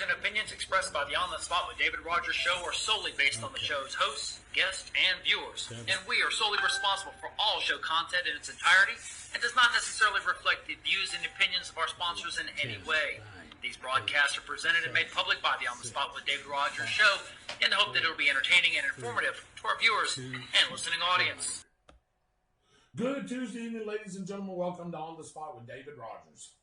and opinions expressed by the On the Spot with David Rodgers show are solely based on the show's hosts, guests, and viewers. And we are solely responsible for all show content in its entirety and does not necessarily reflect the views and opinions of our sponsors in any way. These broadcasts are presented and made public by the On the Spot with David Rodgers show in the hope that it will be entertaining and informative to our viewers and listening audience. Good Tuesday evening, ladies and gentlemen. Welcome to On the Spot with David Rodgers.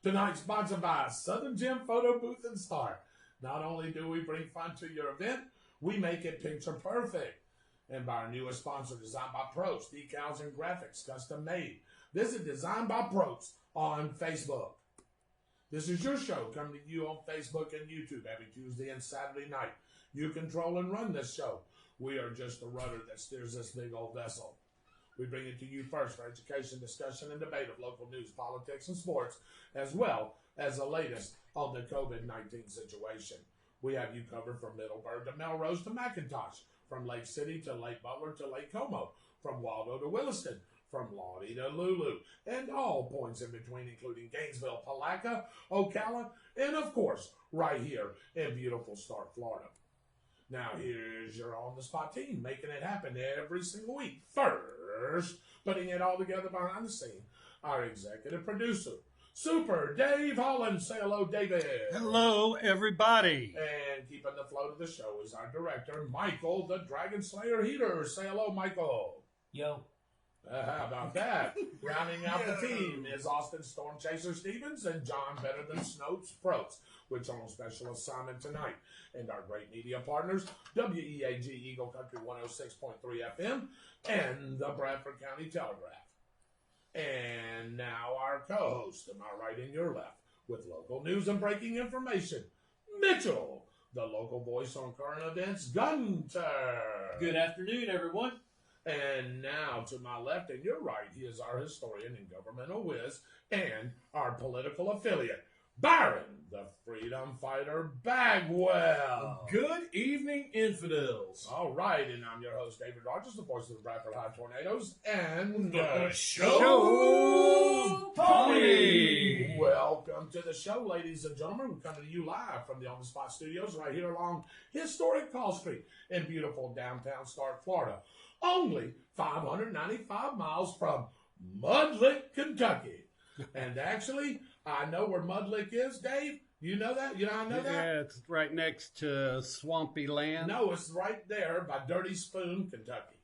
Tonight's sponsored by Southern Gem Photo Booth and Star. Not only do we bring fun to your event, we make it picture perfect. And by our newest sponsor, Designed by Pros, decals and graphics, custom made. Visit Designed by Pros on Facebook. This is your show coming to you on Facebook and YouTube every Tuesday and Saturday night. You control and run this show. We are just the rudder that steers this big old vessel. We bring it to you first for education, discussion, and debate of local news, politics, and sports, as well as the latest on the COVID-19 situation. We have you covered from Middleburg to Melrose to McIntosh, from Lake City to Lake Butler to Lake Como, from Waldo to Williston, from Lottie to Lulu, and all points in between, including Gainesville, Palatka, Ocala, and of course, right here in beautiful Stark, Florida. Now, here's your on-the-spot team, making it happen every single week. First, putting it all together behind the scene, our executive producer, Super Dave Holland. Say hello, David. Hello, everybody. And keeping the flow of the show is our director, Michael, the Dragon Slayer Heater. Say hello, Michael. Yo. How about that? Rounding out the team is Austin Storm Chaser Stevens and John Better Than Snopes Protes, which are on special assignment tonight. And our great media partners, WEAG Eagle Country 106.3 FM and the Bradford County Telegraph. And now our co-host, to my right and your left, with local news and breaking information, Mitchell, the local voice on current events, Gunter. Good afternoon, everyone. And now to my left and your right, he is our historian and governmental whiz and our political affiliate, Byron, the freedom fighter Bagwell. Good evening, infidels. All right, and I'm your host, David Rodgers, the voice of the Bradford High Tornadoes, and the show pony. Welcome to the show, ladies and gentlemen. We're coming to you live from the On the Spot studios right here along historic Call Street in beautiful downtown Stark, Florida. Only 595 miles from Mudlick, Kentucky. And actually, I know where Mudlick is, Dave. You know that? You know, I know that? Yeah, it's right next to Swampy Land. No, it's right there by Dirty Spoon, Kentucky.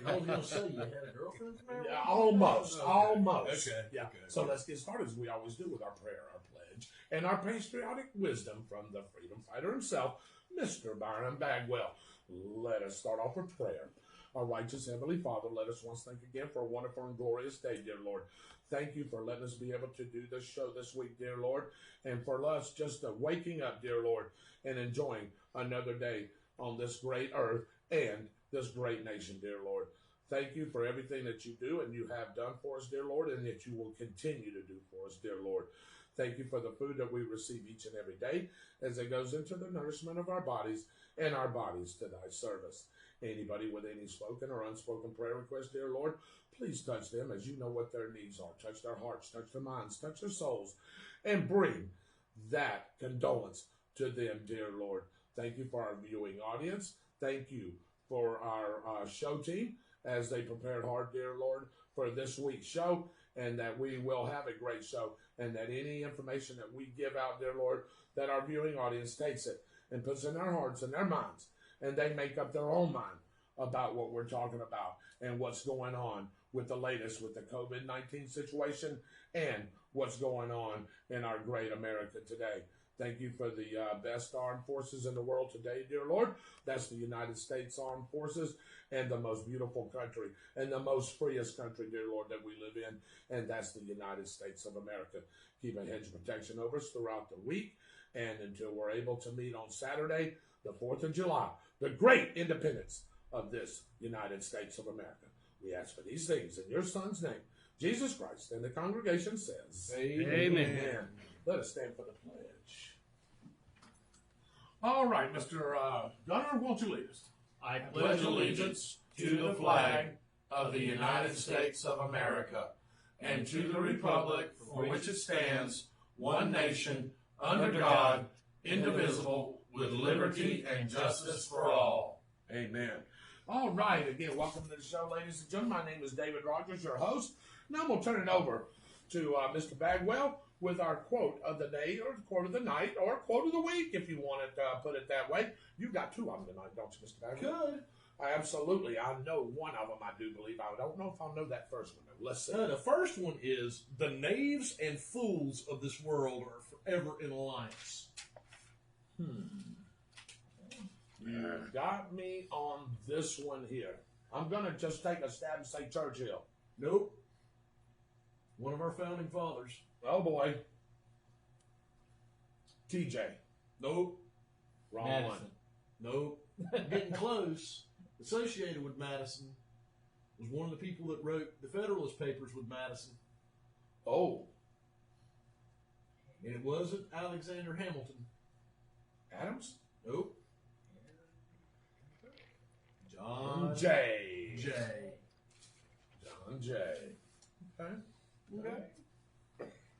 I was going to say, you had a girlfriend from there? Yeah, almost. Okay. Almost. Okay. Yeah. Okay. So let's get started, as we always do, with our prayer, our pledge, and our patriotic wisdom from the freedom fighter himself, Mr. Byron Bagwell. Let us start off with prayer. Our righteous Heavenly Father, let us once thank again for a wonderful and glorious day, dear Lord. Thank you for letting us be able to do this show this week, dear Lord, and for us just waking up, dear Lord, and enjoying another day on this great earth and this great nation, dear Lord. Thank you for everything that you do and you have done for us, dear Lord, and that you will continue to do for us, dear Lord. Thank you for the food that we receive each and every day as it goes into the nourishment of our bodies and our bodies to thy service. Anybody with any spoken or unspoken prayer requests, dear Lord, please touch them as you know what their needs are. Touch their hearts, touch their minds, touch their souls, and bring that condolence to them, dear Lord. Thank you for our viewing audience. Thank you for our show team as they prepared hard, dear Lord, for this week's show, and that we will have a great show, and that any information that we give out, dear Lord, that our viewing audience takes it and puts in their hearts and their minds, and they make up their own mind about what we're talking about and what's going on with the latest with the COVID-19 situation and what's going on in our great America today. Thank you for the best armed forces in the world today, dear Lord. That's the United States Armed Forces and the most beautiful country and the most freest country, dear Lord, that we live in, and that's the United States of America. Keep a hedge of protection over us throughout the week and until we're able to meet on Saturday, the 4th of July, the great independence of this United States of America. We ask for these things in your Son's name, Jesus Christ, and the congregation says, Amen. Let us stand for the pledge. All right, Mr. Gunner, won't you lead us? I pledge allegiance to the flag of the United States of America and to the republic for which it stands, one nation, under God, indivisible, with liberty and justice for all. Amen. All right, again, welcome to the show, ladies and gentlemen. My name is David Rodgers, your host. Now I'm going to turn it over to Mr. Bagwell with our quote of the day, or quote of the night, or quote of the week, if you want to put it that way. You've got two of them tonight, don't you, Mr. Bagwell? Good. Absolutely. I know one of them, I do believe. I don't know if I'll know that first one, though. Let's see. The first one is, the knaves and fools of this world are forever in alliance. You got me on this one here. I'm going to just take a stab and say Churchill. Nope. One of our founding fathers. Oh, boy. TJ. Nope. Wrong Madison. one. Nope. Getting close. Associated with Madison was one of the people that wrote the Federalist Papers with Madison. Oh. And it wasn't Alexander Hamilton. Adams? Nope. John J. Jay. John J. Okay. Okay.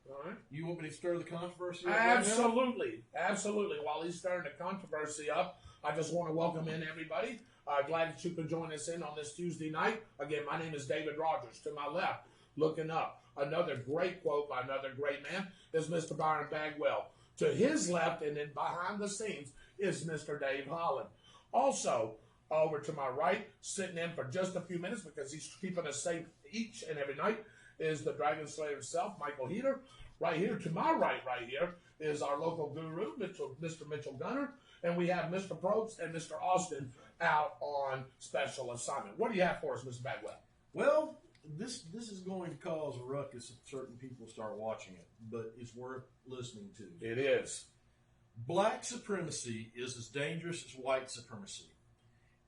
All right. You want me to stir the controversy up right now? Absolutely. Absolutely. While he's stirring the controversy up, I just want to welcome in everybody. Glad that you could join us in on this Tuesday night. Again, my name is David Rodgers. To my left, looking up, another great quote by another great man is Mr. Byron Bagwell. To his left and then behind the scenes is Mr. Dave Holland. Also, over to my right, sitting in for just a few minutes because he's keeping us safe each and every night, is the Dragon Slayer himself, Michael Heater. Right here to my right here, is our local guru, Mr. Mitchell Gunner. And we have Mr. Probst and Mr. Austin out on special assignment. What do you have for us, Mr. Bagwell? Well, this is going to cause a ruckus if certain people start watching it, but it's worth listening to. It is. Black supremacy is as dangerous as white supremacy.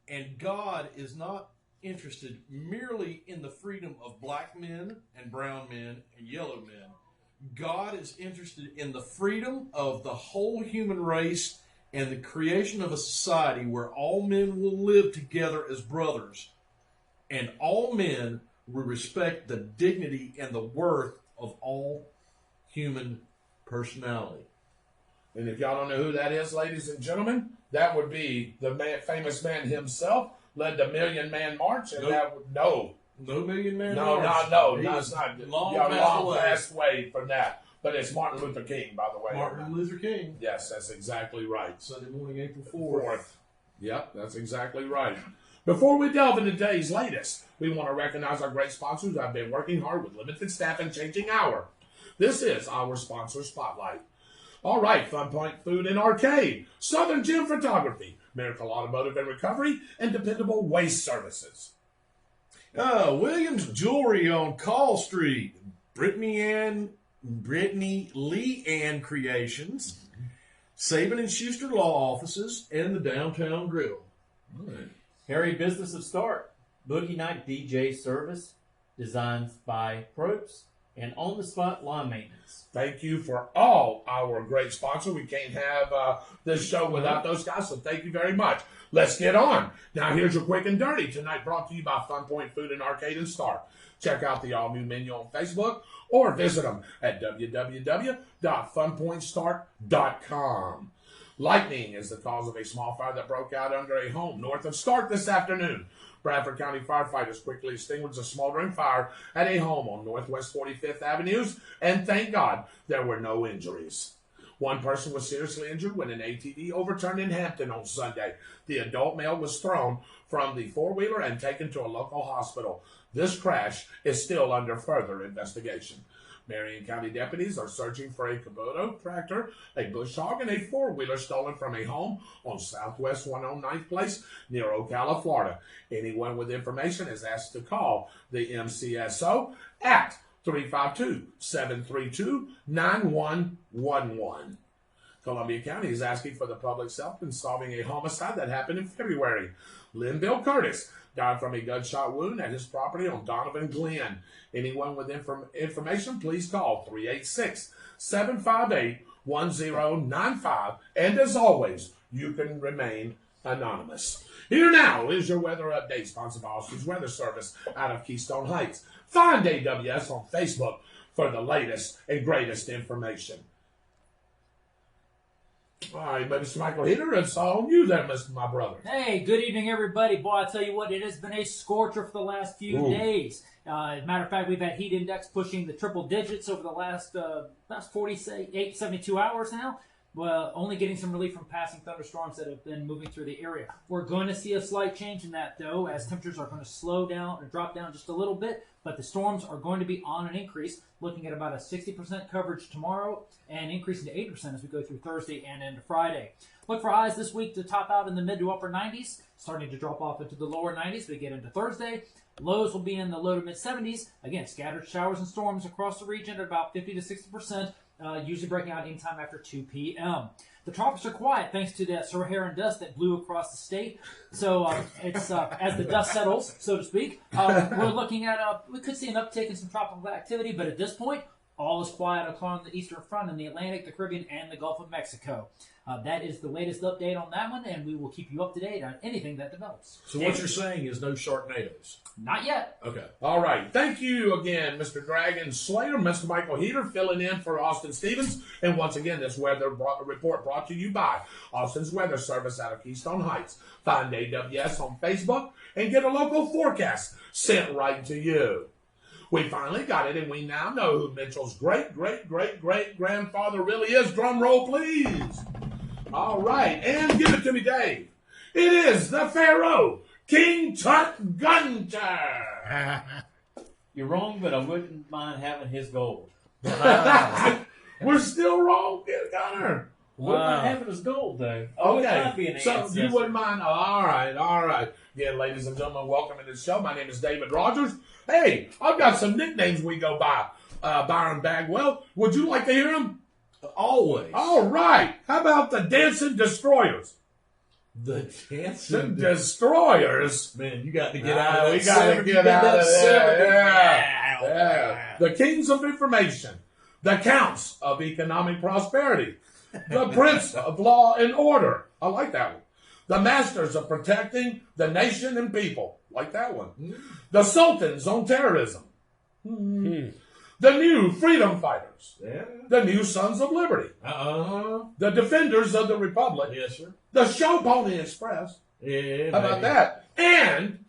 And God is not interested merely in the freedom of black men and brown men and yellow men. God is interested in the freedom of the whole human race and the creation of a society where all men will live together as brothers, and all men will respect the dignity and the worth of all human personality. And if y'all don't know who that is, ladies and gentlemen, that would be the famous man himself, led the Million Man March, and Nope. that would, no, Million Man no, March. He it's was not. long Y'all passed away. passed away from that. But it's Martin Luther King, by the way. Martin Luther King. Yes, that's exactly right. Sunday morning, April 4th. Yep, that's exactly right. Before we delve into today's latest, we want to recognize our great sponsors who have been working hard with limited staff and changing hour. This is our sponsor spotlight. All right, Fun Point Food and Arcade, Southern Gym Photography, Miracle Automotive and Recovery, and Dependable Waste Services. Williams Jewelry on Call Street. Brittany Lee Ann Creations. Saban and Schuster Law Offices, and the Downtown Grill. Harry Business of Start, Boogie Night DJ Service, designs by Probst, and on-the-spot lawn maintenance. Thank you for all our great sponsors. We can't have this show without those guys, so thank you very much. Let's get on. Now, here's your quick and dirty. Tonight brought to you by Fun Point Food and Arcade and Star. Check out the all-new menu on Facebook or visit them at www.funpointstart.com. Lightning is the cause of a small fire that broke out under a home north of Stark this afternoon. Bradford County firefighters quickly extinguished a smoldering fire at a home on Northwest 45th Avenues, and thank God there were no injuries. One person was seriously injured when an ATV overturned in Hampton on Sunday. The adult male was thrown from the four-wheeler and taken to a local hospital. This crash is still under further investigation. Marion County deputies are searching for a Kubota tractor, a bush hog, and a four-wheeler stolen from a home on Southwest 109th Place near Ocala, Florida. Anyone with information is asked to call the MCSO at 352-732-9111. Columbia County is asking for the public's help in solving a homicide that happened in February. Lynn Bill Curtis died from a gunshot wound at his property on Donovan Glen. Anyone with information, please call 386-758-1095. And as always, you can remain anonymous. Here now is your weather update, sponsored by Austin's Weather Service out of Keystone Heights. Find AWS on Facebook for the latest and greatest information. All right, Mr. Michael Heater, it's all you there, my brother. Hey, good evening, everybody. Boy, I tell you what, it has been a scorcher for the last few days. As a matter of fact, we've had heat index pushing the triple digits over the last 48, 72 hours now. Well, only getting some relief from passing thunderstorms that have been moving through the area. We're going to see a slight change in that, though, as temperatures are going to slow down or drop down just a little bit. But the storms are going to be on an increase, looking at about a 60% coverage tomorrow and increasing to 80% as we go through Thursday and into Friday. Look for highs this week to top out in the mid to upper 90s, starting to drop off into the lower 90s. We get into Thursday. Lows will be in the low to mid 70s. Again, scattered showers and storms across the region at about 50 to 60%. Usually breaking out anytime after 2 p.m. The tropics are quiet thanks to that Saharan dust that blew across the state. So it's as the dust settles, so to speak, we're looking at we could see an uptick in some tropical activity, but at this point, all is quiet along the eastern front in the Atlantic, the Caribbean, and the Gulf of Mexico. That is the latest update on that one, and we will keep you up to date on anything that develops. So what you're saying is no Sharknadoes? Not yet. Okay. All right. Thank you again, Mr. Dragon Slayer, Mr. Michael Heater, filling in for Austin Stevens. And once again, this weather report brought to you by Austin's Weather Service out of Keystone Heights. Find AWS on Facebook and get a local forecast sent right to you. We finally got it, and we now know who Mitchell's great-great-great-great-grandfather really is. Drum roll, please. All right, and give it to me, Dave. It is the Pharaoh, King Tut Gunter. You're wrong, but I wouldn't mind having his gold. We're still wrong, Gunner. Wouldn't mind having his gold, though. I wouldn't mind being an So ancestor. you wouldn't mind? All right. Again, ladies and gentlemen, welcome to the show. My name is David Rodgers. Hey, I've got some nicknames we go by. Byron Bagwell, would you like to hear them? Always. All right. How about the Dancing Destroyers? The The dancing Destroyers. Man, you got to get out of that. We got to seven. get You got out that of seven. there. Yeah. The Kings of Information. The Counts of Economic Prosperity. The Prince of Law and Order. I like that one. The Masters of Protecting the Nation and People. Like that one. The Sultans on Terrorism. The New Freedom Fighters. Yeah. The New Sons of Liberty. The Defenders of the Republic. Yes, sir. The Show Pony Express. Yeah, How about that? And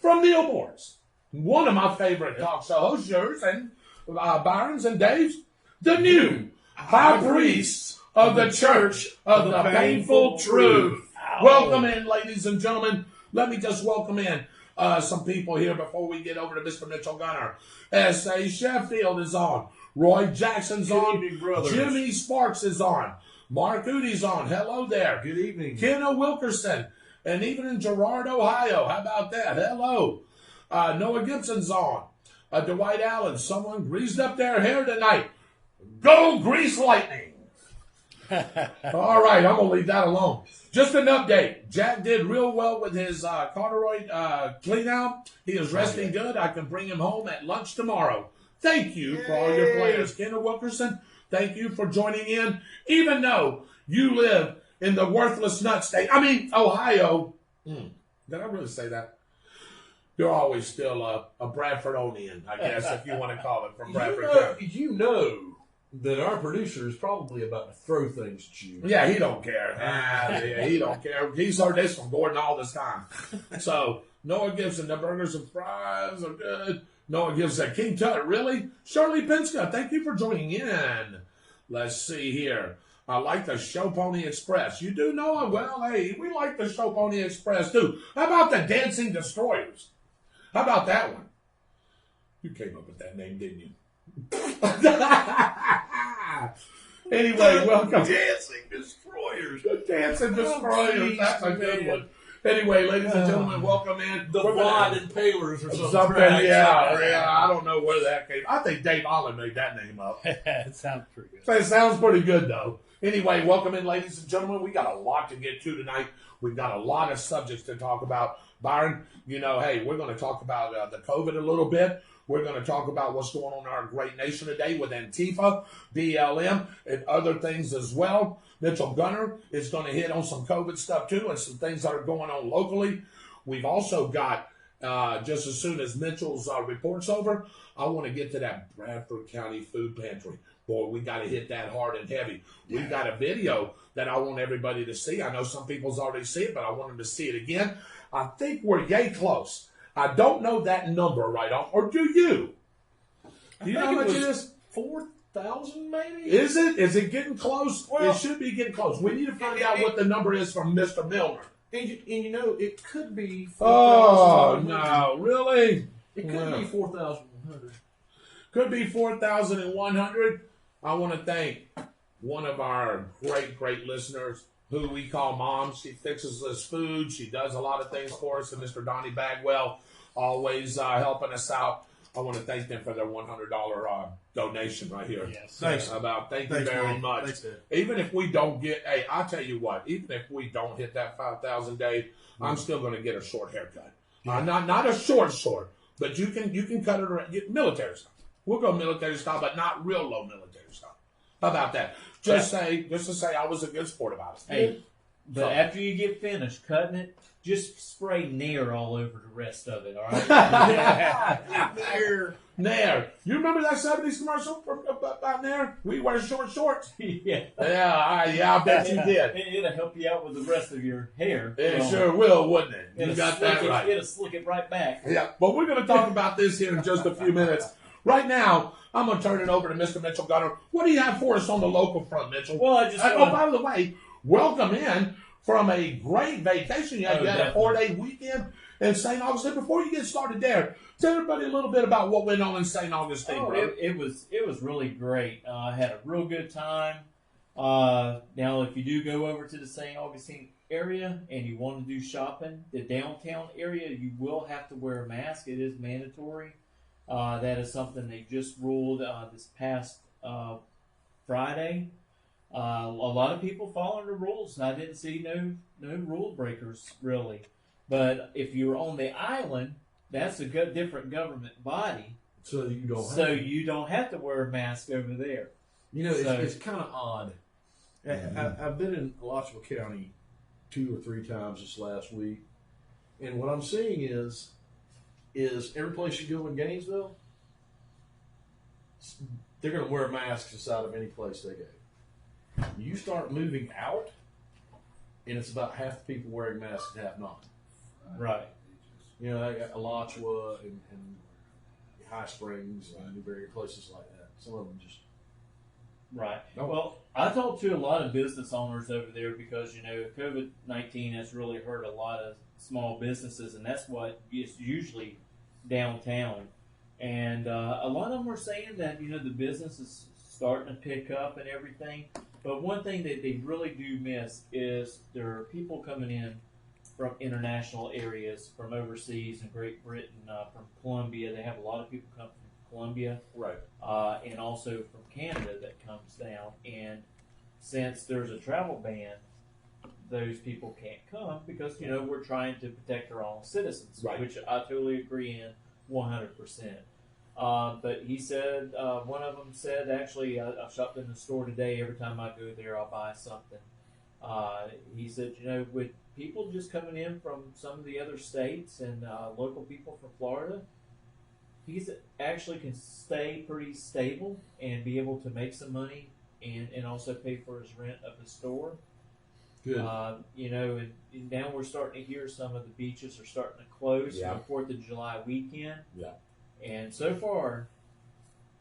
from Neil Morris, one of my favorite talk show hosts, yours and Byron's and Dave's, the new High Priest of the Church of the Painful Truth. Welcome in, ladies and gentlemen. Let me just welcome in some people here before we get over to Mr. Mitchell Gunner. S.A. Sheffield is on. Roy Jackson's Good on. evening, brothers. Jimmy Sparks is on. Mark Udy's on. Hello there. Good evening. Kenna Wilkerson. And even in Girard, Ohio. How about that? Hello. Noah Gibson's on. Dwight Allen. Someone greased up their hair tonight. Go Grease Lightning. All right, I'm going to leave that alone. Just an update. Jack did real well with his corduroy clean out. He is resting good. I can bring him home at lunch tomorrow. Thank you for all your players. Kenna Wilkerson, thank you for joining in. Even though you live in the worthless nut state. I mean, Ohio. Did I really say that? You're always still a Bradfordonian, I guess, if you want to call it, from Bradford County. You know that our producer is probably about to throw things at you. Yeah, he don't care. Yeah, he don't care. He's heard this from Gordon all this time. So, Noah Gibson, the burgers and fries are good. Noah Gibson, King Tut, really? Shirley Pinska, thank you for joining in. Let's see here. I like the Show Pony Express. You do, Noah? Well, hey, we like the Show Pony Express, too. How about the Dancing Destroyers? How about that one? You came up with that name, didn't you? Anyway, welcome. Dancing Destroyers. The Dancing Destroyers. That's a good one. Anyway, ladies and gentlemen, welcome in. The Vod and Palers or something. Something, Right. yeah. I don't know where that came. I think Dave Allen made that name up. It sounds pretty good. So it sounds pretty good, though. Anyway, welcome in, ladies and gentlemen. We got a lot to get to tonight. We've got a lot of subjects to talk about. Byron, you know, hey, we're going to talk about the COVID a little bit. We're going to talk about what's going on in our great nation today with Antifa, BLM, and other things as well. Mitchell Gunner is going to hit on some COVID stuff, too, and some things that are going on locally. We've also got just as soon as Mitchell's report's over, I want to get to that Bradford County Food Pantry. Boy, we got to hit that hard and heavy. We've got a video that I want everybody to see. I know some people's already seen it, but I want them to see it again. I think we're yay close. I don't know that number right off, or do you? Do you know how much it is? 4,000 maybe? Is it? Is it getting close? Well, it should be getting close. We need to find out what the number is from Mr. Milner. And you know, it could be 4,000. Oh, no. Really? It could be 4,100. Could be 4,100. I want to thank one of our great listeners who we call Mom. She fixes us food. She does a lot of things for us. And Mr. Donnie Bagwell, always helping us out. I want to thank them for their $100 donation right here. Yes. Thanks. Thank you very Mom. much. Thanks, Dad. Even if we don't get, hey, I'll tell you what, even if we don't hit that 5,000 day, I'm still going to get a short haircut. Not a short, but you can cut it around, military style. We'll go military style, but not real low military style. How about that? Just to say I was a good sport about it. Hey, but after you get finished cutting it, just spray Nair all over the rest of it, all right? Nair. You remember that 70s commercial about Nair? We wear short shorts. Yeah. I bet you did. It'll help you out with the rest of your hair. It sure will, wouldn't it? You got that right. It'll slick it right back. Yeah, but we're going to talk about this here in just a few minutes. Right now, I'm going to turn it over to Mr. Mitchell Gunner. What do you have for us on the local front, Mitchell? Well, I just by the way, welcome in from a great vacation. You had a 4-day weekend in St. Augustine. Before you get started there, tell everybody a little bit about what went on in St. Augustine, bro. It was really great. I had a real good time. Now, if you do go over to the St. Augustine area and you want to do shopping, the downtown area, you will have to wear a mask. It is mandatory. That is something they just ruled this past Friday. A lot of people following the rules. I didn't see no rule breakers really. But if you're on the island, that's a different government body. So you don't have to wear a mask over there. You know, it's kind of odd. I've been in Alachua County 2 or 3 times this last week, and what I'm seeing is every place you go in Gainesville, they're going to wear masks inside of any place they go. You start moving out, and it's about half the people wearing masks and half not. Right. You know, Alachua and High Springs and Newberry, places like that. Some of them just. Right. No. Well, I talked to a lot of business owners over there because, COVID-19 has really hurt a lot of small businesses, and that's what is usually downtown. And a lot of them were saying that, the business is starting to pick up and everything. But one thing that they really do miss is there are people coming in from international areas, from overseas in Great Britain, from Colombia. They have a lot of people come from Colombia. Right. And also from Canada that comes down. And since there's a travel ban, those people can't come because, we're trying to protect our own citizens, right. Which I totally agree in 100%. But he said, one of them said, actually, I shopped in the store today. Every time I go there, I'll buy something. He said, with people just coming in from some of the other states and local people from Florida, he's actually can stay pretty stable and be able to make some money and also pay for his rent of the store. Good. And now we're starting to hear some of the beaches are starting to close Yeah. for the 4th of July weekend. Yeah. And so far,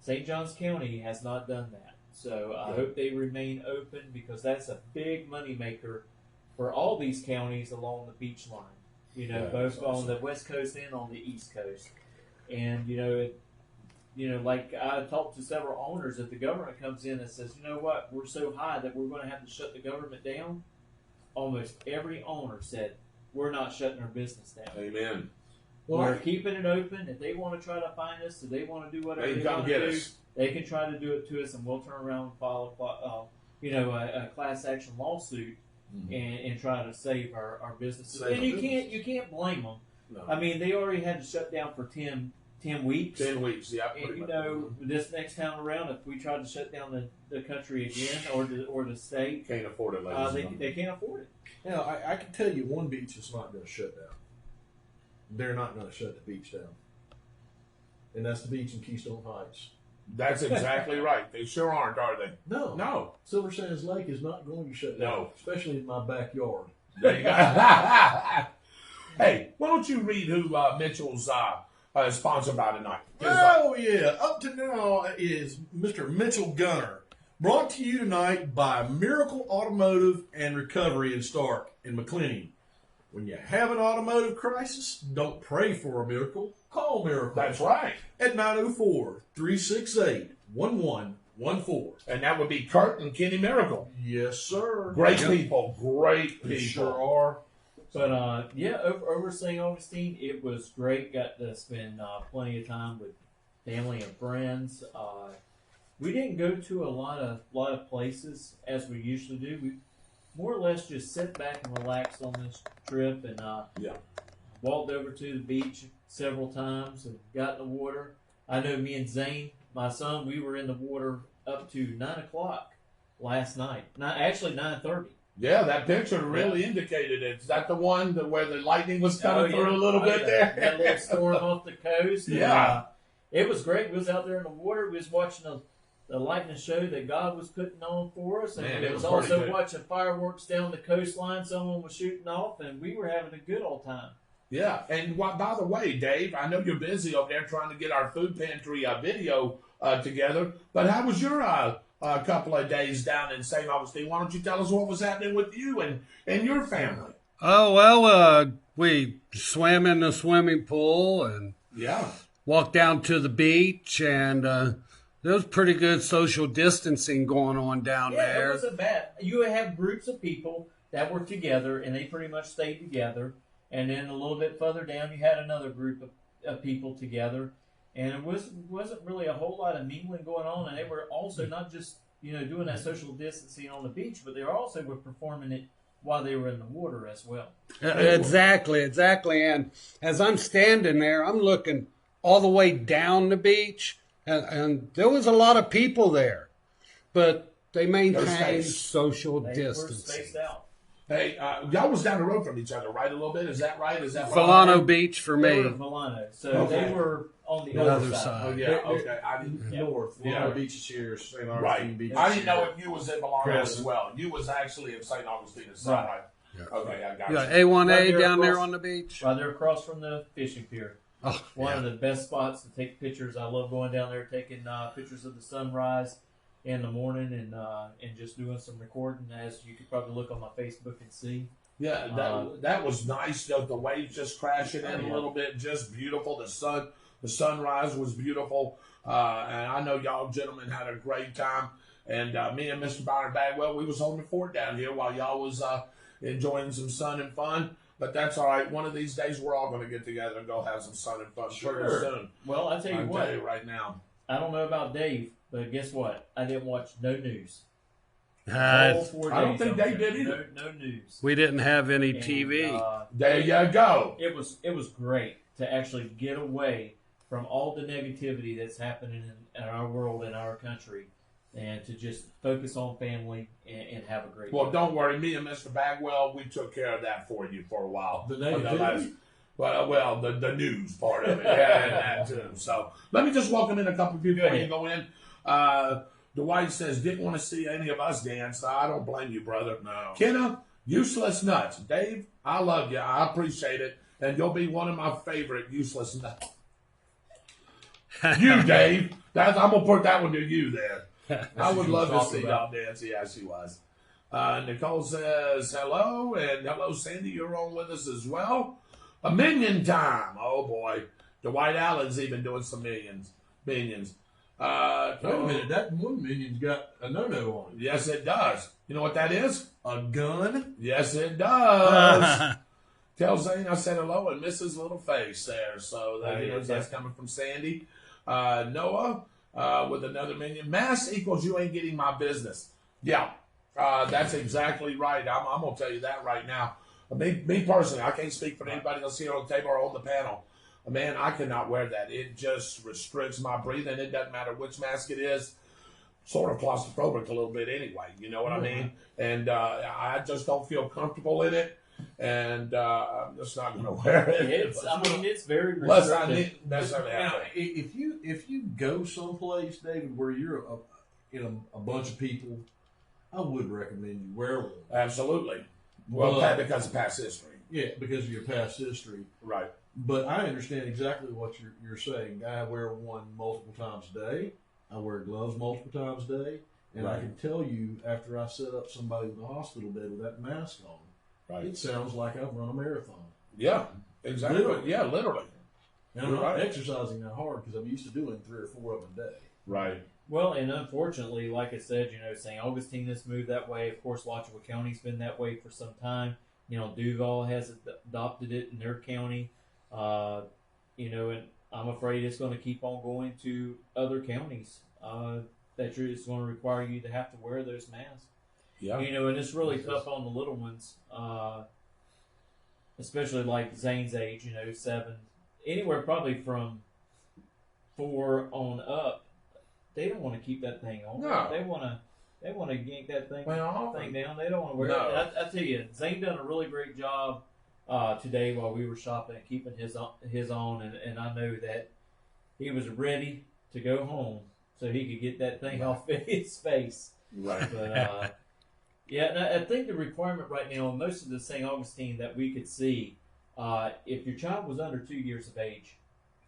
St. Johns County has not done that. So I hope they remain open because that's a big moneymaker for all these counties along the beach line. Both on the West Coast and on the East Coast. And, like I talked to several owners, if the government comes in and says, what, we're so high that we're going to have to shut the government down, almost every owner said, we're not shutting our business down. Amen. We're keeping it open. If they want to try to find us, if they want to do whatever they want get to do, us. they can try to do it to us, and we'll turn around and file a class action lawsuit and try to save our businesses. And you can't blame them. No. I mean, they already had to shut down for 10 weeks. 10 weeks, yeah. And this next time around, if we tried to shut down the country again or the state, Can't afford it, ladies and gentlemen. they can't afford it. Now, I can tell you one beach is not going to shut down. they're not going to shut the beach down. And that's the beach in Keystone Heights. That's exactly right. They sure aren't, are they? No. No. Silver Sands Lake is not going to shut down. No. Especially in my backyard. There you go. Hey, why don't you read who Mitchell's sponsored by tonight? Oh, yeah. Up to now is Mr. Mitchell Gunner. Brought to you tonight by Miracle Automotive and Recovery in Stark and McClenny. When you have an automotive crisis, don't pray for a miracle. Call Miracle. That's right. At 904-368-1114. And that would be Kurt and Kenny Miracle. Yes, sir. Great people. Great people. They sure are. But over St. Augustine, it was great. Got to spend plenty of time with family and friends. We didn't go to a lot of places as we usually do. We more or less just sat back and relaxed on this trip, and walked over to the beach several times and got in the water. I know me and Zane, my son, we were in the water up to 9 o'clock last night. Actually 9:30. Yeah, that picture really indicated it. Is that the one where the lightning was coming through a little bit there? That little storm off the coast. Yeah. It was great. We was out there in the water. We was watching the lightning show that God was putting on for us. And Man, we it was was pretty also good. watching fireworks down the coastline. Someone was shooting off, and we were having a good old time. Yeah, and by the way, Dave, I know you're busy over there trying to get our food pantry video together, but how was your couple of days down in St. Augustine? Why don't you tell us what was happening with you and your family? Oh, well, we swam in the swimming pool and Yeah. walked down to the beach, and there was pretty good social distancing going on down Yeah, there. it wasn't bad. You have groups of people that were together, and they pretty much stayed together. And then a little bit further down, you had another group of people together. And it wasn't really a whole lot of mingling going on. And they were also not just, doing that social distancing on the beach, but they also were performing it while they were in the water as well. Exactly. And as I'm standing there, I'm looking all the way down the beach, and there was a lot of people there, but they maintained social They were distancing. spaced out. Hey, y'all was down the road from each other, right? A little bit. Is that right? Is that Volano Beach for They me. were in Milano, so Okay. they were on the The other other side. side. Oh, yeah. They're- Okay. I didn't. North. Yeah. Florida Beach is here. St. Augustine Right. Beach I is didn't know here. if you was in Milano as Crescent. well. You was actually in St. Augustine. Is that right? Okay, I got Yeah, you. A1A Right there down there across- on the beach. Right there across from the fishing pier. Oh, One of the best spots to take pictures. I love going down there, taking pictures of the sunrise in the morning, and just doing some recording, as you could probably look on my Facebook and see. Yeah, that was nice. The waves just crashing in yeah. a little bit, just beautiful. The sunrise was beautiful, and I know y'all gentlemen had a great time. And me and Mr. Byron Bagwell, we was holding the fort down here while y'all was enjoying some sun and fun. But that's all right. One of these days, we're all going to get together and go have some sun and fun pretty Sure. soon. Well, I tell you I'll what, tell you right now. I don't know about Dave, but guess what? I didn't watch no news. All Uh, 4 I don't days think was they there. did either. No news. we didn't have any And, TV. There you go. It was great to actually get away from all the negativity that's happening in our world, in our country, and to just focus on family and have a great Well, time. don't worry. Me and Mr. Bagwell, we took care of that for you for a while. The negativity? Well, the news part of it, yeah, and that too. So let me just welcome in a couple of people Go before you ahead. go in. Dwight says, didn't want to see any of us dance. I don't blame you, brother. No. Kenna, useless nuts. Dave, I love you. I appreciate it. And you'll be one of my favorite useless nuts. You, Dave. I'm going to put that one to you there. I would who love to you was see talking y'all dance. Yeah, she was. Nicole says, hello. And hello, Sandy. You're on with us as well. A minion time. Oh, boy. Dwight Allen's even doing some minions. Minions. Wait a minute. That one minion's got a no-no on it. Yes, it does. You know what that is? A gun? Yes, it does. Tell Zane I said hello and miss his little face there. So that, Oh, yeah, that's coming from Sandy. Noah with another minion. Mass equals you ain't getting my business. Yeah, that's exactly right. I'm going to tell you that right now. Me personally, I can't speak for anybody else here on the table or on the panel. Man, I cannot wear that. It just restricts my breathing. It doesn't matter which mask it is. Sort of claustrophobic a little bit anyway. You know what I mean? And I just don't feel comfortable in it. and I'm just not going to wear it. It's very Unless I restrictive. necessarily have Now, to. if you go someplace, David, where you're in a bunch of people, I would recommend you wear one. Absolutely. Well, But- because of past history. Yeah, because of your past history. Right. But I understand exactly what you're saying. I wear one multiple times a day. I wear gloves multiple times a day. And I Right. can tell you, after I set up somebody in the hospital bed with that mask on, Right. it sounds like I've run a marathon. Yeah, exactly. Literally. Yeah, literally. And I'm not Right. exercising that hard because I'm used to doing 3 or 4 of them a day. Right. Well, and unfortunately, like I said, St. Augustine has moved that way. Of course, Alachua County's been that way for some time. Duval has adopted it in their county. And I'm afraid it's going to keep on going to other counties. That it's going to require you to have to wear those masks. Yeah. And it's really tough on the little ones, especially like Zane's age, 7, anywhere probably from 4 on up. They don't want to keep that thing on. No. They want to yank that thing Well, down. They don't want to wear no. it. I tell you, Zane done a really great job today while we were shopping, keeping his on, and I know that he was ready to go home so he could get that thing off his face. Right. But and I think the requirement right now in most of the St. Augustine that we could see, if your child was under 2 years of age,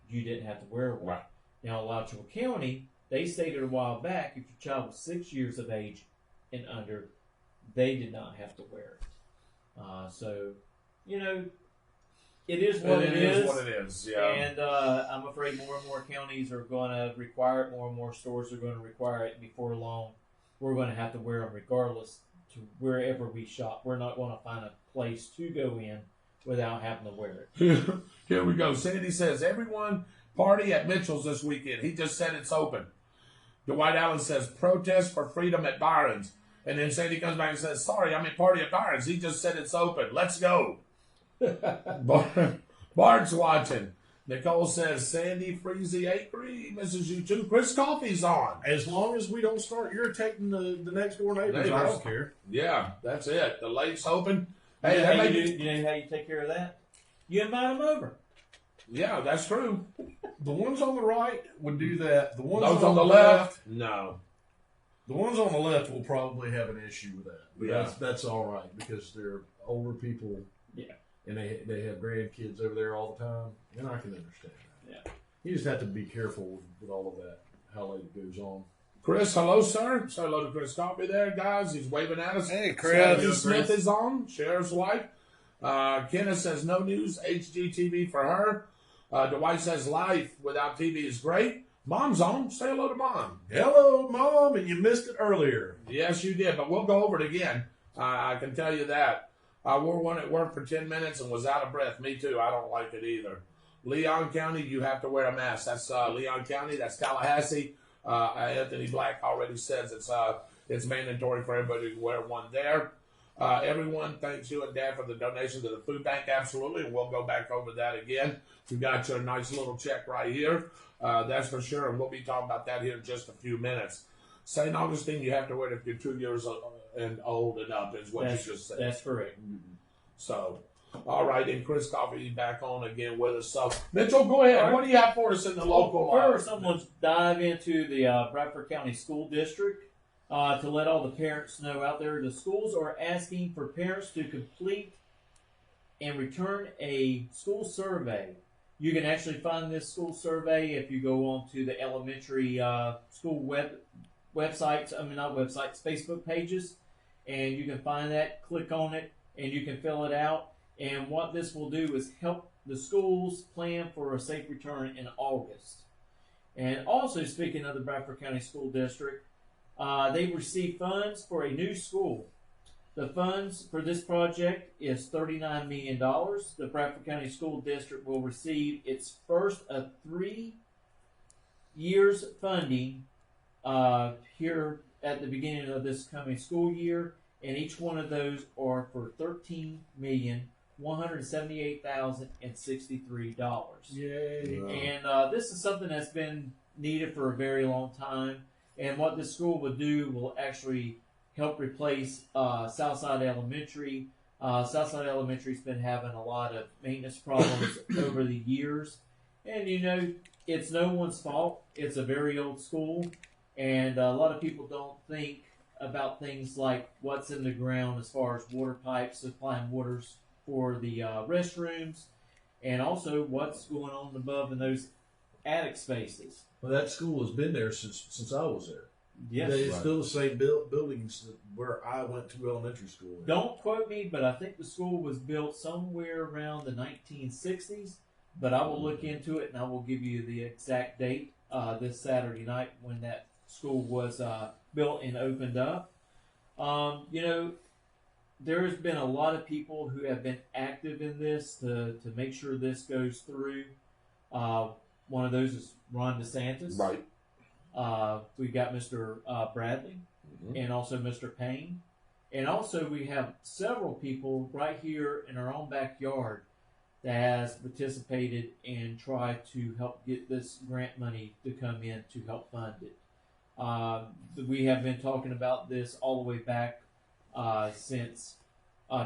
you didn't have to wear one. Right. Now, Alachua County, they stated a while back, if your child was 6 years of age and under, they did not have to wear it. So, it is what it is. It is what it is, yeah. And I'm afraid more and more counties are going to require it. More and more stores are going to require it. Before long, we're going to have to wear them regardless to wherever we shop. We're not going to find a place to go in without having to wear it. Here we go. Sandy says, everyone party at Mitchell's this weekend. He just said it's open. Dwight Allen says, protest for freedom at Byron's. And then Sandy comes back and says, sorry, I'm at party at Byron's. He just said it's open. Let's go. Bart's watching. Nicole says, Sandy Freezy Acre misses you too. Chris Coffey's on. As long as we don't start irritating the next door neighbors, I don't care. Yeah, that's it. The lake's open. Hey, You know that how may you be- do- you know how you take care of that? You invite them over. Yeah, that's true. The ones on the right would do that. The ones Those on the left? No. The ones on the left will probably have an issue with that. But Yeah. that's all right because they're older people. Yeah. And they have grandkids over there all the time, and I can understand that. Yeah. You just have to be careful with all of that, how late it goes on. Chris, hello, sir. Say hello to Chris Coffey there, guys. He's waving at us. Hey, Chris. Sandy Smith is on, Sheriff's wife. Kenneth says no news, HGTV for her. Dwight says life without TV is great. Mom's on. Say hello to Mom. Hello, Mom, and you missed it earlier. Yes, you did, but we'll go over it again. I can tell you that. I wore one at work for 10 minutes and was out of breath. Me too. I don't like it either. Leon County, you have to wear a mask. That's Leon County. That's Tallahassee. Anthony Black already says it's mandatory for everybody to wear one there. Everyone, thanks you and Dad for the donation to the food bank. Absolutely. And we'll go back over that again. You got your nice little check right here. That's for sure. And we'll be talking about that here in just a few minutes. St. Augustine, you have to wear it if you're 2 years and old and up, is what you just said. That's correct. So, all right. And Chris Coffey back on again with us. So, Mitchell, go ahead. What do you have for us in the local? First, someone's dive into the Bradford County School District to let all the parents know out there. The schools are asking for parents to complete and return a school survey. You can actually find this school survey if you go on to the elementary school websites. I mean, not websites, Facebook pages. And you can find that, click on it, and you can fill it out. And what this will do is help the schools plan for a safe return in August. And also, speaking of the Bradford County School District, they received funds for a new school. The funds for this project is $39 million. The Bradford County School District will receive its first of 3 years funding here at the beginning of this coming school year, and each one of those are for $13,178,063. Yay. And this is something that's been needed for a very long time. And what this school will do will actually help replace Southside Elementary, Southside Elementary's been having a lot of maintenance problems over the years. And, you know, it's no one's fault. It's a very old school. And a lot of people don't think about things like what's in the ground as far as water pipes, supplying waters for the restrooms, and also what's going on above in those attic spaces. Well, that school has been there since I was there. Yes. It's still the same buildings where I went to elementary school. Don't quote me, but I think the school was built somewhere around the 1960s. But I will look into it, and I will give you the exact date this Saturday night when that school was built and opened up. You know, there has been a lot of people who have been active in this to make sure this goes through. One of those is Ron DeSantis. Right. We got Mr. Bradley and also Mr. Payne. And also we have several people right here in our own backyard that has participated and tried to help get this grant money to come in to help fund it. We have been talking about this all the way back since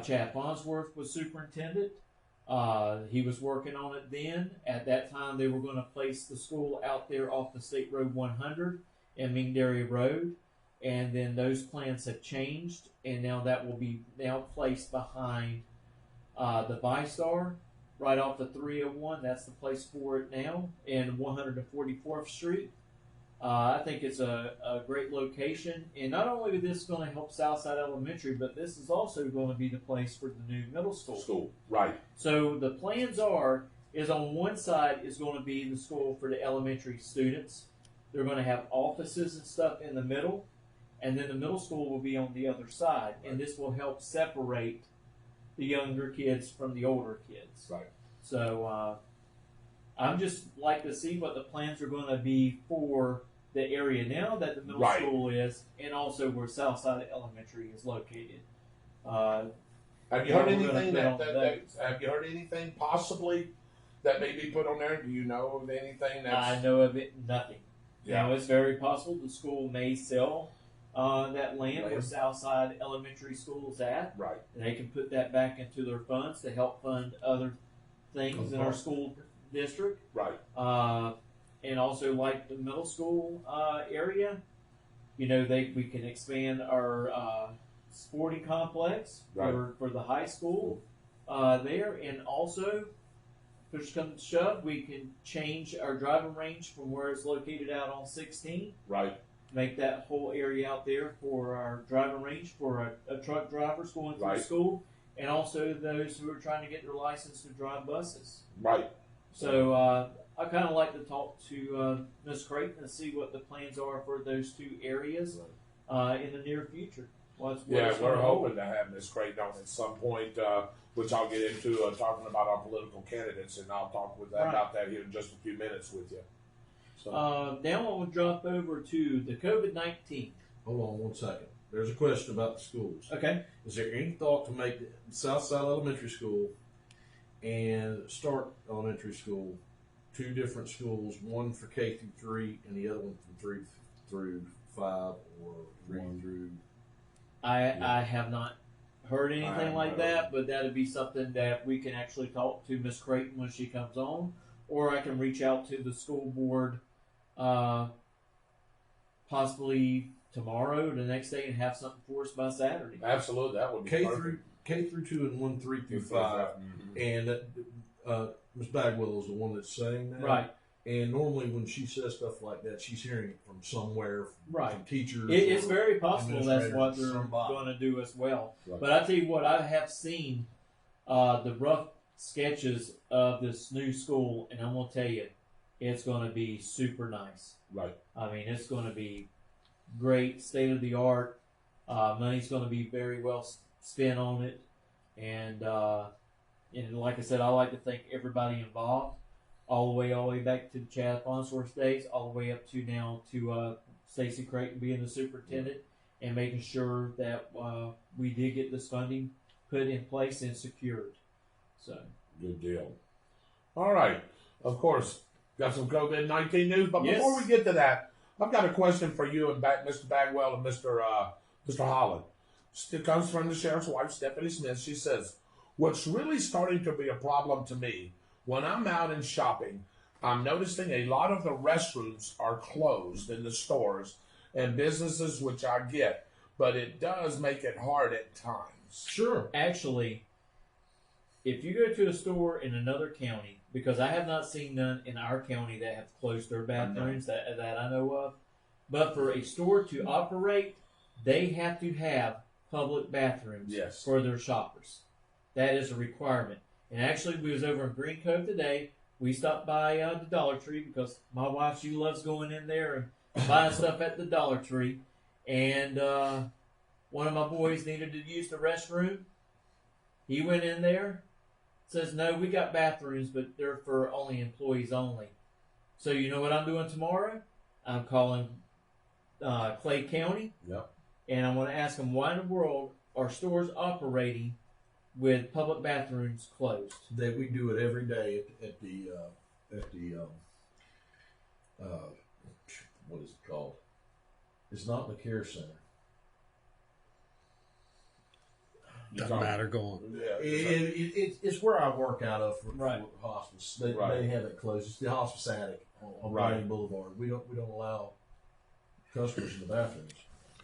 Chad Farnsworth was superintendent. He was working on it then. At that time, they were going to place the school out there off the State Road 100 and Mingdary Road. And then those plans have changed, and now that will be now placed behind the ViStar, right off the 301. That's the place for it now, in 144th Street. I think it's a great location, and not only is this going to help Southside Elementary, but this is also going to be the place for the new middle school. Right. So the plans is on one side is going to be the school for the elementary students. They're going to have offices and stuff in the middle, and then the middle school will be on the other side, and this will help separate the younger kids from the older kids. Right. So I'm just like to see what the plans are going to be for the area now that the middle school is, and also where Southside Elementary is located. Have you heard anything have you heard anything possibly that may be put on there? Do you know of anything that's... I know of it, nothing. Yeah. Now, it's very possible the school may sell that land where Southside Elementary School is at. Right. And they can put that back into their funds to help fund other things in our school district. Right. And also, like the middle school area, you know, we can expand our sporting complex for the high school there, and also, push comes to shove, we can change our driving range from where it's located out on 16. Right. Make that whole area out there for our driving range for a truck drivers going through school, and also those who are trying to get their license to drive buses. Right. So I kind of like to talk to Ms. Creighton and see what the plans are for those two areas in the near future. We're hoping to have Ms. Creighton on at some point, which I'll get into talking about our political candidates, and I'll talk about that here in just a few minutes with you. So. Now I will drop over to the COVID-19. Hold on 1 second. There's a question about the schools. Okay. Is there any thought to make the Southside Elementary School and Stark Elementary School two different schools, one for K through 3 and the other one from 3 through 5 or 3 through... I have not heard anything like that, but that would be something that we can actually talk to Ms. Creighton when she comes on, or I can reach out to the school board possibly tomorrow or the next day and have something for us by Saturday. Absolutely, that would be K through 2 and 1 3 through 5, and Ms. Bagwell is the one that's saying that. Right. And normally when she says stuff like that, she's hearing it from somewhere, from teachers. It's very possible that's what they're going to do as well. Right. But I tell you what, I have seen the rough sketches of this new school, and I'm going to tell you, it's going to be super nice. Right. I mean, it's going to be great, state of the art. Money's going to be very well spent on it, and like I said, I like to thank everybody involved, all the way back to Chad Farnsworth days, all the way up to now to Stacy Creighton being the superintendent and making sure that we did get this funding put in place and secured. So good deal. All right. Of course, got some COVID-19 news, but before we get to that, I've got a question for you and Mr. Bagwell and Mr. Holland. It comes from the sheriff's wife, Stephanie Smith. She says, what's really starting to be a problem to me, when I'm out and shopping, I'm noticing a lot of the restrooms are closed in the stores and businesses, which I get, but it does make it hard at times. Sure. Actually, if you go to a store in another county, because I have not seen none in our county that have closed their bathrooms that I know of, but for a store to operate, they have to have public bathrooms for their shoppers. That is a requirement. And actually, we was over in Green Cove today. We stopped by the Dollar Tree because my wife, she loves going in there and buying stuff at the Dollar Tree. And one of my boys needed to use the restroom. He went in there, says, no, we got bathrooms, but they're for only employees only. So you know what I'm doing tomorrow? I'm calling Clay County. Yep. And I'm going to ask them, why in the world are stores operating with public bathrooms closed? We do it every day at the what is it called? It's not the care center. Doesn't matter. Go on. It's where I work out of for hospice. They Right. have it closed. It's the hospice attic on Bryan Boulevard. We don't allow customers in the bathrooms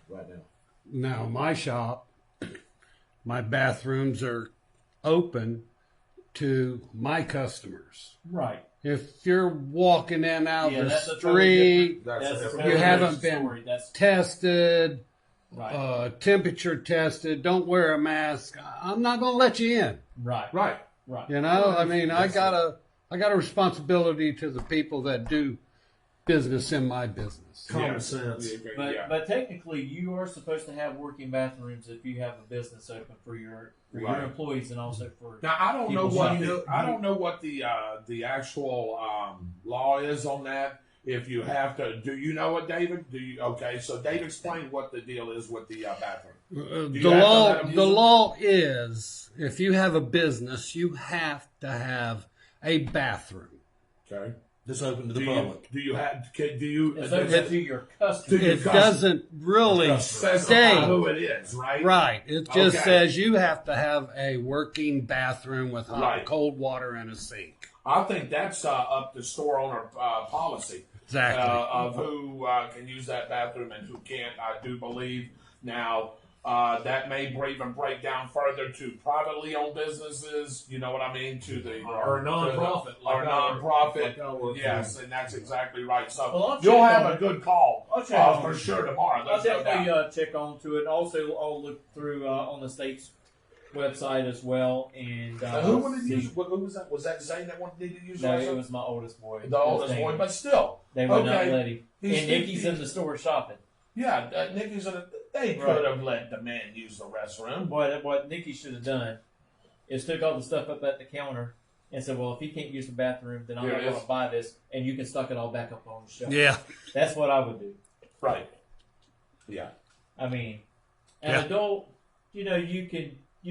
right now. Now, my shop, my bathrooms are open to my customers. Right. If you're walking in out the that's a totally street, That's a You totally haven't different been story. That's tested, right. temperature tested, don't wear a mask, I'm not going to let you in. Right. Right. Right. You know, I mean, I got a responsibility to the people that do business in my business. Common sense. But technically, you are supposed to have working bathrooms if you have a business open for your employees and also for. Now I don't know people what shopping. I don't know what the actual law is on that. If you have to, do you know it, David? Do you? Okay, so Dave, explain what the deal is with the bathroom. The law is if you have a business, you have to have a bathroom. Okay. It's open to the public. Do you have? Do you? It's open to your customers. It doesn't really specify state. who it is, right? Right. It just Okay. says you have to have a working bathroom with hot Right. cold water and a sink. I think that's up to store owner policy. Exactly. Of who can use that bathroom and who can't. I do believe now that may even break down further to privately owned businesses. You know what I mean? To the Or nonprofit, or like nonprofit. like I work Yes, for. and that's exactly right. So Well, I'll you'll check have on a it. good call I'll check on for it. sure tomorrow. I'll There's no definitely doubt. check onto it. Also, I'll look through on the state's website as well. And Who wanted to see- use? Who was that? Was that Zane that wanted to use? No, the it was my oldest boy. the oldest They- boy, but still. They would not Okay. let him. He's And Nikki's 50. in the store shopping. Yeah, Nikki's in it. They Right. could have let the man use the restroom. What Nikki should have done is took all the stuff up at the counter and said, well, if he can't use the bathroom, then I'm Here not it going is. to buy this, and you can stock it all back up on the shelf. Yeah. That's what I would do. Right. Yeah. I mean, an Yeah. adult, you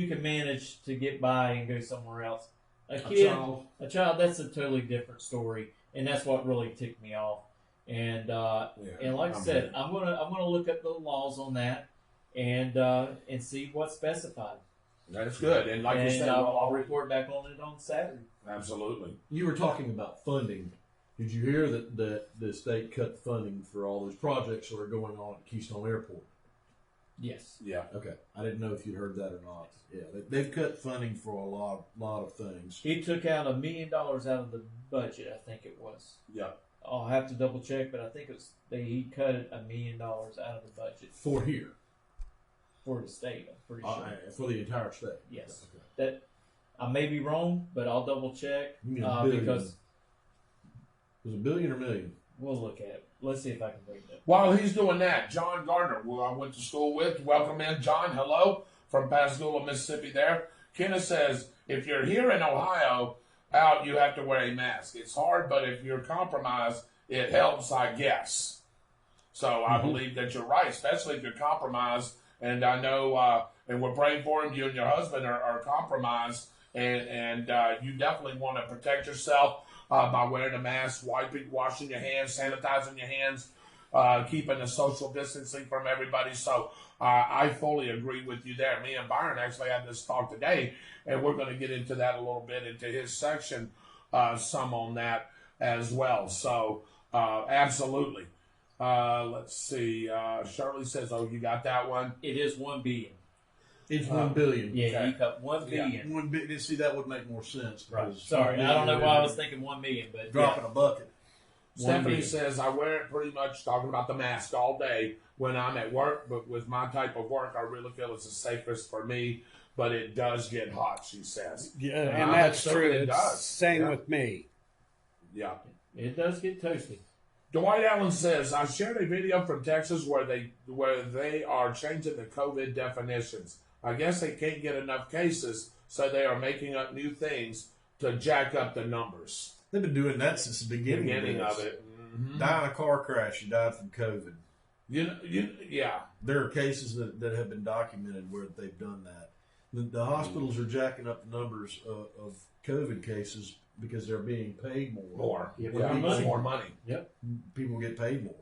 can manage to get by and go somewhere else. A child. that's a totally different story, and that's what really ticked me off. And like I said, I'm gonna look up the laws on that and see what's specified. That's good. And like you said, I'll report back on it on Saturday. absolutely. You were talking about funding. Did you hear that the state cut the funding for all those projects that are going on at Keystone Airport? Yes. Yeah. Okay, I didn't know if you'd heard that or not. Yeah, they've cut funding for a lot of things. He took out $1 million out of the budget. I think it was. Yeah. I'll have to double check, but I think he cut it $1 million out of the budget For here, for the state. I'm pretty sure. for the entire state. Yes. Okay. That I may be wrong, but I'll double check You mean a billion. because Was it $1 billion or $1 we'll look at it. Let's see if I can bring it up. While he's doing that, John Gardner, who I went to school with, welcome in, John. Hello from Pascagoula, Mississippi. There, Kenneth says, if you're here in Ohio, you have to wear a mask. It's hard, but if you're compromised, it helps, I guess. So I believe that you're right, especially if you're compromised. And I know, and we're praying for him. You and your husband are compromised, and you definitely want to protect yourself by wearing a mask, washing your hands, sanitizing your hands. keeping the social distancing from everybody. So I fully agree with you there. Me and Byron actually had this talk today, and we're going to get into that a little bit into his section, some on that as well. So absolutely. Let's see. Shirley says, "Oh, you got that one." It is 1 billion. It's 1 billion. Yeah, Okay. you cut 1 billion. 1 billion. See, that would make more sense. Right. because Sorry, 1 I don't know billion why I was thinking 1 million, but dropping a bucket. Stephanie billion. says, "I wear it pretty much talking about the mask all day when I'm at work, but with my type of work, I really feel it's the safest for me, but it does get hot," she says. Yeah, And and I'm that's assuming true. it It's does. same Yeah. with me. Yeah. it does get toasty. Dwight Allen says, "I shared a video from Texas where they are changing the COVID definitions. I guess they can't get enough cases, so they are making up new things to jack up the numbers." They've been doing that since the beginning of this. it. Mhm. Die in a car crash, you died from COVID. Yeah. There are cases that have been documented where they've done that. The hospitals are jacking up the numbers of COVID cases because they're being paid more. More. Yeah, Yeah, more money. more money. People get paid more.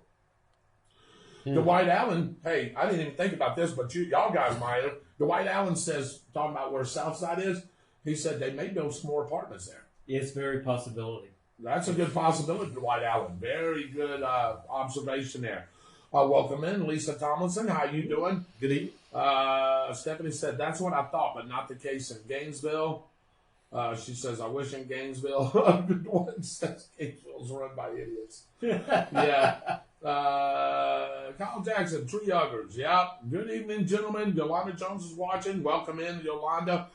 Dwight Allen, hey, I didn't even think about this, but y'all guys might have. Dwight Allen says, talking about where Southside is, he said they may build some more apartments there. It's very possibility. That's a good possibility, Dwight Allen. Very good observation there. Welcome in, Lisa Tomlinson. How you doing? Good evening. Stephanie said, "That's what I thought, but not the case in Gainesville." She says, "I wish in Gainesville." One says Gainesville's run by idiots. Yeah. Kyle Jackson, Tree Huggers. Yep. Good evening, gentlemen. Yolanda Jones is watching. Welcome in, Yolanda.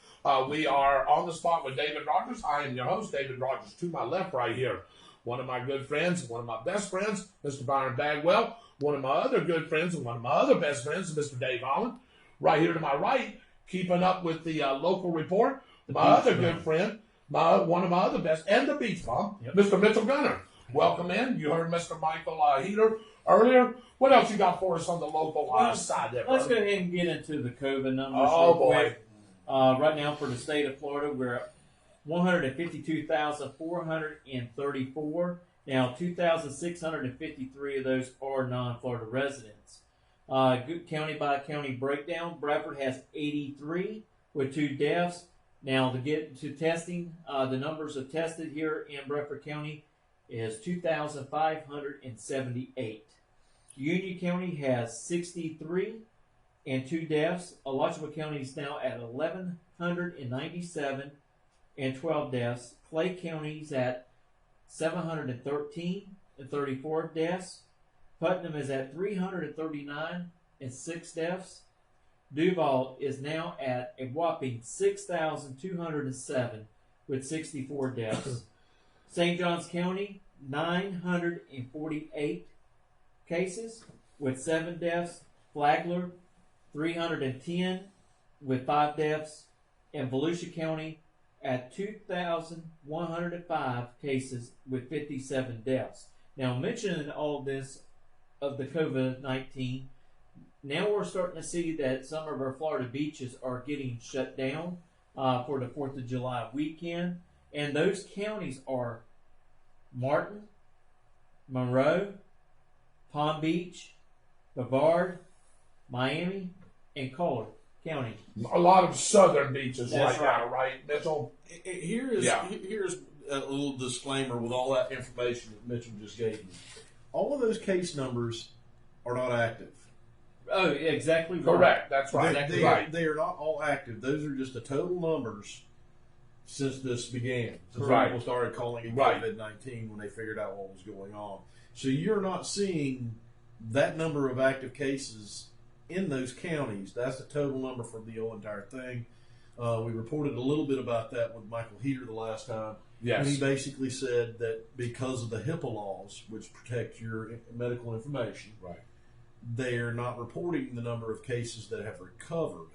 We are on the spot with David Rodgers. I am your host, David Rodgers. To my left right here, one of my good friends, one of my best friends, Mr. Byron Bagwell. One of my other good friends and one of my other best friends, Mr. Dave Holland. Right here to my right, keeping up with the local report, my other good friend, one of my other best, and the Beach Bum, Mr. Mitchell Gunner. Welcome in. You heard Mr. Michael Heater earlier. What else you got for us on the local side there, Let's brother? go ahead and get into the COVID numbers. Oh, real boy. quick. Right now for the state of Florida, we're at 152,434. Now, 2,653 of those are non-Florida residents. Good county by county breakdown. Bradford has 83 with 2 deaths. Now, to get to testing, the numbers of tested here in Bradford County is 2,578. Union County has 63 and 2 deaths. Alachua County is now at 1,197 and 12 deaths. Clay County is at 713 and 34 deaths. Putnam is at 339 and 6 deaths. Duval is now at a whopping 6,207 with 64 deaths. St. Johns County, 948 cases with 7 deaths. Flagler, 310 with 5 deaths. And Volusia County at 2,105 cases with 57 deaths. Now, mentioning all this of the COVID-19, now we're starting to see that some of our Florida beaches are getting shut down for the 4th of July weekend. And those counties are Martin, Monroe, Palm Beach, Brevard, Miami, and Collier County. A lot of southern beaches That's now, right, Mitchell? Here's a little disclaimer with all that information that Mitchell just gave you. All of those case numbers are not active. Oh, exactly right. Correct. That's right. Exactly right. They are not all active. Those are just the total numbers since this began. Since Right. people started calling it Right. COVID-19 when they figured out what was going on. So you're not seeing that number of active cases in those counties. That's the total number for the whole entire thing. We reported a little bit about that with Michael Heater the last time. Yes. And he basically said that because of the HIPAA laws, which protect your medical information, Right. they are not reporting the number of cases that have recovered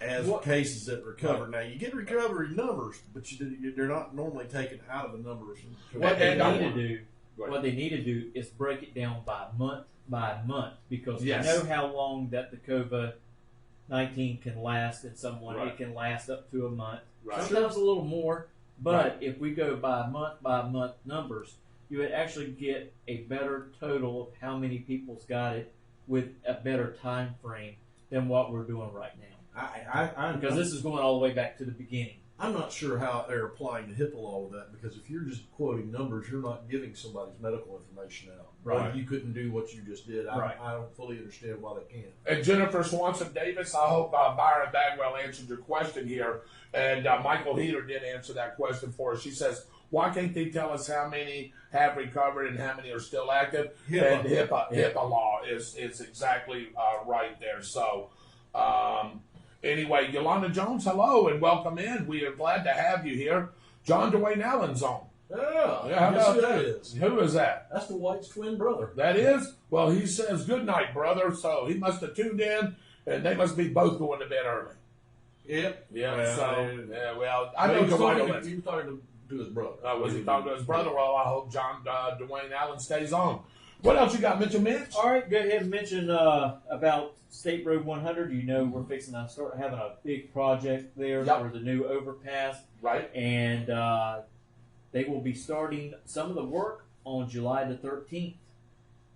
as cases that recovered. Now, you get recovery numbers, but they're not normally taken out of the numbers. What they And- need to do, what they need to do is break it down by month, because Yes. we know how long that the COVID-19 can last in someone. Right. It can last up to a month, Right. sometimes a little more. But if we go by month numbers, you would actually get a better total of how many people's got it with a better time frame than what we're doing right now. Because this is going all the way back to the beginning. I'm not sure how they're applying the HIPAA law with that, because if you're just quoting numbers, you're not giving somebody's medical information out. Right. You couldn't do what you just did. Right. I don't fully understand why they can't. And Jennifer Swanson Davis, I hope Byron Bagwell answered your question here. And Michael Heater did answer that question for us. She says, why can't they tell us how many have recovered and how many are still active? HIPAA. And HIPAA law is exactly right there. So, anyway, Yolanda Jones, hello and welcome in. We are glad to have you here. John Dwayne Allen's on. Yeah, how guess about who that is? Who is that? That's the White's twin brother. That is? Well, he says, good night, brother. So he must have tuned in, and they must be both going to bed early. Yep. Yeah, Well, I know he was Dwayne. talking to his brother. Was he talking to his brother? Well, I hope John Dwayne Allen stays on. What else you got, Mitchell Mitch? All right, go ahead and mention about State Road 100. You know, we're fixing to start having a big project there for the new overpass. Right. And they will be starting some of the work on July the 13th.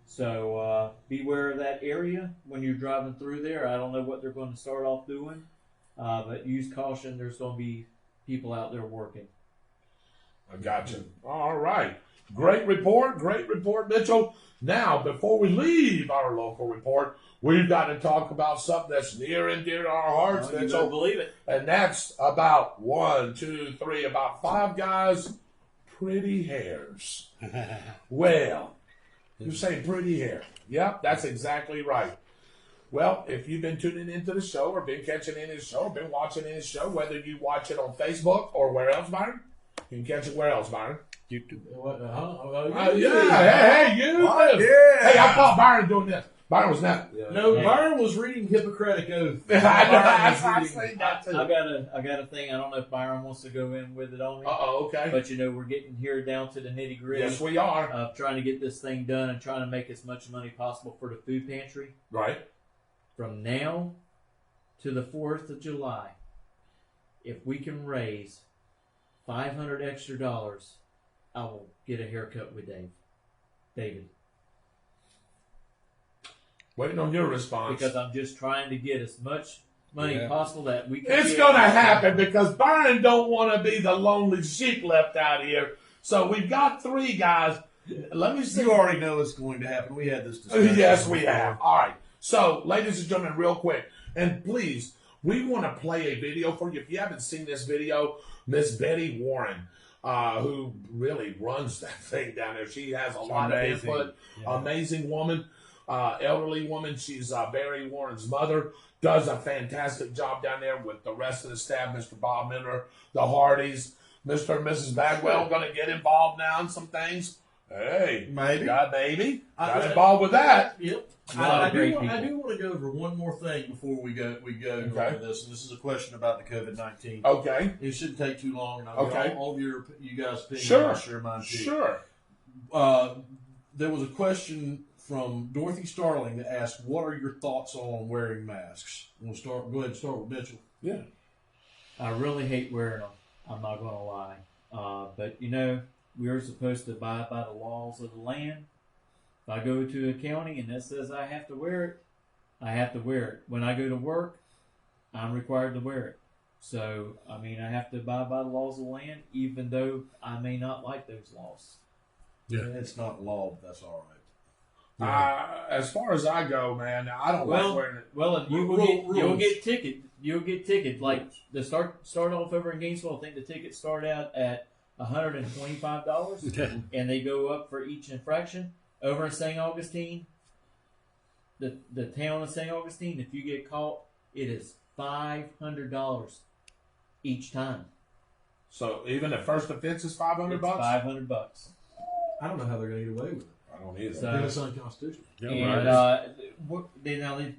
So beware of that area when you're driving through there. I don't know what they're going to start off doing, but use caution. There's going to be people out there working. I got you. All right. Great report, Mitchell. Now, before we leave our local report, we've got to talk about something that's near and dear to our hearts, You Mitchell. don't believe it. And that's about about 5 guys, pretty hairs. Well, you say pretty hair. Yep, that's exactly right. Well, if you've been tuning into the show or been catching in his show or been watching in his show, whether you watch it on Facebook or where else, Byron? You can catch it where else, Byron? YouTube. Hey, you. What? Hey, I caught Byron doing this. Byron was not. No, Byron was reading Hippocratic Oath. I seen that too. I got a thing. I don't know if Byron wants to go in with it on me. Okay. But you know, we're getting here down to the nitty gritty. Yes, we are. Of trying to get this thing done and trying to make as much money possible for the food pantry. Right. From now to the 4th of July, if we can raise $500 extra, I will get a haircut with David. Waiting on your response. Because I'm just trying to get as much money possible that we can. It's going to happen because Byron don't want to be the lonely sheep left out here. So we've got 3 guys. Let me see. You already know it's going to happen. We had this discussion. Yes, we have. All right. So, ladies and gentlemen, real quick, and please, we want to play a video for you. If you haven't seen this video, Miss Betty Warren, who really runs that thing down there. She has a lot of input. Yeah. Amazing woman, elderly woman. She's Barry Warren's mother. Does a fantastic job down there with the rest of the staff, Mr. Bob Miller, the Hardys, Mr. and Mrs. Bagwell going to get involved now in some things. Hey, maybe. Got involved with that. Yep. I do want to go over one more thing before we go over this, and this is a question about the COVID-19. Okay. It shouldn't take too long, and I'll get all of you guys' opinions. Sure. I'll share mine too. Sure. There was a question from Dorothy Starling that asked, "What are your thoughts on wearing masks?" We'll start. Go ahead and start with Mitchell. Yeah. I really hate wearing them. I'm not going to lie. But you know, we're supposed to abide by the laws of the land. If I go to a county and that says I have to wear it, I have to wear it. When I go to work, I'm required to wear it. So, I mean, I have to abide by the laws of the land, even though I may not like those laws. Yeah, it's not law, but that's all right. Yeah. As far as I go, man, I don't like wearing it. Well, you'll get ticket. You'll get ticket. Like the start off over in Gainesville, I think the tickets start out at $125, and they go up for each infraction. Over in St. Augustine, the town of St. Augustine, if you get caught, it is $500 each time. So even the first offense is $500. $500. I don't know how they're going to get away with it. I don't either. So, it's unconstitutional. And they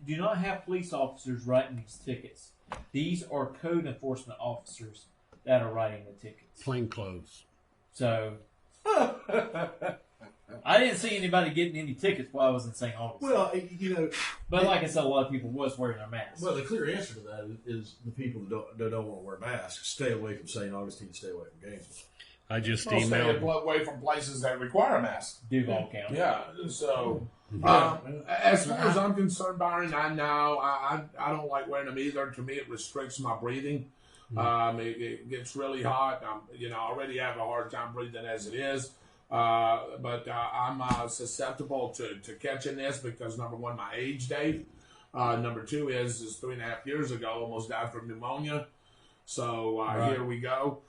do not have police officers writing these tickets. These are code enforcement officers that are writing the tickets. Plain clothes. So I didn't see anybody getting any tickets while I was in St. Augustine. Well, you know, but like I said, a lot of people was wearing their masks. Well, the clear answer to that is the people that don't want to wear masks stay away from St. Augustine, stay away from Gainesville. I just Well, stay emailed. away from places that require a mask. Duval County. Yeah. So, Yeah. as far as I'm concerned, Byron, I don't like wearing them either. To me, it restricts my breathing. It gets really hot. I already have a hard time breathing as it is. But I'm susceptible to catching this because, number one, my age, Dave. Number two is 3.5 years ago, almost died from pneumonia. So here we go.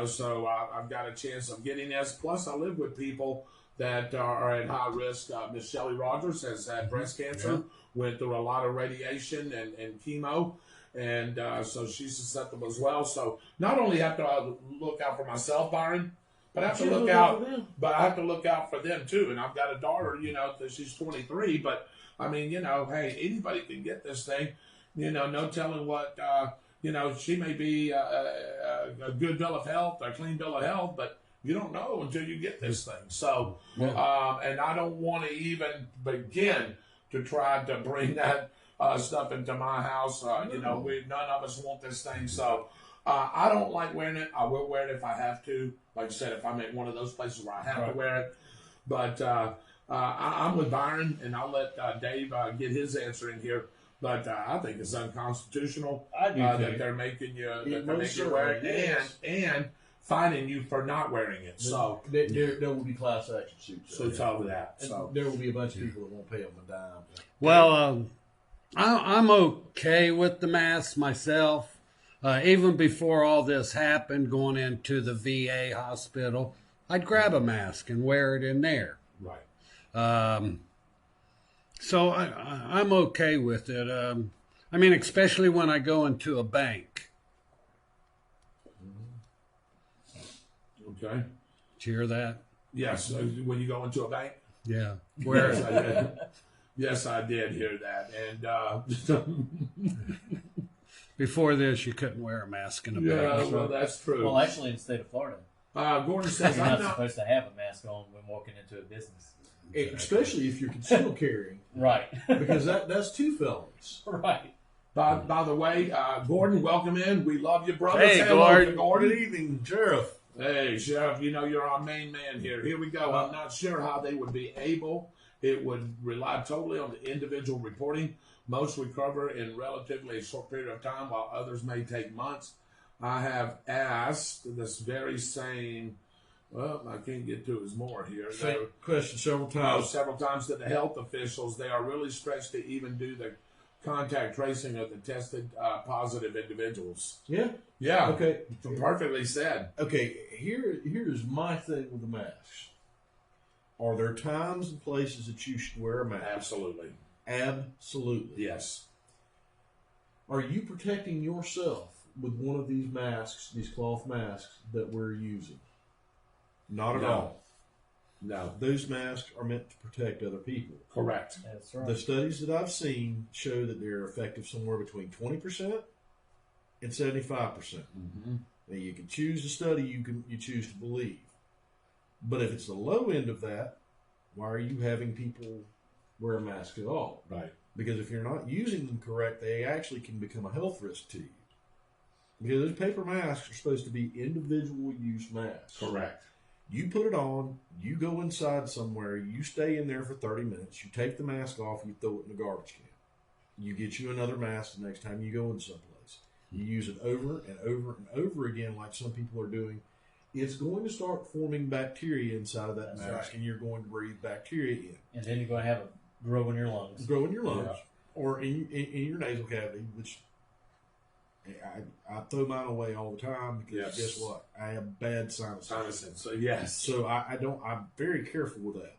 So I've got a chance of getting this. Plus, I live with people that are at high risk. Miss Shelley Rodgers has had breast cancer, went through a lot of radiation and chemo. And so she's susceptible as well. So not only have to look out for myself, Byron, but I have to look out. But I have to look out for them too. And I've got a daughter, that she's 23. But I mean, hey, anybody can get this thing. No telling what. She may be a good bill of health, a clean bill of health, but you don't know until you get this thing. So, and I don't want to even begin to try to bring that stuff into my house. None of us want this thing. So, I don't like wearing it. I will wear it if I have to. Like I said, if I'm at one of those places where I have to wear it. But I'm with Byron, and I'll let Dave get his answer in here. But I think it's unconstitutional that they're making you wear it and fining you for not wearing it. So there will be class action suits. So it's over that. So there will be a bunch of people that won't pay them a dime. Well, I'm okay with the mask myself. Even before all this happened, going into the VA hospital, I'd grab a mask and wear it in there. right. So I'm okay with it. Especially when I go into a bank. Okay. Did you hear that? Yes. When you go into a bank. Yeah. Yes, I did. Yes, I did hear that. And Before this, you couldn't wear a mask in a bank. well, that's true. Well, actually, in the state of Florida, Gordon says you're I'm not not. supposed to have a mask on when walking into a business. Especially if you're concealed carrying, Right. because that's 2 felonies. Right. By the way, Gordon, welcome in. We love you, brother. Hey, Say hello to Gordon. Gordon. Good evening, Sheriff. Hey, Sheriff, you're our main man here. Here we go. I'm not sure how they would be able. It would rely totally on the individual reporting. Most recover in relatively a short period of time, while others may take months. I have asked this very same, I can't get to his more here. Same question several times. Several times to the health officials. They are really stretched to even do the contact tracing of the tested positive individuals. Yeah. Yeah. Okay. Perfectly said. Okay. Here's my thing with the masks. Are there times and places that you should wear a mask? Absolutely. Absolutely. Yes. Are you protecting yourself with one of these masks, these cloth masks that we're using? Not at No. all. No. Those masks are meant to protect other people. Correct. That's right. The studies that I've seen show that they're effective somewhere between 20% and 75%. Mm-hmm. Now you can choose the study you choose to believe. But if it's the low end of that, why are you having people wear a mask at all? Right. Because if you're not using them correct, they actually can become a health risk to you. Because those paper masks are supposed to be individual use masks. Correct. You put it on, you go inside somewhere, you stay in there for 30 minutes, you take the mask off, you throw it in the garbage can. You get you another mask the next time you go in someplace. You use it over and over and over again like some people are doing. It's going to start forming bacteria inside of that That's mask, right. and you're going to breathe bacteria in. And then you're going to have it grow in your lungs. Grow in your lungs or in your nasal cavity, which I throw mine away all the time because guess what? I have bad sinuses. So yes. So I'm very careful with that.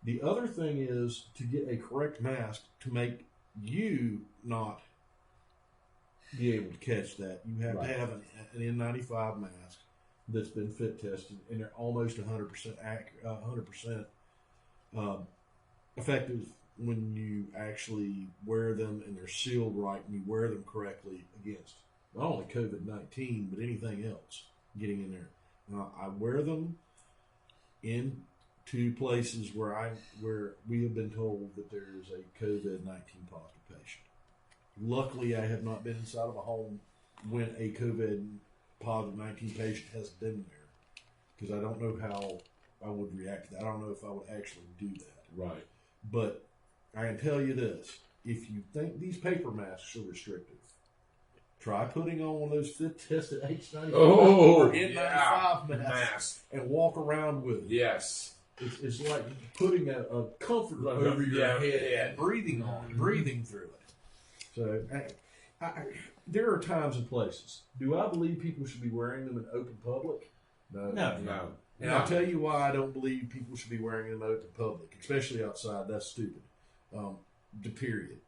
The other thing is to get a correct mask to make you not be able to catch that. You have to have an N95 mask that's been fit tested, and they're almost 100% accurate, 100% effective when you actually wear them, and they're sealed right, and you wear them correctly against not only COVID-19 but anything else getting in there. Now, I wear them into places where we have been told that there is a COVID-19 positive patient. Luckily, I have not been inside of a home when a COVID positive 19 patient has been there. because I don't know how I would react to that. I don't know if I would actually do that. Right. But I can tell you this. If you think these paper masks are restrictive, try putting on one of those fit-tested H95 or N95 masks and walk around with it. Yes. It's like putting a comforter over your head and breathing through it. So there are times and places. Do I believe people should be wearing them in open public? No. And I'll tell you why I don't believe people should be wearing them in open public, especially outside. That's stupid. Period.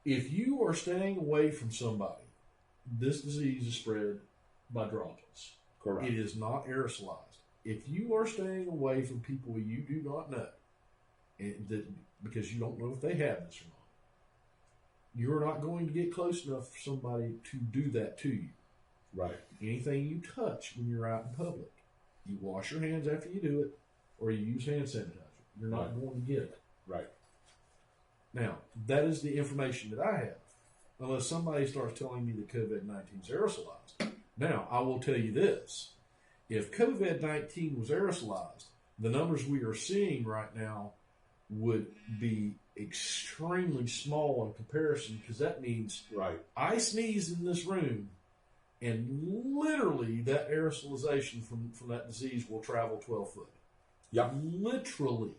If you are staying away from somebody, this disease is spread by droplets. Correct. It is not aerosolized. If you are staying away from people you do not know, because you don't know if they have this or not, you're not going to get close enough for somebody to do that to you. Right. Anything you touch when you're out in public, you wash your hands after you do it, or you use hand sanitizer. You're not going to get it. Right. Now, that is the information that I have, unless somebody starts telling me that COVID-19 is aerosolized. Now, I will tell you this. If COVID-19 was aerosolized, the numbers we are seeing right now would be extremely small in comparison, because that means I sneeze in this room, and literally that aerosolization from that disease will travel 12 foot. Yep. Literally.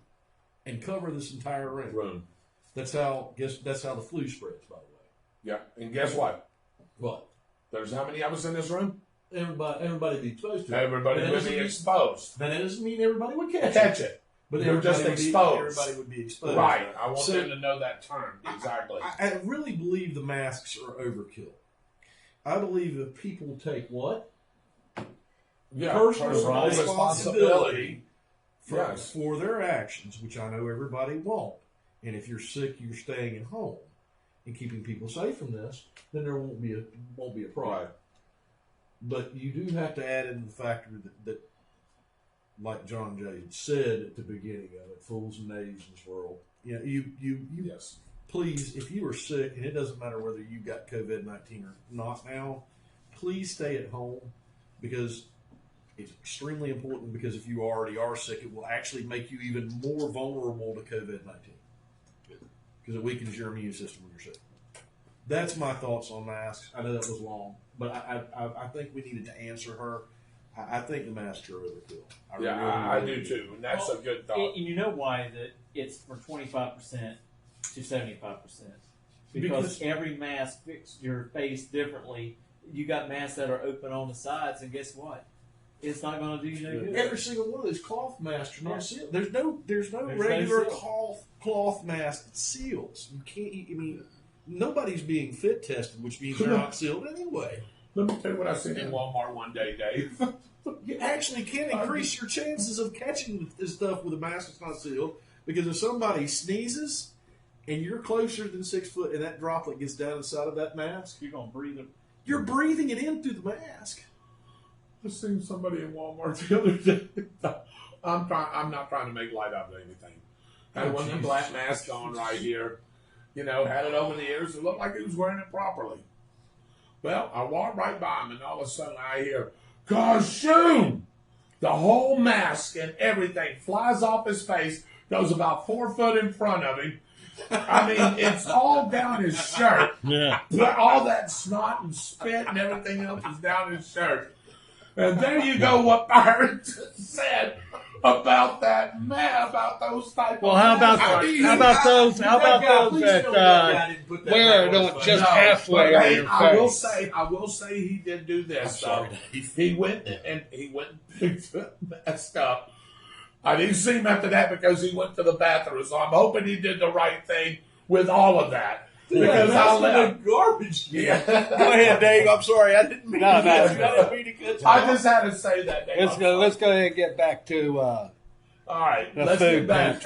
And cover this entire room. That's how the flu spreads, by the way. Yeah. And guess what? What? There's how many of us in this room? Everybody be exposed to it. Everybody would be exposed. But that doesn't mean everybody would catch it. But you're just exposed. Everybody would be exposed. Right. I want them to know that term. Exactly. I really believe the masks are overkill. I believe if people take what? Personal responsibility for their actions, which I know everybody won't. And if you're sick, you're staying at home and keeping people safe from this, then there won't be a problem. Right. But you do have to add in the factor that like John Jay said at the beginning of it, fools and knaves in this world. You know, yes. Please, if you are sick, and it doesn't matter whether you got COVID-19 or not now, please stay at home, because it's extremely important, because if you already are sick, it will actually make you even more vulnerable to COVID-19, because it weakens your immune system when you're sick. That's my thoughts on masks. I know that was long, but I think we needed to answer her. I think the masks are overkill. I do too, and that's a good thought. And you know why that it's from 25% to 75%? Because every mask fits your face differently. You got masks that are open on the sides, and guess what? It's not going to do you no good. Every single one of those cloth masks are not sealed. There's no regular cloth mask that seals. You can't. I mean, nobody's being fit tested, which means they're not sealed anyway. Let me tell you what I seen in Walmart one day, Dave. You actually can increase your chances of catching this stuff with a mask that's not sealed, because if somebody sneezes and you're closer than 6 foot and that droplet gets down inside of that mask, you're going to breathe it. You're breathing it in through the mask. I seen somebody in Walmart the other day. I'm not trying to make light out of anything. Had one of the black masks on right here. You know, had it over the ears. It looked like he was wearing it properly. Well, I walked right by him, and all of a sudden I hear, "Kashoom!" The whole mask and everything flies off his face, goes about 4 foot in front of him. I mean, it's all down his shirt. Yeah. All that snot and spit and everything else is down his shirt. And there you go, what Byron just said about that man, about those type of how about those that wear it just halfway on your face? I will say he did do this though. He went and picked that stuff. I didn't see him after that because he went to the bathroom. So I'm hoping he did the right thing with all of that. Because I'll let garbage. Yeah. Go ahead, Dave. I'm sorry. I didn't mean to I just had to say that, Dave. Let's go ahead and get back to all right. Let's get back.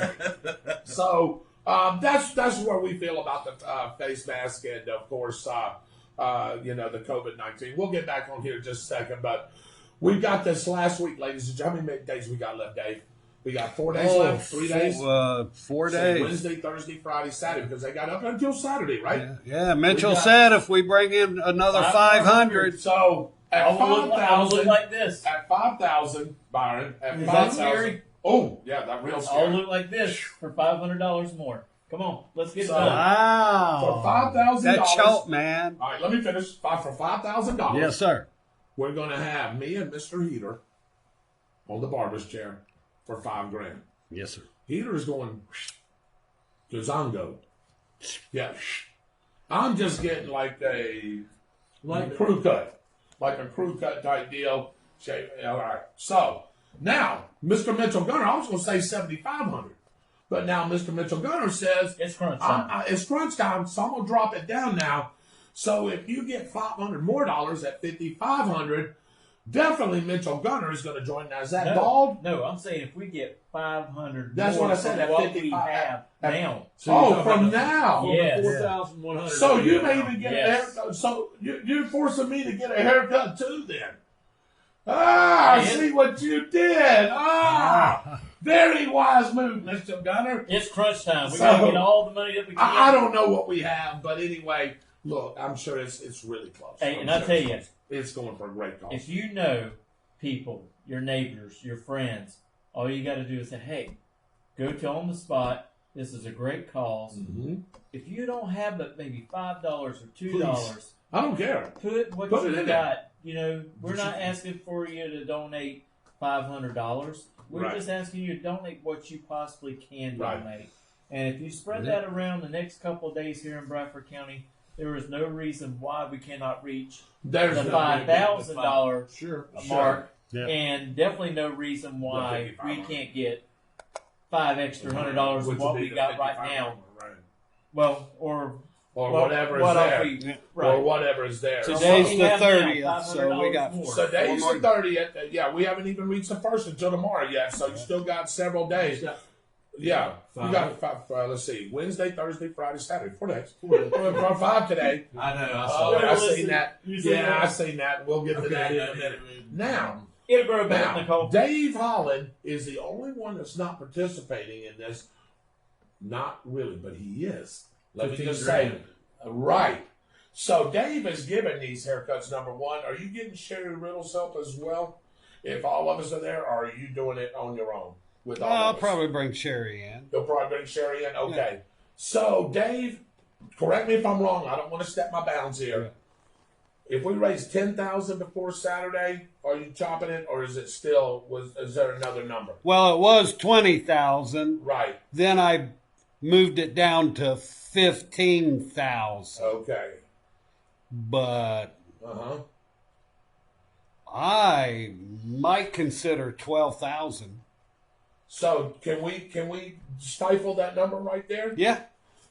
So that's where we feel about the face mask and of course the COVID-19. We'll get back on here in just a second, but we got this last week, ladies and gentlemen. How many days we got left, Dave? We got 4 days left, 3 days? 4 days. Wednesday, Thursday, Friday, Saturday, because they got up until Saturday, right? Yeah. Mitchell said if we bring in another 500. So At I'll look 5,000, like this. at 5,000, Byron. At Is 5,000. that scary? Oh, yeah, that real I'll scary. look like this for $500 more. Come on, let's get it So- done. Wow. For $5,000. That choke, man. All right, let me finish. For $5,000. Yes, sir. We're going to have me and Mr. Heater on the barber's chair for $5,000. Yes, sir. Heater is going to Zongo. Yeah. I'm just getting like a crew cut. Like a crew cut type deal. All right. So, now, Mr. Mitchell Gunner, I was going to say $7,500. But now Mr. Mitchell Gunner says, It's crunch time. it's crunch time, so I'm going to drop it down now. So if you get $500 more at $5,500, definitely Mitchell Gunner is going to join. Now, is that bald? No, I'm saying if we get 500 That's more what I said, from at what we 55 have now. Oh, from now. Yes. 4,100. So you may even get Yes. a haircut. So you're forcing me to get a haircut too then. I see what you did. Very wise move, Mr. Gunner. It's crunch time. We So- got to get all the money that we can. I don't know what we have, but anyway, look, I'm sure it's really close. Hey, I'm and I sure tell you, it's going for a great cause. if you know people, your neighbors, your friends, all you got to do is say, hey, go to On the Spot. This is a great cause. Mm-hmm. If you don't have but maybe $5 or $2, I don't care. put what Put it you in got. You know, we're not asking for you to donate $500. We're Right. just asking you to donate what you possibly can Right. donate. And if you spread that around the next couple of days here in Bradford County, there is no reason why we cannot reach There's the no- $5,000 Sure. mark, Yeah. and definitely no reason why we $500. can't get $5 extra $100 Which of what would be we the got right 55, now. right. Well, or Whatever is what else there. we- Or right. whatever is there. Today's we the have now, 30th, so we got $500 So more. today's Four the more. 30th. Yeah, we haven't even reached the first until tomorrow yet. So you still got several days. Yeah, you got five. Let's see, Wednesday, Thursday, Friday, Saturday, 4 days. We're 5 today. I know. I Oh, saw I that. seen that. You seen Yeah, that? I seen that. We'll get to that in a minute. Now, It'll grow back, Nicole. Dave Holland is the only one that's not participating in this. Not really, but he is. Let me just say, right. So Dave is giving these haircuts. Number one, are you getting Sherry Riddle's help as well? If all of us are there, or are you doing it on your own with all I'll of us? probably bring Sherry in. You'll probably bring Sherry in. Okay. So Dave, correct me if I'm wrong. I don't want to step my bounds here. If we raise 10,000 before Saturday, are you chopping it, or is it still? Is there another number? Well, it was 20,000. Right. Then I moved it down to 15,000. Okay. But Uh-huh. I might consider 12,000. So can we stifle that number right there? Yeah.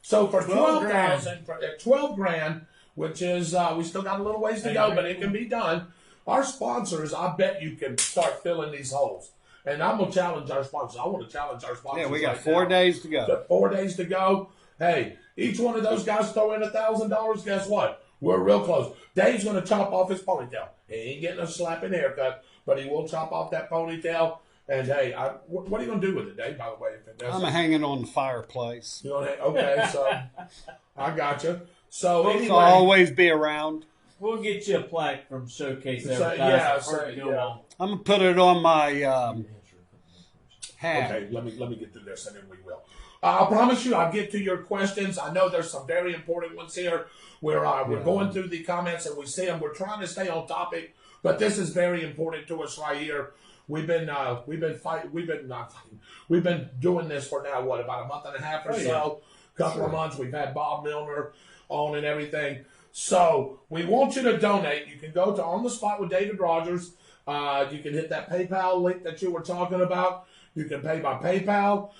So for 12 12,000, $12,000, which is we still got a little ways to go, but it can be done. Our sponsors, I bet you can start filling these holes. And I'm gonna challenge our sponsors. I want to challenge our sponsors. Yeah, we got right 4 now. days to go. Got 4 days to go. Hey, each one of those guys throw in $1,000. Guess what? We're real close. Dave's gonna chop off his ponytail. He ain't getting a slapping haircut, but he will chop off that ponytail. And hey, what are you gonna do with it, Dave? By the way, if it doesn't, I'm hanging on the fireplace. you know, okay, so I got you. So anyway, So I'll always be around. We'll get you a plaque from Showcase So, Advertising. yeah, for it to go yeah. on. I'm going to put it on my hat. okay, let me get through this and then we will. I promise you, I'll get to your questions. I know there's some very important ones here where we're going through the comments and we see them. We're trying to stay on topic, but this is very important to us right here. We've been doing this for now, about a month and a half or so, couple of months. We've had Bob Milner on and everything. So we want you to donate. You can go to On the Spot with David Rodgers. You can hit that PayPal link that you were talking about. You can pay by PayPal.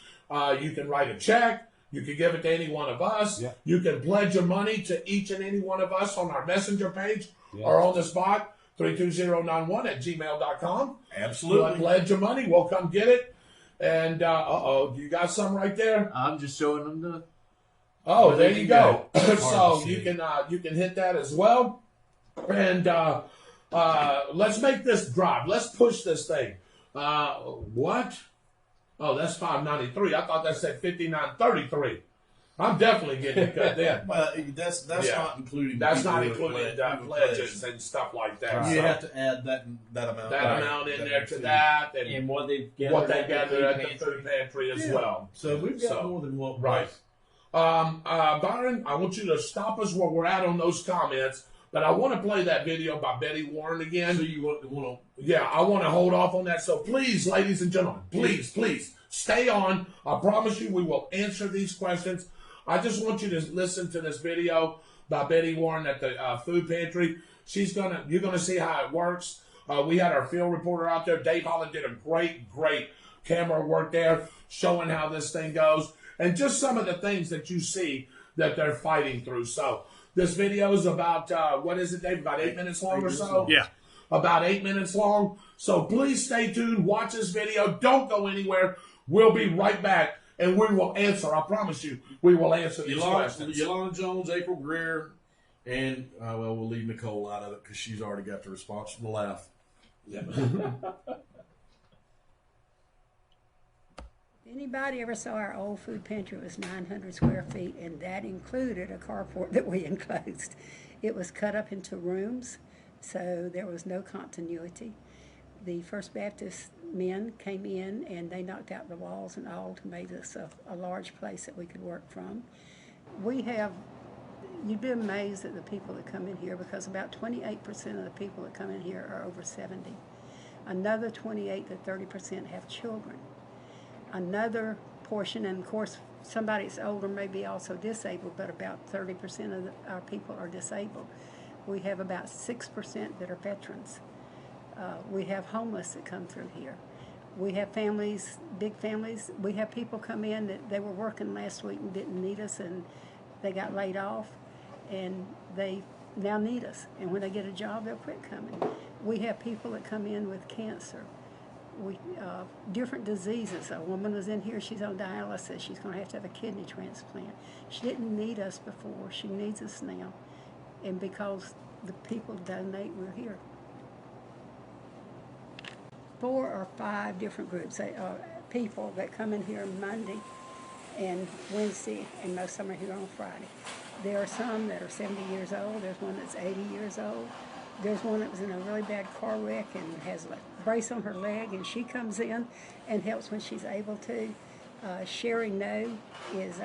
You can write a check. You can give it to any one of us. Yeah. You can pledge your money to each and any one of us on our messenger page or On the Spot, 32091@gmail.com. Absolutely. Pledge your money. We'll come get it. And, you got some right there? I'm just showing them the. Oh, Where there they you can go. Hard So to you see. can hit that as well. And let's make this drive. Let's push this thing. What? Oh, that's $593. I thought that said $59.33. I'm definitely getting it cut then. Well, that's Yeah. not including. That's people not who have including pledged- who have pledges pledged. and stuff like that. Right. You So have to add that amount. that amount in there to that, and And what they've gathered, what they at the gathered food at the pantry. food pantry as Yeah. well. So we've got So, more than what. right. Byron, I want you to stop us where we're at on those comments, but I want to play that video by Betty Warren again. So you want to. Yeah, I want to hold off on that. So please, ladies and gentlemen, please stay on. I promise you we will answer these questions. I just want you to listen to this video by Betty Warren at the food pantry. You're gonna see how it works. We had our field reporter out there. Dave Holland did a great camera work there, showing how this thing goes and just some of the things that you see that they're fighting through. So this video is about what is it, Dave? About 8 minutes long or so? Yeah. About 8 minutes long. So please stay tuned. Watch this video. Don't go anywhere. We'll be right back, and we will answer. I promise you, we will answer these questions. Yolanda Jones, April Greer, and we'll leave Nicole out of it because she's already got the response from the laugh. Yeah. Anybody ever saw our old food pantry? It was 900 square feet, and that included a carport that we enclosed. It was cut up into rooms, so there was no continuity. The First Baptist men came in, and they knocked out the walls and all to make us a large place that we could work from. You'd be amazed at the people that come in here, because about 28% of the people that come in here are over 70. Another 28 to 30% have children. Another portion, and of course somebody that's older may be also disabled, but about 30% of our people are disabled. We have about 6% that are veterans. We have homeless that come through here. We have families, big families. We have people come in that they were working last week and didn't need us, and they got laid off, and they now need us. And when they get a job, they'll quit coming. We have people that come in with cancer. Different diseases. A woman was in here, she's on dialysis. She's going to have a kidney transplant. She didn't need us before. She needs us now. And because the people donate, we're here. 4 or 5 different groups. People that come in here Monday and Wednesday, and most of them are here on Friday. There are some that are 70 years old. There's one that's 80 years old. There's one that was in a really bad car wreck and has a brace on her leg, and she comes in and helps when she's able to. Sherry No is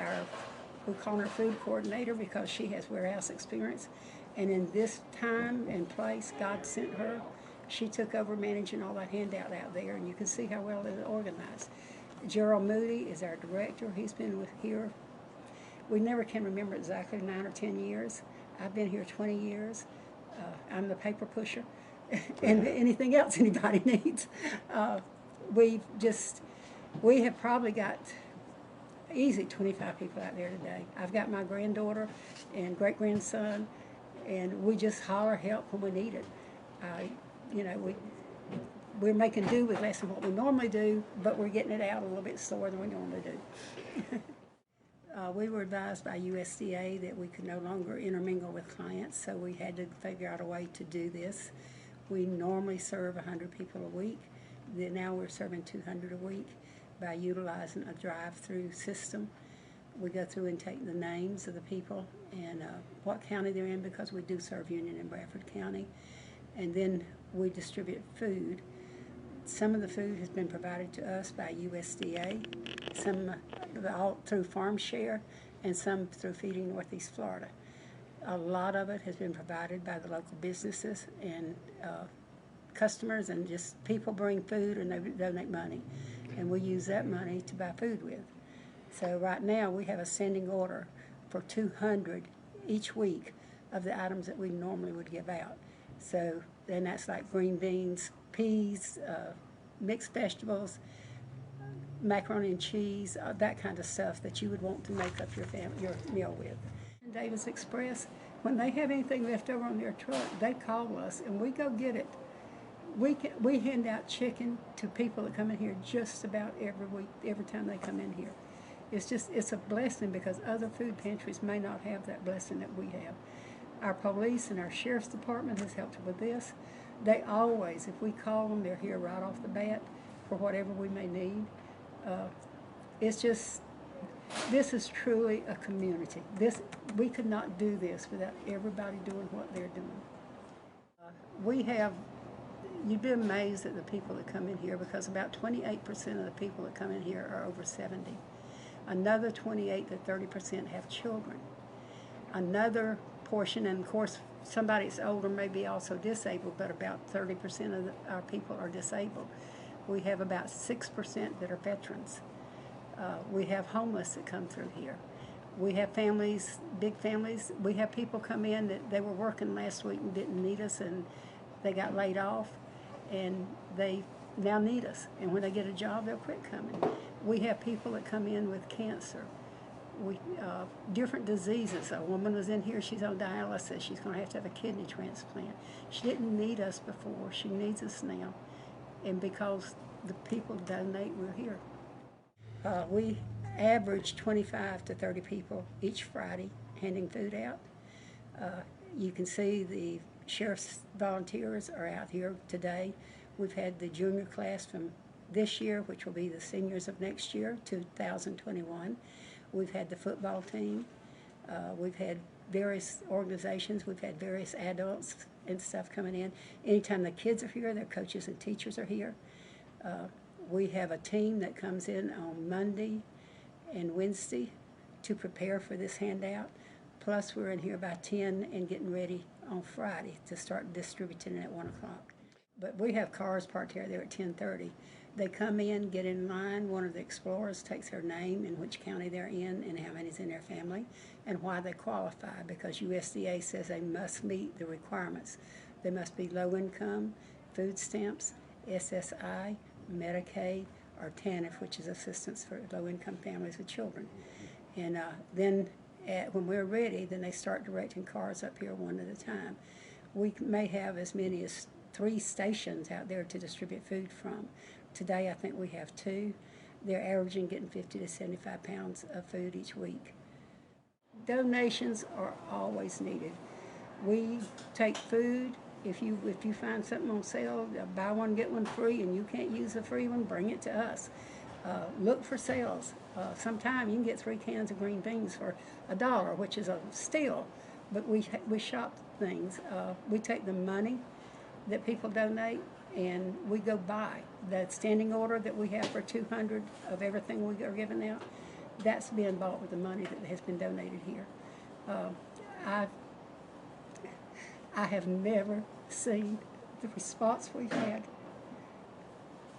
we call her food coordinator because she has warehouse experience. And in this time and place God sent her, she took over managing all that handout out there, and you can see how well it's organized. Gerald Moody is our director. He's been here. We never can remember exactly 9 or 10 years. I've been here 20 years. I'm the paper pusher, and anything else anybody needs. We have probably got easy 25 people out there today. I've got my granddaughter and great-grandson, and we just holler help when we need it. We're making do with less than what we normally do, but we're getting it out a little bit slower than we normally do. We were advised by USDA that we could no longer intermingle with clients, so we had to figure out a way to do this. We normally serve 100 people a week. Now we're serving 200 a week by utilizing a drive-through system. We go through and take the names of the people and what county they're in, because we do serve Union and Bradford County. And then we distribute food. Some of the food has been provided to us by USDA, some all through Farm Share, and some through Feeding Northeast Florida. A lot of it has been provided by the local businesses and customers, and just people bring food and they donate money. And we use that money to buy food with. So right now we have a standing order for 200 each week of the items that we normally would give out. So then that's like green beans, peas, mixed vegetables, macaroni and cheese, that kind of stuff that you would want to make up your meal with. And Davis Express, when they have anything left over on their truck, they call us and we go get it. We hand out chicken to people that come in here just about every week, every time they come in here. It's a blessing, because other food pantries may not have that blessing that we have. Our police and our sheriff's department has helped with this. They always, if we call them, they're here right off the bat for whatever we may need. It's just, This is truly a community. We could not do this without everybody doing what they're doing. You'd be amazed at the people that come in here, because about 28% of the people that come in here are over 70. Another 28 to 30% have children. Another portion, and of course somebody that's older may be also disabled, but about 30% of our people are disabled. We have about 6% that are veterans. We have homeless that come through here. We have families, big families. We have people come in that they were working last week and didn't need us, and they got laid off, and they now need us. And when they get a job, they'll quit coming. We have people that come in with cancer, different diseases. A woman was in here, she's on dialysis. She's going to have a kidney transplant. She didn't need us before. She needs us now. And because the people donate, we're here. We average 25 to 30 people each Friday handing food out. You can see the sheriff's volunteers are out here today. We've had the junior class from this year, which will be the seniors of next year, 2021. We've had the football team. We've had various organizations. We've had various adults and stuff coming in. Anytime the kids are here, their coaches and teachers are here. We have a team that comes in on Monday and Wednesday to prepare for this handout. Plus, we're in here by 10 and getting ready on Friday to start distributing it at 1 o'clock. But we have cars parked here there at 10:30. They come in, get in line. One of the explorers takes their name and which county they're in and how many's in their family and why they qualify, because USDA says they must meet the requirements. They must be low income, food stamps, SSI, Medicaid, or TANF, which is assistance for low income families with children. And then when we're ready, then they start directing cars up here one at a time. We may have as many as 3 stations out there to distribute food from. Today, I think we have 2. They're averaging getting 50 to 75 pounds of food each week. Donations are always needed. We take food. If you find something on sale, buy one, get one free, and you can't use the free one, bring it to us. Look for sales. Sometime you can get 3 cans of green beans for $1, which is a steal, but we shop things. We take the money that people donate and we go buy. That standing order that we have for 200 of everything we are giving out, that's being bought with the money that has been donated here. I have never seen the response we've had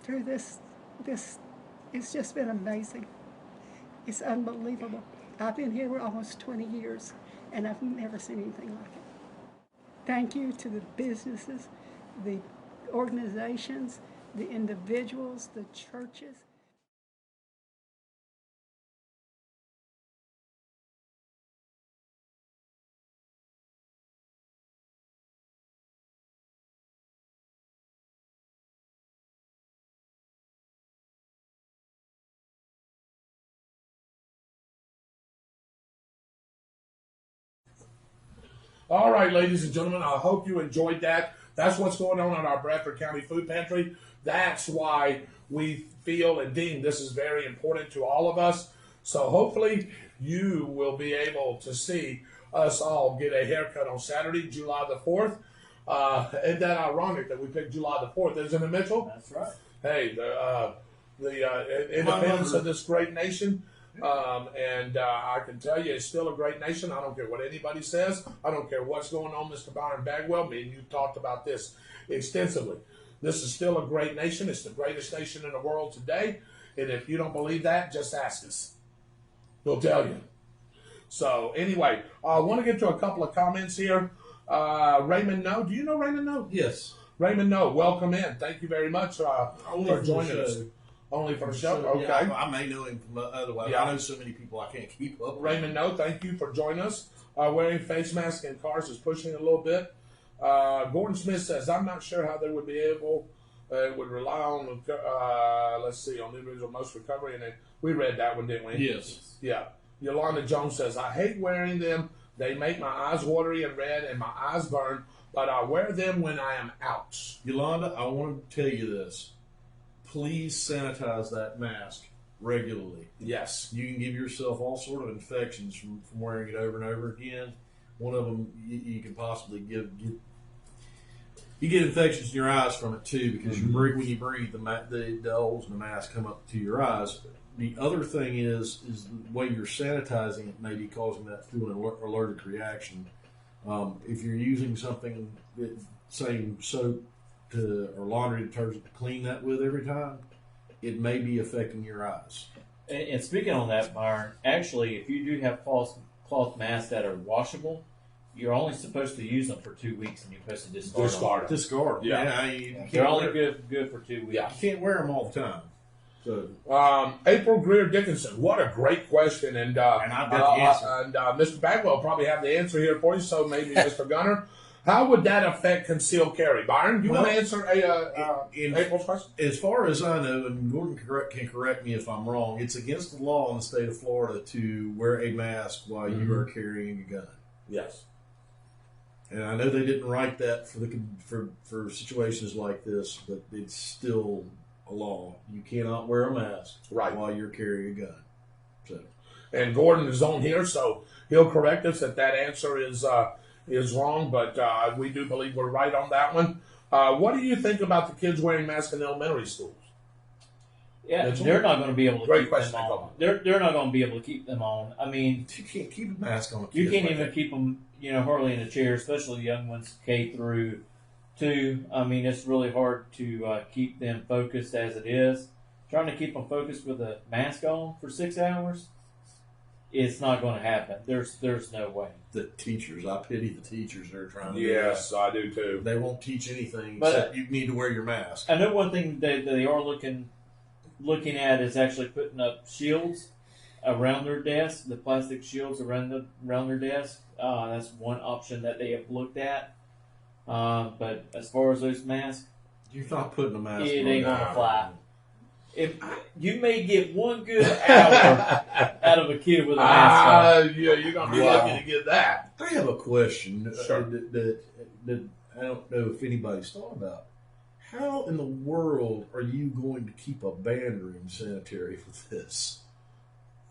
through this. It's just been amazing. It's unbelievable. I've been here for almost 20 years, and I've never seen anything like it. Thank you to the businesses, the organizations, the individuals, the churches. All right, ladies and gentlemen, I hope you enjoyed that. That's what's going on in our Bradford County Food Pantry. That's why we feel and deem this is very important to all of us. So hopefully you will be able to see us all get a haircut on Saturday, July the 4th. Isn't that ironic that we picked July the 4th, isn't it, Mitchell? That's right. Hey, the independence of this great nation. I can tell you it's still a great nation. I don't care what anybody says. I don't care what's going on, Mr. Byron Bagwell. Me and you talked about this extensively. This is still a great nation. It's the greatest nation in the world today. And if you don't believe that, just ask us. We'll tell you. So anyway, I want to get to a couple of comments here. Raymond No. Do you know Raymond No? Yes. Raymond No, welcome in. Thank you very much for joining us. Only for the show? Okay. Yeah, I may know him from otherwise. Yeah. I know so many people I can't keep up. Raymond No, thank you for joining us. Wearing face masks in cars is pushing a little bit. Gordon Smith says, I'm not sure how they would be able, would rely on, on the individual most recovery. And we read that one, didn't we? Yes. Yeah. Yolanda Jones says, I hate wearing them. They make my eyes watery and red and my eyes burn, but I wear them when I am out. Yolanda, I want to tell you this. Please sanitize that mask regularly. Yes. You can give yourself all sort of infections from wearing it over and over again. One of them you can possibly get infections in your eyes from it too, because when you breathe, the holes in the mask come up to your eyes. The other thing is the way you're sanitizing it may be causing that through an allergic reaction. If you're using something, saying soap or laundry detergent to clean that with every time, it may be affecting your eyes. And speaking on that, Byron, actually, if you do have cloth masks that are washable, you're only supposed to use them for 2 weeks, and you're supposed to discard them. Discard. Yeah. They're only good for 2 weeks. Yeah. You can't wear them all the time. So, April Greer Dickinson, what a great question, and I've got the answer. And Mr. Bagwell probably have the answer here for you. So maybe Mr. Gunner, how would that affect concealed carry? Byron, you want to answer April's question? As far as I know, and Gordon can correct me if I'm wrong, it's against the law in the state of Florida to wear a mask while you are carrying a gun. Yes. And I know they didn't write that for situations like this, but it's still a law. You cannot wear a mask while you're carrying a gun. So, and Gordon is on here, so he'll correct us if that answer is wrong. But we do believe we're right on that one. What do you think about the kids wearing masks in elementary schools? Yeah, they're not going to be able to keep them on. They're not going to be able to keep them on. I mean, you can't keep a mask on. You can't even keep them, hardly in a chair, especially young ones K through 2. I mean, it's really hard to keep them focused as it is. Trying to keep them focused with a mask on for 6 hours, it's not going to happen. There's no way. The teachers, I pity the teachers that are trying to Yes, do that. I do too. They won't teach anything except you need to wear your mask. I know one thing they are looking at is actually putting up shields around their desk, the plastic shields around their desk. That's one option that they have looked at. But as far as those masks, you're not putting a mask on. It ain't gonna fly. If you may get one good hour out of a kid with a mask on. Yeah, you're gonna be lucky to get that. I have a question Sure. that I don't know if anybody's thought about. How in the world are you going to keep a band room sanitary with this?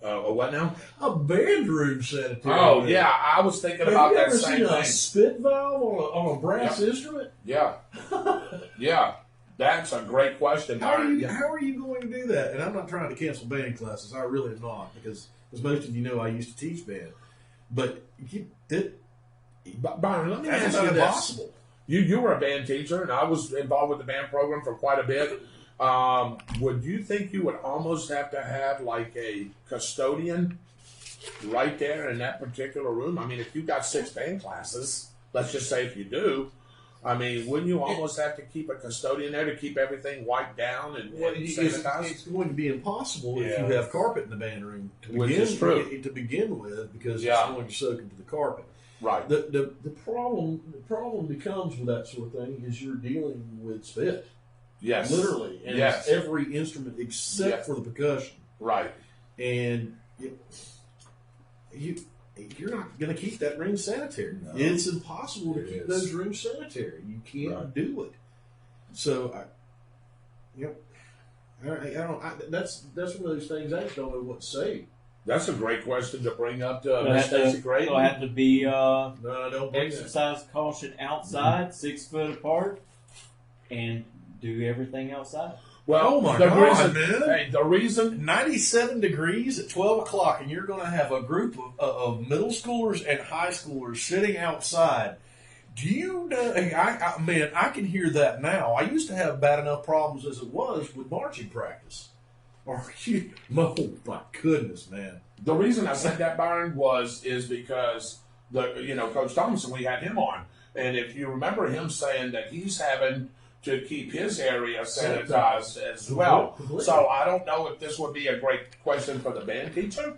What now? A band room sanitary. Oh, yeah. I was thinking about that same thing. thing. A spit valve on a brass instrument? Yeah. Yeah. That's a great question. How are you going to do that? And I'm not trying to cancel band classes. I really am not, because as most of you know, I used to teach band. But Byron, let me ask you this. Impossible. You were a band teacher, and I was involved with the band program for quite a bit. Would you think you would almost have to have like a custodian right there in that particular room? I mean, if you've got 6 band classes, let's just say if you do, I mean, wouldn't you almost have to keep a custodian there to keep everything wiped down and sanitized? It's going to be impossible if you have carpet in the band room to begin with, because it's going to soak into the carpet. Right. The problem becomes with that sort of thing is you're dealing with spit. Yes. Literally. And it's every instrument except for the percussion. Right. And you're not going to keep that room sanitary. No. It's impossible to keep those rooms sanitary. You can't do it. So, that's one of those things I just don't know what to say. That's a great question to bring up to Miss Stacy Gray. It'll have to be don't exercise caution outside, 6 foot apart, and do everything outside. Well, the reason 97 degrees at 12 o'clock, and you're going to have a group of middle schoolers and high schoolers sitting outside. Do you know? I can hear that now. I used to have bad enough problems as it was with marching practice. Oh my goodness, man! The reason I said that, Byron, is because Coach Thompson, we had him on, and if you remember him saying that he's having to keep his area sanitized as well. Completely. So I don't know if this would be a great question for the band teacher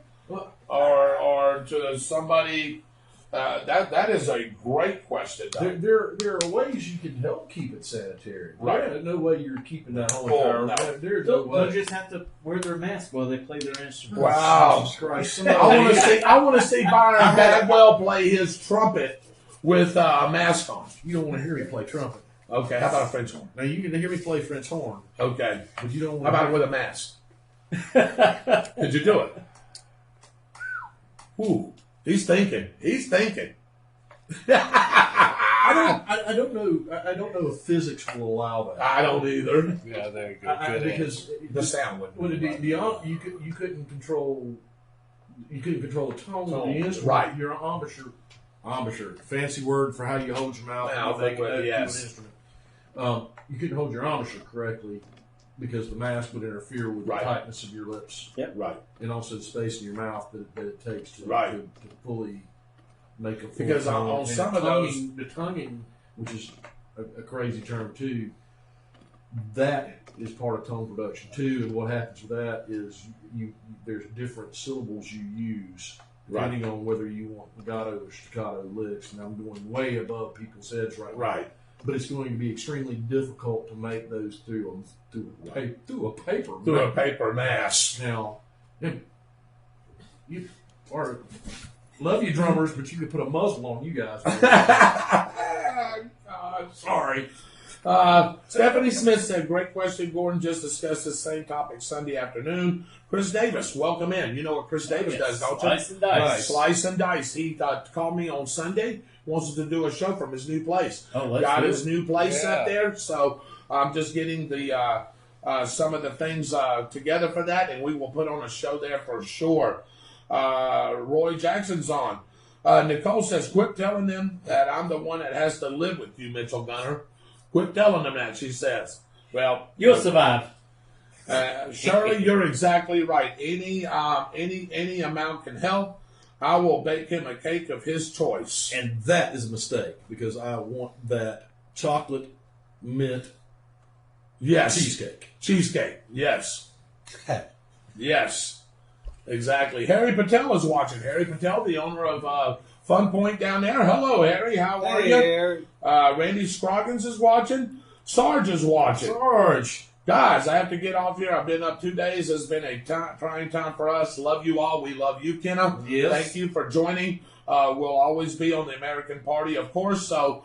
or to somebody. That is a great question. There are ways you can help keep it sanitary. Right. There's no way you're keeping that whole entire. No. There's no way. They'll just have to wear their mask while they play their instruments. Wow. Jesus Christ. I want to see Byron Bagwell play his trumpet with a mask on. You don't want to hear me play trumpet. Okay, how about a French horn? Now you can hear me play French horn. Okay. But you don't How about with a mask? Did you do it? Ooh, he's thinking. He's thinking. I don't know. I don't know if physics will allow that. I don't either. Yeah, there you go. Because The sound wouldn't. would it be you couldn't control the tone of the instrument. Right. You're an embouchure, fancy word for how you hold your mouth Mouth, and make but it to yes. an instrument. You couldn't hold your embouchure correctly because the mask would interfere with Right. the tightness of your lips Right. and also the space in your mouth that it takes to, Right. to fully make a full Because tone. on And some the of those- tonguing, the tonguing, which is a crazy term too, that is part of tone production too. And what happens with that is there's different syllables you use depending on whether you want legato or staccato licks. And I'm going way above people's heads right now. Right. But it's going to be extremely difficult to make those through a paper. Through a paper mask. Now, you are love you drummers, but you could put a muzzle on you guys. Sorry. Stephanie Smith said, great question, Gordon. Just discussed the same topic Sunday afternoon. Chris Davis, welcome in. You know what Chris Davis does, don't you? Slice and dice. Right. Slice and dice. He called me on Sunday, wants us to do a show from his new place. Oh, let's Got do his it. new place Yeah. up there, so I'm just getting the some of the things together for that, and we will put on a show there for sure. Roy Jackson's on. Nicole says, quit telling them that I'm the one that has to live with you, Mitchell Gunner. Quit telling them that, she says. Well, You'll survive. Shirley, you're exactly right. Any amount can help. I will bake him a cake of his choice. And that is a mistake because I want that chocolate mint Yes. cheesecake. Cheesecake. Yes. Yes. Exactly. Harry Patel is watching. Harry Patel, the owner of Fun Point down there. Hello, Harry. How are you? Eric. Randy Scroggins is watching. Sarge is watching. Sarge. Guys, I have to get off here. I've been up 2 days. It's been a trying time for us. Love you all. We love you, Kenna. Yes. Thank you for joining. We'll always be on the American Party, of course. So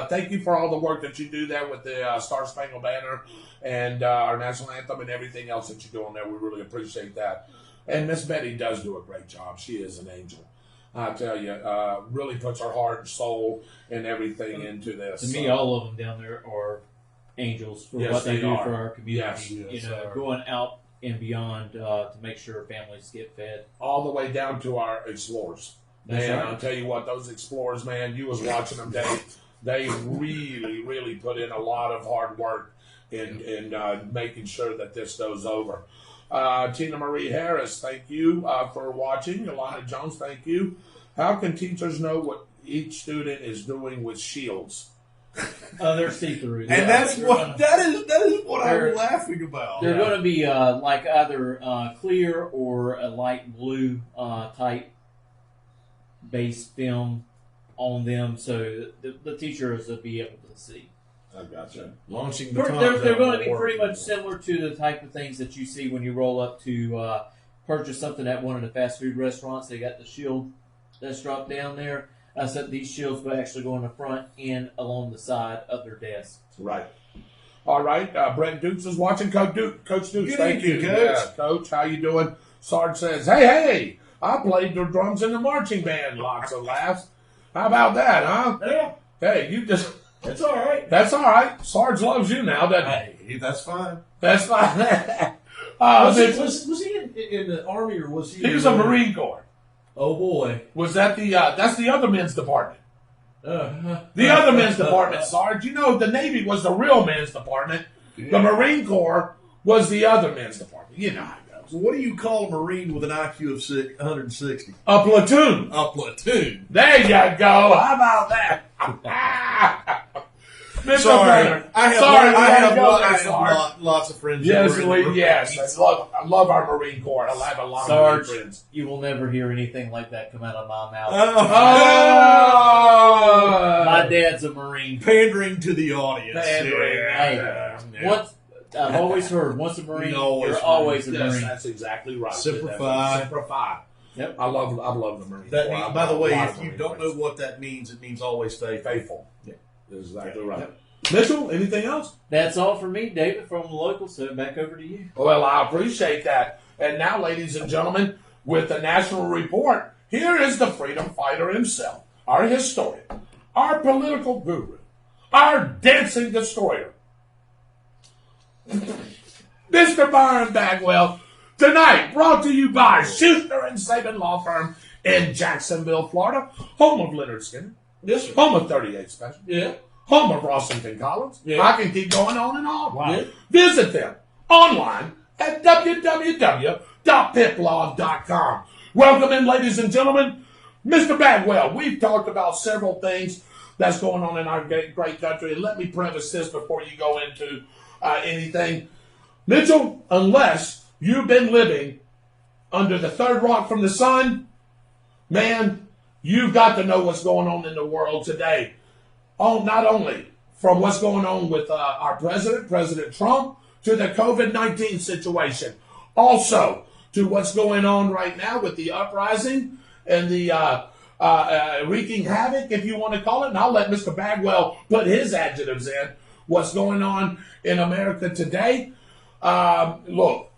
thank you for all the work that you do there with the Star Spangled Banner and our national anthem and everything else that you do on there. We really appreciate that. And Miss Betty does do a great job. She is an angel. I tell you, really puts her heart and soul and everything into this. To me, all of them down there are angels for Yes, what they they do are. for our community. Yes, you yes, know, sir. going out and beyond to make sure families get fed. All the way down to our explorers. That's Man, right. I'll tell you what, those explorers, man, you was watching them, Dave. They really, really put in a lot of hard work in making sure that this goes over. Tina Marie Harris, thank you for watching. Yolanda Jones, thank you. How can teachers know what each student is doing with shields? They're see-through. And that's They're what that is what They're- I'm laughing about. They're going to be like either clear or a light blue type base film on them, so the teachers will be able to see. I gotcha. Launching the They're going to be pretty much similar to the type of things that you see when you roll up to purchase something at one of the fast food restaurants. They got the shield that's dropped down there. Except these shields will actually go in the front and along the side of their desk. Right. All right. Brent Dukes is watching. Coach Dukes, Good thank you. evening, Coach. Yeah, Coach, how you doing? Sarge says, hey, I played the drums in the marching band. Lots of laughs. How about that, huh? Yeah, Hey, you just... it's all right. That's all right. Sarge loves you now, doesn't he? Hey, that's fine. That's fine. Was Mitch- he in the Army or was he? he was a Marine Corps. Oh boy. Was that the... that's the other men's department. The other men's department, Sarge. You know, the Navy was the real men's department. The Marine Corps was the other men's department. You know how it goes. What do you call a Marine with an IQ of 160? A platoon. A platoon. There you go. How about that? Mr. Sorry, Brenner. I have, Sorry, I we had to have, go I there, have Sarge. lots of friends. Yes, that were in the yes. I love our Marine Corps. I have a lot Sarge, of Marine friends. you will never hear anything like that come out of my mouth. Oh! My dad's a Marine. Pandering to the audience. Pandering. Hey, once I've always heard, once a Marine, you're always a Yes, Marine. that's exactly right. Semper Fi. Semper Fi. Yep. I love the Marine That Corps. means, I've by the got a way, lot if of you Marine don't know friends. what that means, it means always stay Faithful. Yeah. That's exactly right. Yep. Mitchell, anything else? That's all for me, David, from the local. So back over to you. Well, I appreciate that. And now, ladies and gentlemen, with the National Report, here is the freedom fighter himself, our historian, our political guru, our dancing destroyer, Mr. Byron Bagwell. Tonight, brought to you by Schuster and Sabin Law Firm in Jacksonville, Florida, home of Leonard Skinner, Yes, sir. home of 38 Special, Yeah. home of Rossington Collins. Yeah. I can keep going on and on. Wow. Yeah. Visit them online at www.piplaw.com. Welcome in, ladies and gentlemen. Mr. Bagwell, we've talked about several things that's going on in our great country. And let me preface this before you go into anything. Mitchell, unless you've been living under the third rock from the sun, man, you've got to know what's going on in the world today. Oh, not only from what's going on with our president, President Trump, to the COVID-19 situation. Also, to what's going on right now with the uprising and the wreaking havoc, if you want to call it. And I'll let Mr. Bagwell put his adjectives in. What's going on in America today. Look,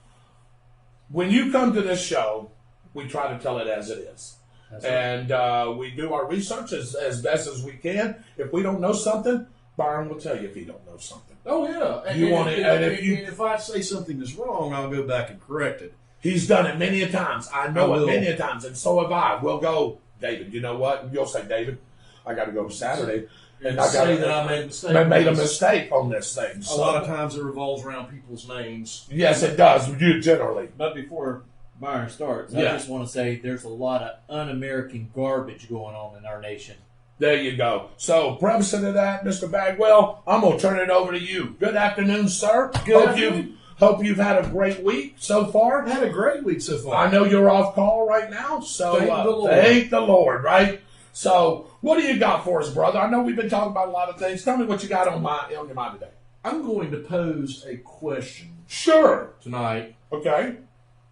when you come to this show, we try to tell it as it is. That's right. And we do our research as best as we can. If we don't know something, Byron will tell you if he don't know something. Oh, yeah. And, You and want if, it- and and if, if you- and if I say something that's wrong, I'll go back and correct it. He's done it many a times. I know I it will. many a times, and so have I. We'll go, David, you know what? You'll say, David, I got to go Saturday. And I say gotta- that I made a mistake. I made a mistake on this thing. A So, lot of times it revolves around people's names. yes, it does. You generally. But before Byron starts, Yeah. I just want to say there's a lot of un-American garbage going on in our nation. There you go. So, preface to that, Mr. Bagwell, I'm going to turn it over to you. Good afternoon, sir. Good afternoon. Hope you've had a great week so far. I had a great week so far. I know you're off call right now, so Thank the Lord. thank the Lord, right? So, what do you got for us, brother? I know we've been talking about a lot of things. Tell me what you got on your mind today. I'm going to pose a question Sure. tonight Okay.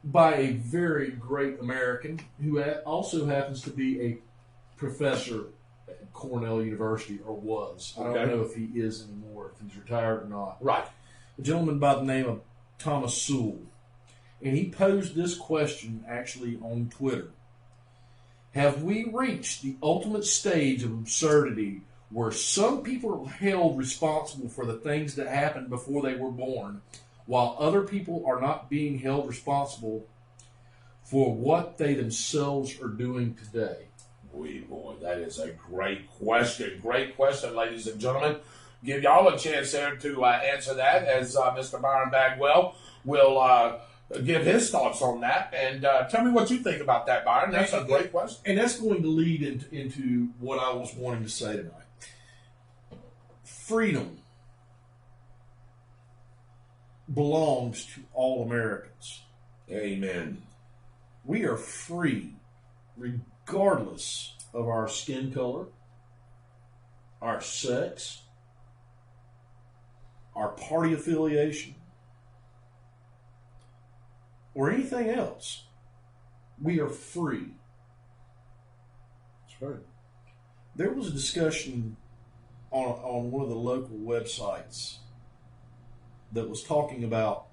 by a very great American who also happens to be a professor at Cornell University, or was. I Okay. don't know if he is anymore, if he's retired or not. Right. A gentleman by the name of Thomas Sewell. And he posed this question actually on Twitter. Have we reached the ultimate stage of absurdity where some people are held responsible for the things that happened before they were born, while other people are not being held responsible for what they themselves are doing today? Boy, that is a great question. Great question, ladies and gentlemen. Give y'all a chance there to answer that as Mr. Byron Bagwell will give his thoughts on that. And tell me what you think about that, Byron. That's a great question. And that's going to lead into what I was wanting to say tonight. Freedom belongs to all Americans. Amen. We are free regardless of our skin color, our sex, our party affiliation, or anything else. We are free. That's right. There was a discussion on one of the local websites that was talking about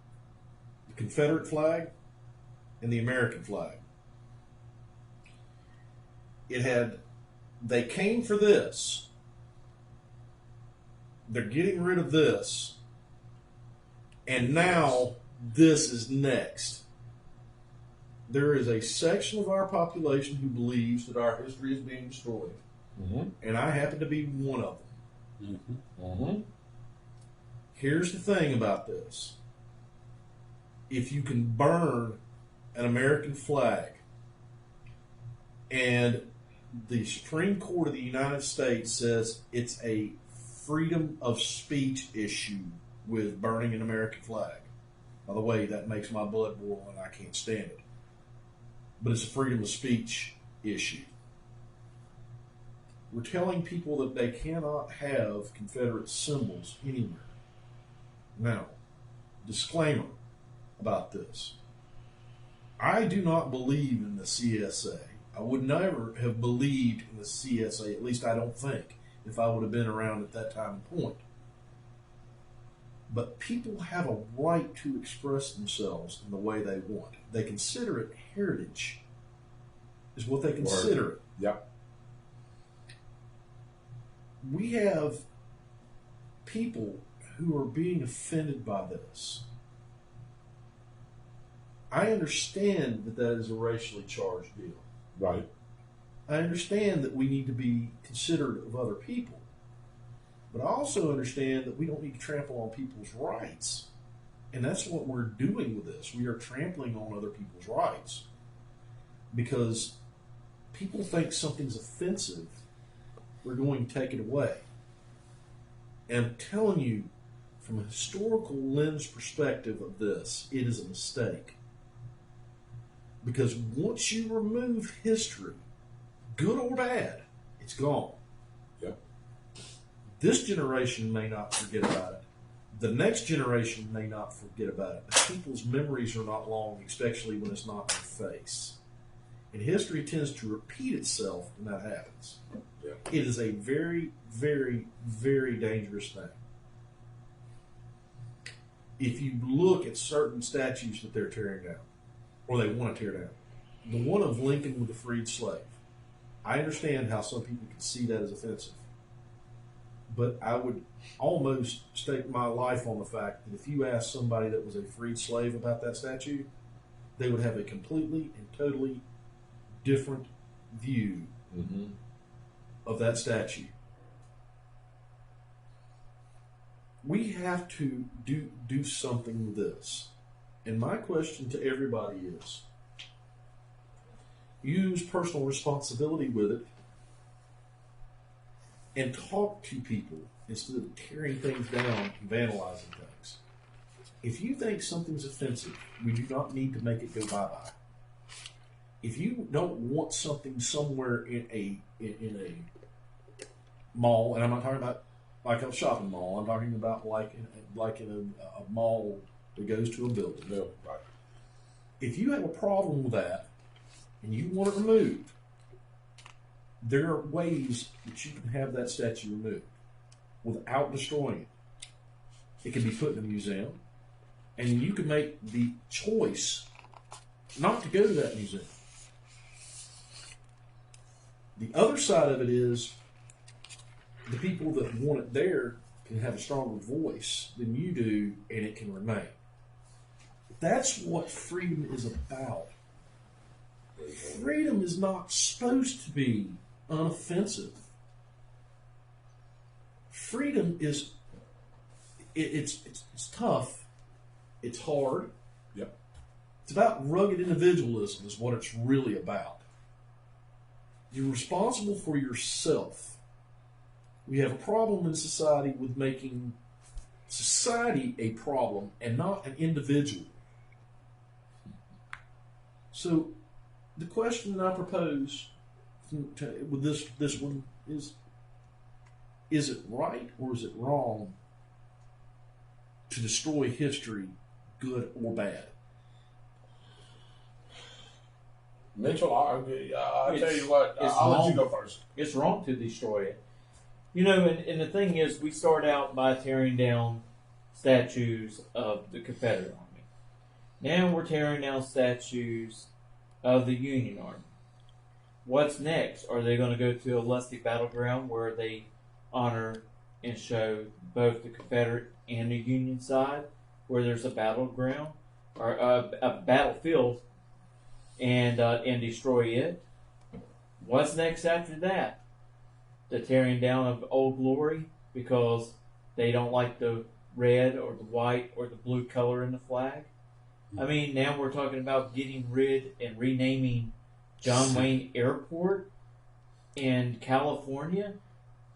the Confederate flag and the American flag. They came for this. They're getting rid of this. And now this is next. There is a section of our population who believes that our history is being destroyed. Mm-hmm. And I happen to be one of them. Mm-hmm. Here's the thing about this. If you can burn an American flag, and the Supreme Court of the United States says it's a freedom of speech issue with burning an American flag. By the way, that makes my blood boil and I can't stand it. But it's a freedom of speech issue. We're telling people that they cannot have Confederate symbols anywhere. Now, disclaimer about this. I do not believe in the CSA. I would never have believed in the CSA, at least I don't think, if I would have been around at that time and point. But people have a right to express themselves in the way they want. They consider it heritage, is what they consider it. Yep. We have people who are being offended by this. I understand that that is a racially charged deal. Right. I understand that we need to be considerate of other people. But I also understand that we don't need to trample on people's rights. And that's what we're doing with this. We are trampling on other people's rights. Because people think something's offensive, we're going to take it away. And I'm telling you, from a historical lens perspective of this, it is a mistake. Because once you remove history, good or bad, it's gone. Yep. This generation may not forget about it. The next generation may not forget about it. But people's memories are not long, especially when it's not in their face. And history tends to repeat itself when that happens. Yeah. It is a very, very, very dangerous thing. If you look at certain statues that they're tearing down, or they want to tear down, the one of Lincoln with the freed slave, I understand how some people can see that as offensive. But I would almost stake my life on the fact that if you asked somebody that was a freed slave about that statue, they would have a completely and totally different view of that statue. We have to do something with this. And my question to everybody is, use personal responsibility with it and talk to people instead of tearing things down and vandalizing things. If you think something's offensive, we do not need to make it go bye-bye. If you don't want something somewhere in a mall, and I'm not talking about like a shopping mall, I'm talking about like in a mall that goes to a building. No, right. If you have a problem with that and you want it removed, there are ways that you can have that statue removed without destroying it. It can be put in a museum, and you can make the choice not to go to that museum. The other side of it is the people that want it there can have a stronger voice than you do, and it can remain. That's what freedom is about. Freedom is not supposed to be unoffensive. Freedom is it's tough. It's hard. Yep. It's about rugged individualism is what it's really about. You're responsible for yourself. We have a problem in society with making society a problem and not an individual. So the question that I propose with this one is it right or is it wrong to destroy history, good or bad? Mitchell, I'll tell you what, I'll let you go first. It's wrong to destroy it. You know, and the thing is, we start out by tearing down statues of the Confederate Army. Now we're tearing down statues of the Union Army. What's next? Are they going to go to a lusty battleground where they honor and show both the Confederate and the Union side, where there's a battleground or a battlefield, and destroy it? What's next after that? The tearing down of Old Glory because they don't like the red or the white or the blue color in the flag? I mean, now we're talking about getting rid and renaming John Wayne Airport in California.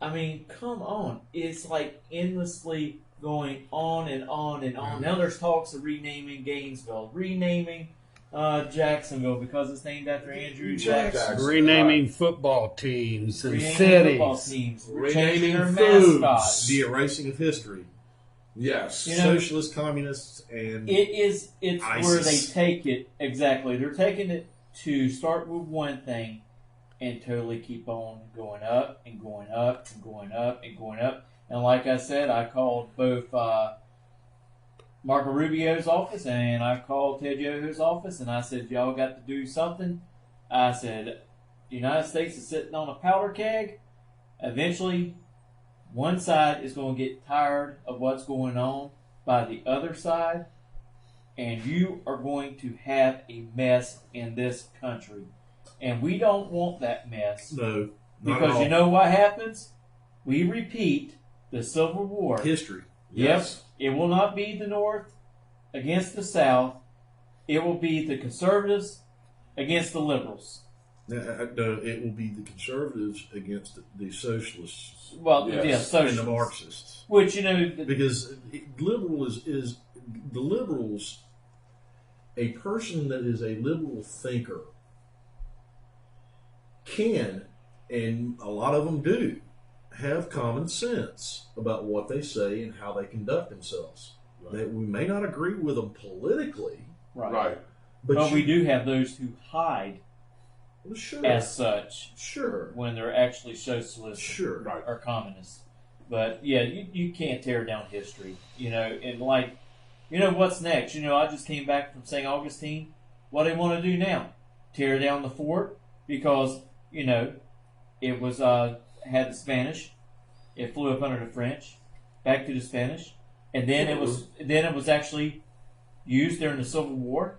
I mean, come on. It's like endlessly going on and on and on. Now there's talks of renaming Gainesville, renaming Jacksonville because it's named after Andrew Jackson. Renaming football teams and Renaming cities. football teams. Renaming Changing their foods. mascot. The erasing of history. Yes. You know, Socialist, communists, and It's ISIS. where they take it, exactly. They're taking it to start with one thing and totally keep on going up and going up and going up and going up. And like I said, I called both Marco Rubio's office, and I called Ted Yoho's office, and I said, y'all got to do something. I said, the United States is sitting on a powder keg. Eventually, one side is going to get tired of what's going on by the other side, and you are going to have a mess in this country. And we don't want that mess. No. Because you know what happens? We repeat the Civil War. History. Yes. It will not be the North against the South. It will be the conservatives against the liberals. No, it will be the conservatives against the socialists. Well, yeah, socialists. And the Marxists. Which, because liberal is the liberals, a person that is a liberal thinker can, and a lot of them do, have common sense about what they say and how they conduct themselves. Right. That we may not agree with them politically, Right. but we do have those who hide well, sure, as such sure, when they're actually socialists sure, Right. or communists. But yeah, you can't tear down history, and like, what's next? I just came back from St. Augustine. What do they want to do now? Tear down the fort because it was had the Spanish. It flew up under the French, back to the Spanish, and then it was actually used during the Civil War.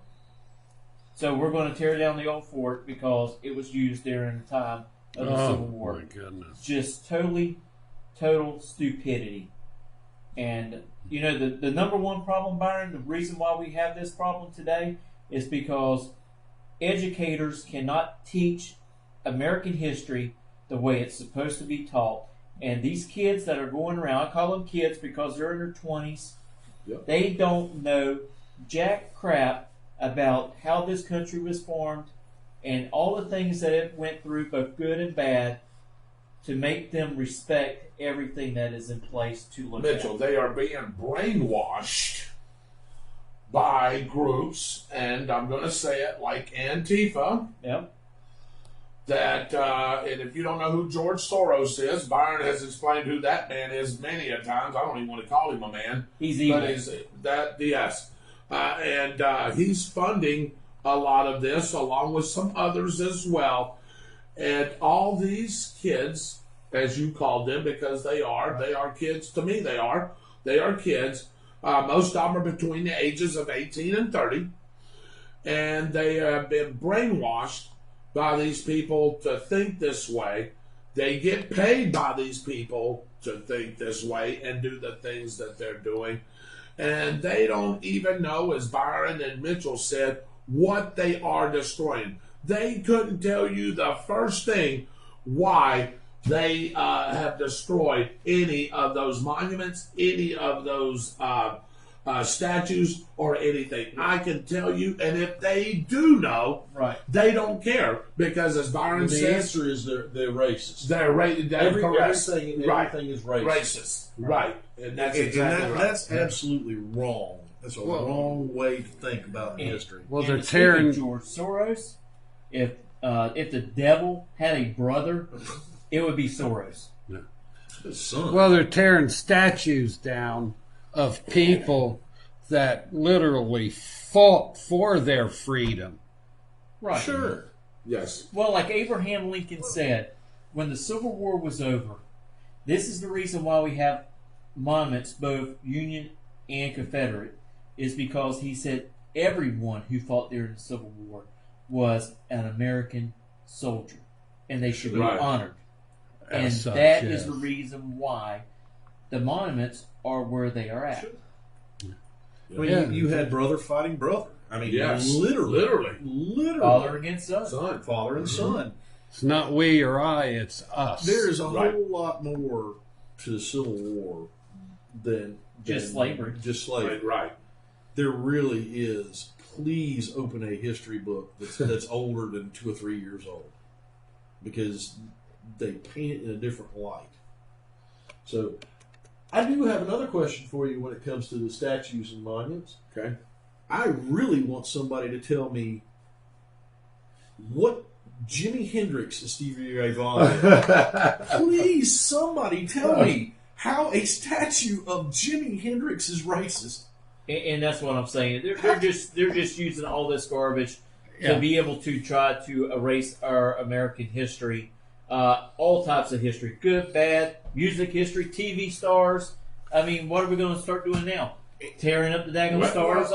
So we're going to tear down the old fort because it was used during the time of the Civil War. Oh my goodness! Just total stupidity. And the number one problem, Byron, the reason why we have this problem today is because educators cannot teach American history the way it's supposed to be taught. And these kids that are going around, I call them kids because they're in their 20s, Yep. They don't know jack crap about how this country was formed and all the things that it went through, both good and bad, to make them respect everything that is in place to look Mitchell, at. they are being brainwashed by groups, and I'm going to say it like Antifa, Yep. that, and if you don't know who George Soros is, Byron has explained who that man is many a times. I don't even want to call him a man. He's evil. But yes. And he's funding a lot of this, along with some others as well. And all these kids, as you called them, because they are kids. To me, they are kids. Most of them are between the ages of 18 and 30. And they have been brainwashed by these people to think this way. They get paid by these people to think this way and do the things that they're doing. And they don't even know, as Byron and Mitchell said, what they are destroying. They couldn't tell you the first thing why they have destroyed any of those monuments, any of those statues, or anything. I can tell you, and if they do know, Right. they don't care, because as Byron the says, answer is they're racist. they're correct. Everything is racist. Racist, right? And that's And exactly right. that's absolutely wrong. That's a wrong way to think about history. Well, And they're to speak of tearing. George Soros. If the devil had a brother, it would be Soros. His son. Well, they're tearing statues down of people that literally fought for their freedom. Right. sure. Yes. Well, like Abraham Lincoln said, when the Civil War was over, this is the reason why we have monuments, both Union and Confederate, is because he said everyone who fought during the Civil War was an American soldier, and they should be Right. honored. And As such, that is yes. the reason why the monuments are where they are at. I mean, Yeah. you had brother fighting brother. I mean, Yes. literally. Father against son. Father and son. It's not we or I, it's us. There is a Right. whole lot more to the Civil War than Just slavery. Just slavery. Right. There really is. Please open a history book that's older than 2 or 3 years old, because they paint it in a different light. So, I do have another question for you when it comes to the statues and monuments. Okay. I really want somebody to tell me what Jimi Hendrix and Stevie Ray Vaughan did. Please, somebody tell me how a statue of Jimi Hendrix is racist. And that's what I'm saying. They're just using all this garbage to be able to try to erase our American history, all types of history, good, bad, music history, TV stars. I mean, what are we going to start doing now? Tearing up the daggone stars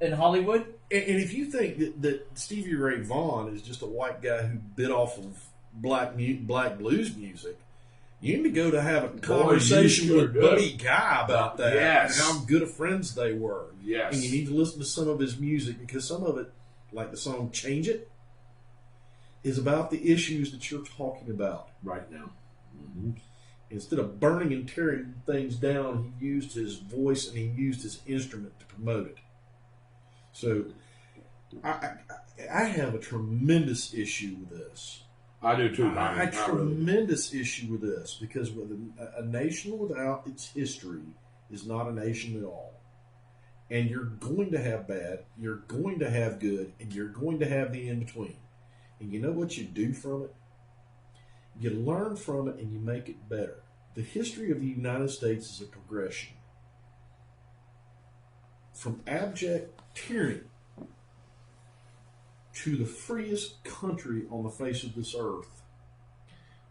in Hollywood? And if you think that Stevie Ray Vaughan is just a white guy who bit off of black blues music, you need to go to have a conversation with Buddy Guy about that. Yes. And how good of friends they were. Yes. And you need to listen to some of his music, because some of it, like the song Change It, is about the issues that you're talking about right now. Mm-hmm. Instead of burning and tearing things down, he used his voice and he used his instrument to promote it. So I have a tremendous issue with this. I do too. A tremendous issue with this, because with a nation without its history is not a nation at all. And you're going to have bad, you're going to have good, and you're going to have the in-between. And you know what you do from it? You learn from it and you make it better. The history of the United States is a progression. From abject tyranny to the freest country on the face of this earth,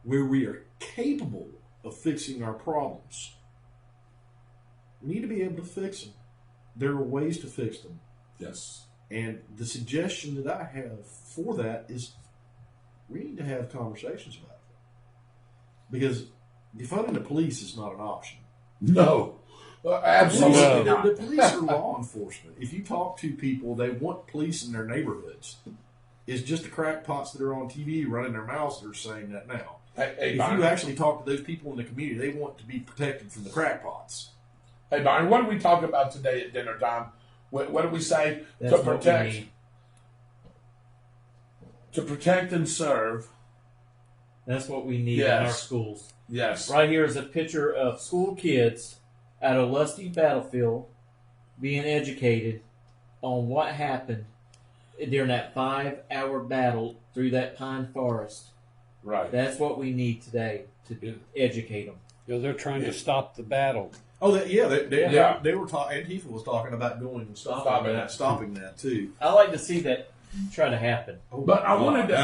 where we are capable of fixing our problems. We need to be able to fix them. There are ways to fix them. Yes. And the suggestion that I have for that is we need to have conversations about it. Because defunding the police is not an option. No. Absolutely not. The police are law enforcement. If you talk to people, they want police in their neighborhoods. It's just the crackpots that are on TV running their mouths that are saying that now. If you actually talk to those people in the community, they want to be protected from the crackpots. Hey, Byron, what did we talk about today at dinner time? What did we say? That's To protect. To protect and serve. That's what we need in our Yes. schools. Yes. Right here is a picture of school kids at a lusty battlefield being educated on what happened during that 5-hour battle through that pine forest. Right. That's what we need today to educate them. You know, they're trying to stop the battle. Oh, they were talking. Antifa was talking about going and stopping that too. I like to see that try to happen. But I wanted to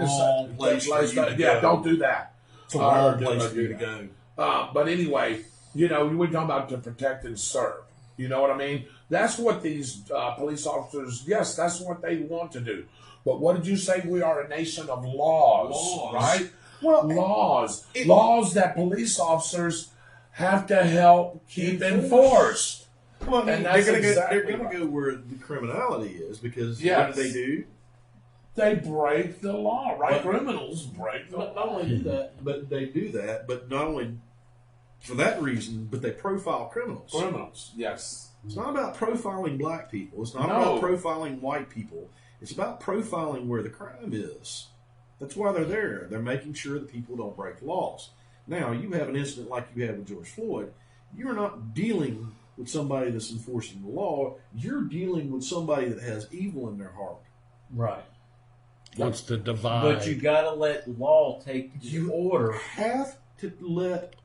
say, don't do that. It's a wrong place for you to go. But anyway, we're talking about to protect and serve. You know what I mean? That's what these police officers, yes, that's what they want to do. But what did you say? We are a nation of laws. Right? Well, Laws that police officers have to help keep enforced. Well, And they're that's going to go where the criminality is, because Yes. what do? They break the law, right? But- Criminals break the Not law. only do that, but they do that, but not only for that reason, but they profile criminals. Criminals, yes. It's not about profiling black people. It's not No. about profiling white people. It's about profiling where the crime is. That's why they're there. They're making sure that people don't break laws. Now, you have an incident like you had with George Floyd. You're not dealing with somebody that's enforcing the law. You're dealing with somebody that has evil in their heart. Right. Wants to divide. But you got to let law take the order. Have to let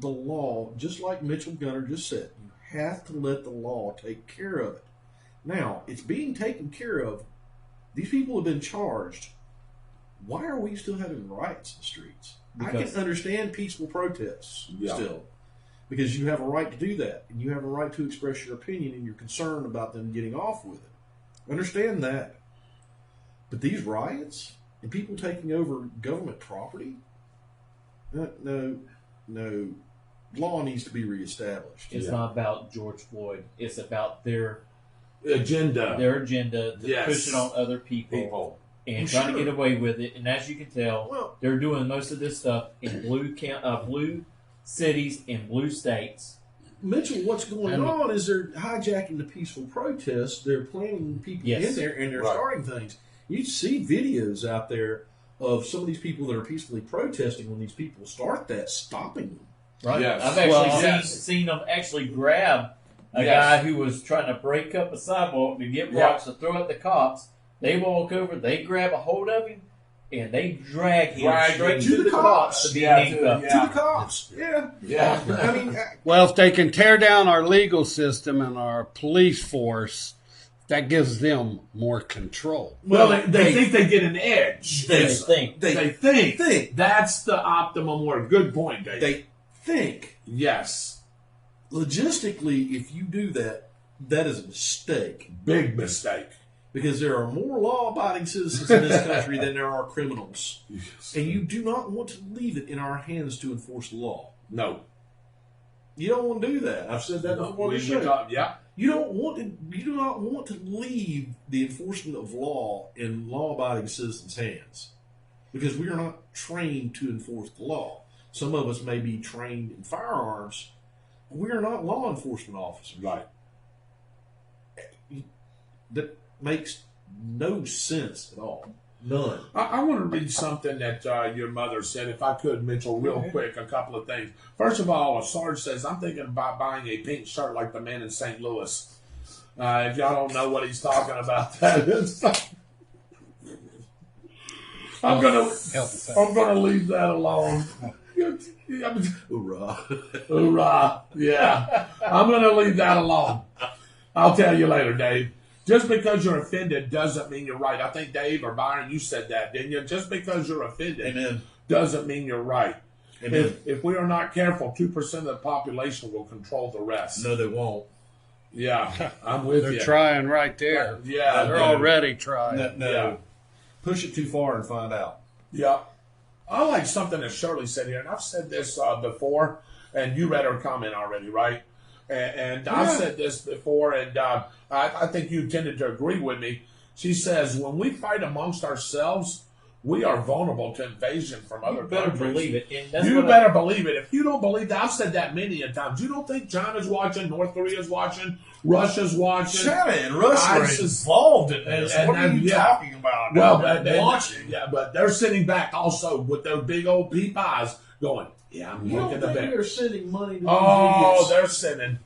the law, just like Mitchell Gunner just said, you have to let the law take care of it. Now, it's being taken care of. These people have been charged. Why are we still having riots in the streets? I Because- can understand peaceful protests Yeah. still, because you have a right to do that, and you have a right to express your opinion, and you're concerned about them getting off with it. Understand that. But these riots and people taking over government property, no. Law needs to be reestablished. It's not about George Floyd. It's about their Agenda. agenda to Yes. push it on other people. And Well, trying to sure. get away with it. And as you can tell, Well- they're doing most of this stuff in blue cities in blue states. Mitchell, what's going And- on is they're hijacking the peaceful protests. They're planning people Yes. in there, and they're Right. starting things. You see videos out there of some of these people that are peacefully protesting when these people start that, stopping them. Right? Yes. I've actually Well- seen them actually grab a Yes. guy who was trying to break up a sidewalk to get Yeah. rocks to throw at the cops. They walk over, they grab a hold of him, and they drag him Drag straight him to the cops. to be Yeah, handcuffed. To the cops. Yeah. Yeah. I mean, Well, if they can tear down our legal system and our police force, that gives them more control. Well, they think they get an edge. They think. They think. That's the optimum word. Good point, Dave. They think. Yes. Logistically, if you do that, that is a mistake. Big mistake. Because there are more law-abiding citizens in this country than there are criminals. And you do not want to leave it in our hands to enforce the law. No. You don't want to do that. I've said that before. Yeah. You do not want to leave the enforcement of law in law-abiding citizens' hands, because we are not trained to enforce the law. Some of us may be trained in firearms, but we are not law enforcement officers. Right. That makes no sense at all. None. I want to read something that your mother said, if I could, Mitchell, real quick, a couple of things. First of all, Sarge says, I'm thinking about buying a pink shirt like the man in St. Louis. If y'all don't know what he's talking about, that is... I'm gonna leave that alone. Hoorah. Hoorah. Yeah. I'm going to leave that alone. I'll tell you later, Dave. Just because you're offended doesn't mean you're right. I think Dave or Byron, you said that, didn't you? Just because you're offended Amen. doesn't mean you're right. Amen. If we are not careful, 2% of the population will control the rest. No, they won't. Yeah, I'm with They're you. trying right there. Yeah, They're already trying. No. Yeah. Push it too far and find out. Yeah. I like something that Shirley said here, and I've said this before, and you read her comment already, right? And I've said this before, and I think you tended to agree with me. She says, when we fight amongst ourselves, we are vulnerable to invasion from other You better countries. believe it. And that's You what better believe it. If you don't believe that, I've said that many a times. You don't think China's watching, North Korea's watching, Russia's watching? China and Russia are ISIS involved in this. and What are you yeah. talking about? Well, They're watching. yeah, but they're sitting back also with their big old peep eyes going, yeah, I'm You looking don't at the think they're bear. sending money to these Oh, idiots? they're sitting.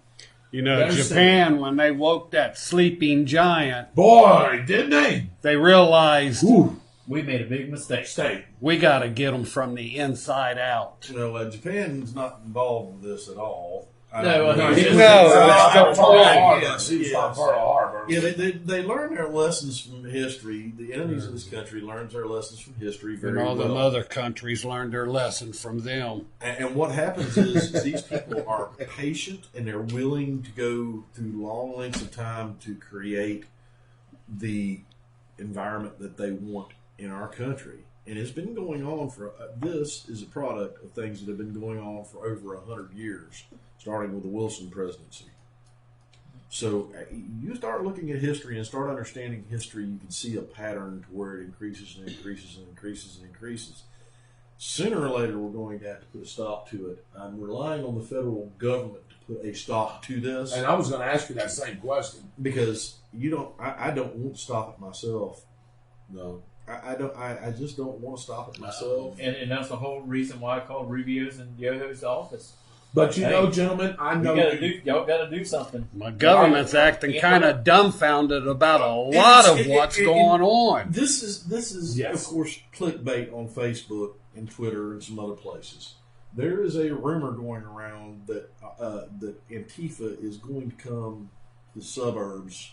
You know, They're Japan, when they woke that sleeping giant, Boy, didn't they? they realized Ooh, we made a big mistake. stay. we got to get them from the inside out. Well, Japan's not involved with this at all. I No, don't know. no, it's Pearl Harbor. Yes, He was yes. from Pearl Harbor. Yeah, they learn their lessons from history. The enemies of this country learn their lessons from history very And all well. them other countries learned their lesson from them. And what happens is these people are patient and they're willing to go through long lengths of time to create the environment that they want in our country. And it's been going on for, this is a product of things that have been going on for over 100 years, starting with the Wilson presidency. So you start looking at history and start understanding history, you can see a pattern to where it increases and increases and increases and increases. Sooner or later, we're going to have to put a stop to it. I'm relying on the federal government to put a stop to this, And I was going to ask you that same question. because I don't want to stop it myself. No. I just don't want to stop it myself. And that's the whole reason why I called Rubio's and Yoho's office. But you Hey, know, gentlemen, I know Y'all got to do something. My government's acting kind of dumbfounded about a lot of what's going on. This is Yes. of course clickbait on Facebook and Twitter and some other places. There is a rumor going around that that Antifa is going to come to the suburbs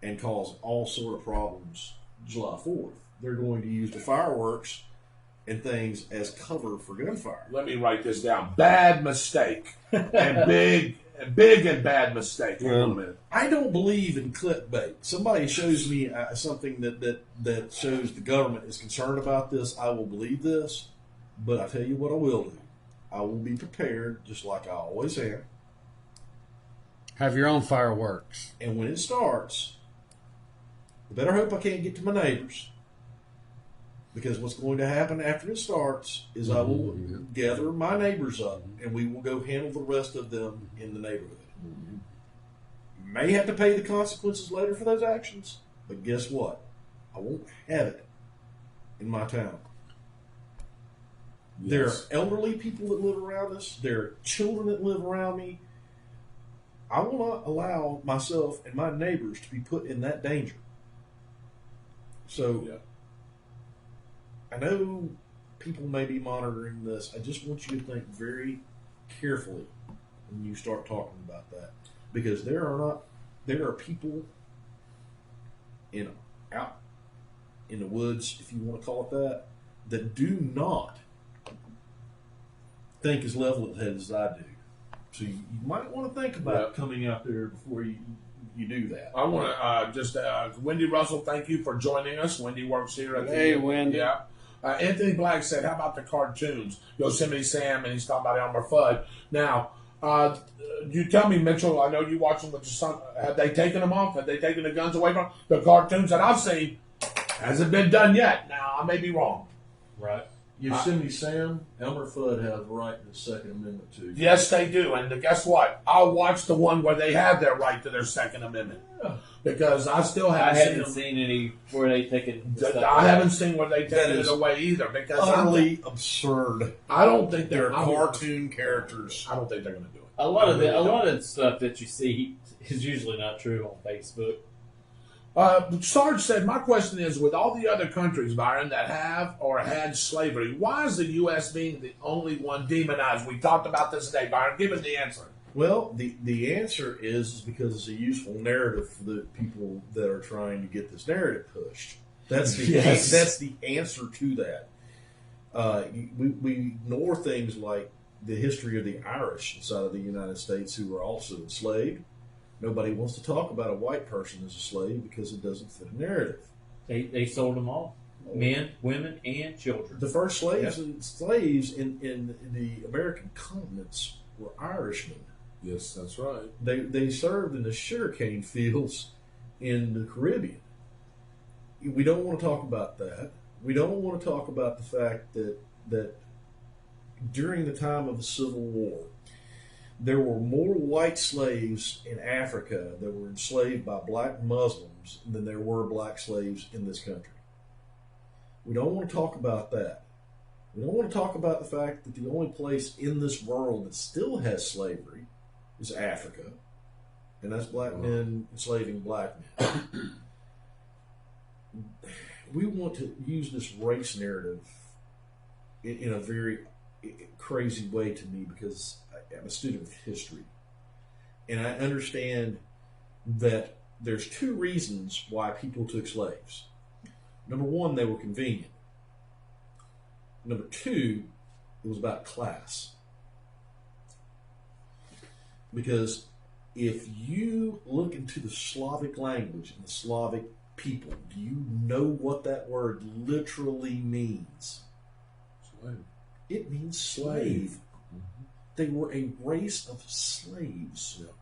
and cause all sort of problems July 4th. They're going to use the fireworks and things as cover for gunfire. Let me write this down. Bad mistake. And big and bad mistake. Hang on a minute. I don't believe in clickbait. Somebody shows me something that shows the government is concerned about this, I will believe this. But I tell you what I will do. I will be prepared, just like I always am. Have your own fireworks. And when it starts, I better hope I can't get to my neighbors. Because what's going to happen after it starts is I will gather my neighbors up and we will go handle the rest of them in the neighborhood. May have to pay the consequences later for those actions, but guess what? I won't have it in my town. Yes. There are elderly people that live around us. There are children that live around me. I will not allow myself and my neighbors to be put in that danger. So Yeah. I know people may be monitoring this. I just want you to think very carefully when you start talking about that, because there are people out in the woods, if you want to call it that do not think as level-headed as I do. So you might want to think about coming out there before you do that. I want to Wendy Russell, thank you for joining us. Wendy works here at Hey, Wendy. Yeah. Anthony Black said, how about the cartoons? Yosemite Sam, and he's talking about Elmer Fudd. Now, you tell me, Mitchell, I know you watch them with your son. Have they taken them off? Have they taken the guns away from them? The cartoons that I've seen hasn't been done yet. Now, I may be wrong. Right. Yosemite Sam, Elmer Fudd has the right to the Second Amendment too. Yes, they do. And guess what? I'll watch the one where they have their right to their Second Amendment. Yeah. Because I still I haven't haven't seen any where they taken. I haven't seen where they taken it away either. Because Utterly absurd. I don't think They're cartoon characters. I don't think they're going to do it. A lot of the stuff that you see is usually not true on Facebook. Sarge said, my question is, with all the other countries, Byron, that have or had slavery, why is the U.S. being the only one demonized? We talked about this today, Byron. Give us the answer. Well, the answer is because it's a useful narrative for the people that are trying to get this narrative pushed. That's the that's the answer to that. We ignore things like the history of the Irish inside of the United States who were also enslaved. Nobody wants to talk about a white person as a slave because it doesn't fit a narrative. They sold them all, men, women, and children. The first slaves in the American continents were Irishmen. Yes, that's right. They served in the sugarcane fields in the Caribbean. We don't want to talk about that. We don't want to talk about the fact that during the time of the Civil War, there were more white slaves in Africa that were enslaved by black Muslims than there were black slaves in this country. We don't want to talk about that. We don't want to talk about the fact that the only place in this world that still has slavery is Africa, and that's black men enslaving black men. We want to use this race narrative in a very crazy way to me because I'm a student of history, and I understand that there's two reasons why people took slaves. Number one, they were convenient. Number two, it was about class. Because if you look into the Slavic language and the Slavic people, do you know what that word literally means? Slave. It means slave. They were a race of slaves. Yeah.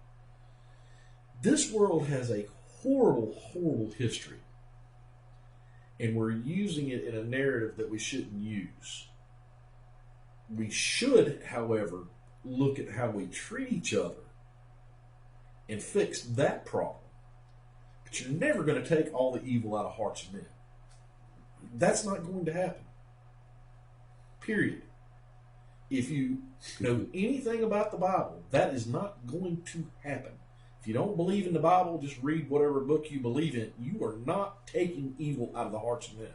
This world has a horrible, horrible history. And we're using it in a narrative that we shouldn't use. We should, however, look at how we treat each other and fix that problem. But you're never going to take all the evil out of hearts of men. That's not going to happen. Period. If you know anything about the Bible, that is not going to happen. If you don't believe in the Bible, just read whatever book you believe in. You are not taking evil out of the hearts of men.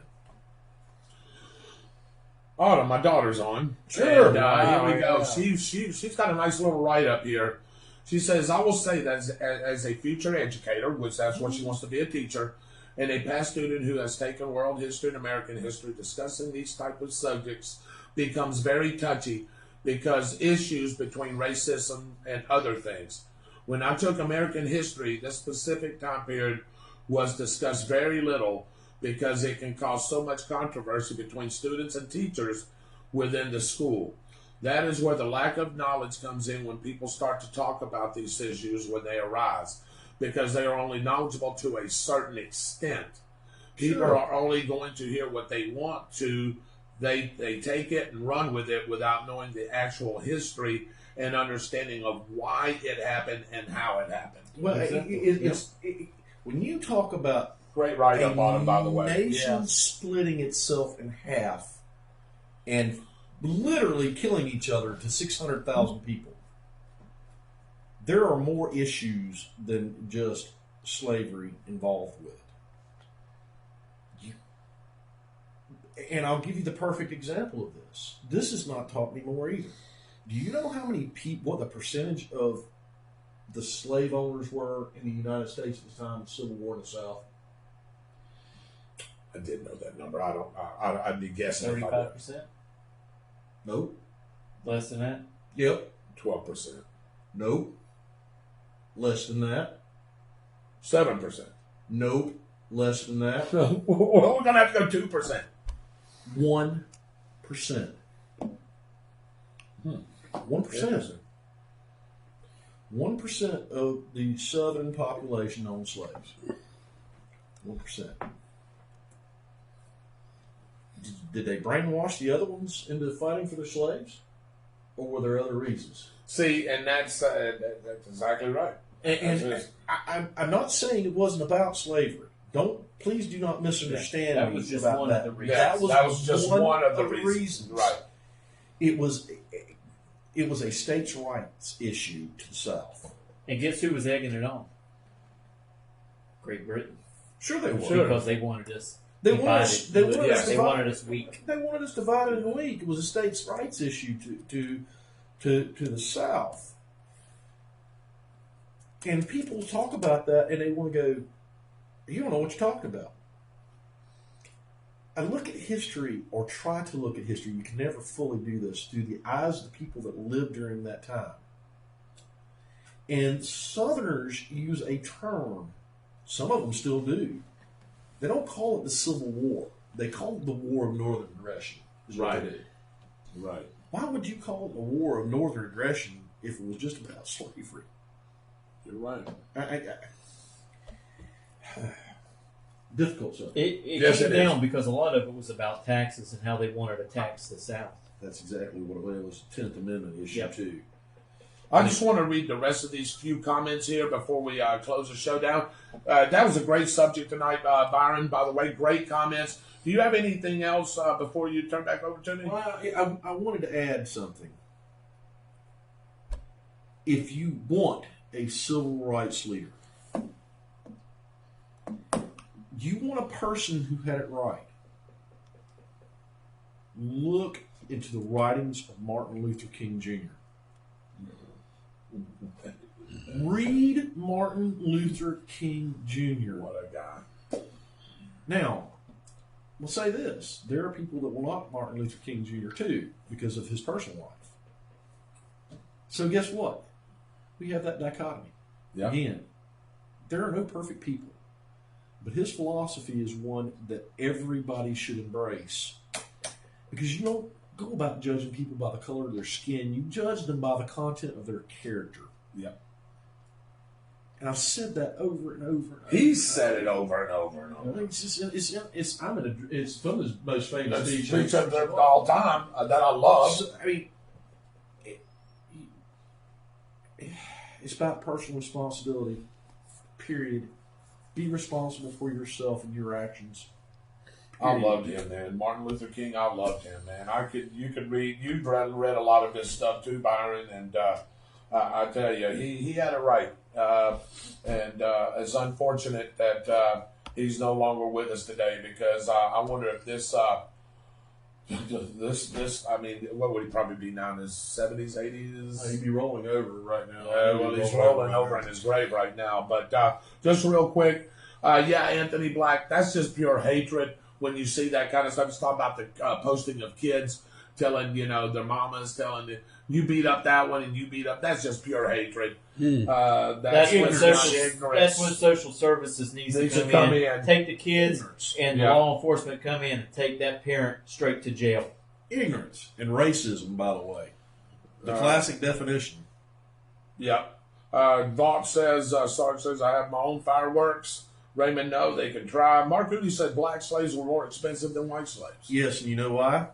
Autumn, my daughter's on. Sure. And, here we go. Yeah. She's got a nice little write-up here. She says, I will say that as a future educator, which that's what she wants to be, a teacher, and a past student who has taken world history and American history, discussing these type of subjects becomes very touchy because issues between racism and other things. When I took American history, this specific time period was discussed very little because it can cause so much controversy between students and teachers within the school. That is where the lack of knowledge comes in when people start to talk about these issues when they arise, because they are only knowledgeable to a certain extent. People are only going to hear what they want to. They take it and run with it without knowing the actual history and understanding of why it happened and how it happened. Well, when you talk about Great write-up on it, by the way. nation splitting itself in half and literally killing each other to 600,000 people, there are more issues than just slavery involved with it. And I'll give you the perfect example of this. This is not taught anymore either. Do you know how many people, what the percentage of the slave owners were in the United States at the time of the Civil War in the South? I did know that number. I'd be guessing. 35%? Nope. Less than that? Yep. 12%. Nope. Less than that. 7%. Nope. Less than that. Well, we're going to have to go 2%. 1%. 1%. 1% of the Southern population owned slaves. 1%. Did they brainwash the other ones into fighting for their slaves? Or were there other reasons? See, and that's exactly right. And I'm not saying it wasn't about slavery. Please do not misunderstand that me was just about one that. of the reasons. That was just one of the reasons. Right. It was a states' rights issue to the South. And guess who was egging it on? Great Britain. Sure they were. Because they wanted us They wanted us weak. They wanted us divided and weak. It was a states' rights issue to the South. And people talk about that and they want to go, you don't know what you're talking about. I look at history, or try to look at history, you can never fully do this, through the eyes of the people that lived during that time. And Southerners use a term, some of them still do. They don't call it the Civil War. They call it the War of Northern Aggression, is what they do. Right. Why would you call it the War of Northern Aggression if it was just about slavery? You're right. Difficult subject. It came down because a lot of it was about taxes and how they wanted to tax the South. That's exactly what it was. The 10th Amendment issue, too. I just want to read the rest of these few comments here before we close the show down. That was a great subject tonight, Byron. By the way, great comments. Do you have anything else before you turn back over to me? Well, I wanted to add something. If you want a civil rights leader, you want a person who had it right, look into the writings of Martin Luther King Jr. Read Martin Luther King Jr. What a guy. Now, we'll say this. There are people that will like Martin Luther King Jr. too because of his personal life. So guess what? We have that dichotomy. Yeah. Again, there are no perfect people. But his philosophy is one that everybody should embrace. Because you don't go about judging people by the color of their skin. You judge them by the content of their character. Yeah. And I've said that over and over and over. He's said it over and over and over. It's one of his most famous speech of all time that I love. So, I mean, it's about personal responsibility, period. Be responsible for yourself and your actions. Period. I loved him, man. Martin Luther King, I loved him, man. You've read a lot of his stuff too, Byron, and I tell you, he had it right. And it's unfortunate that he's no longer with us today, because I wonder if this, I mean, what would he probably be now, in his 70s, 80s? He'd be rolling over right now. Well, he's rolling over in his grave right now. But just real quick, Anthony Black, that's just pure hatred when you see that kind of stuff. It's talking about the posting of kids telling, their mamas telling you beat up that one and you beat up. That's just pure hatred. That's when social services needs to come in. Take the kids and the law enforcement come in and take that parent straight to jail. Ignorance and racism, by the way. The classic definition. Yeah. Vaught says, Sarge says, I have my own fireworks. Raymond, no, they can try. Mark Moody said black slaves were more expensive than white slaves. Yes, and you know why?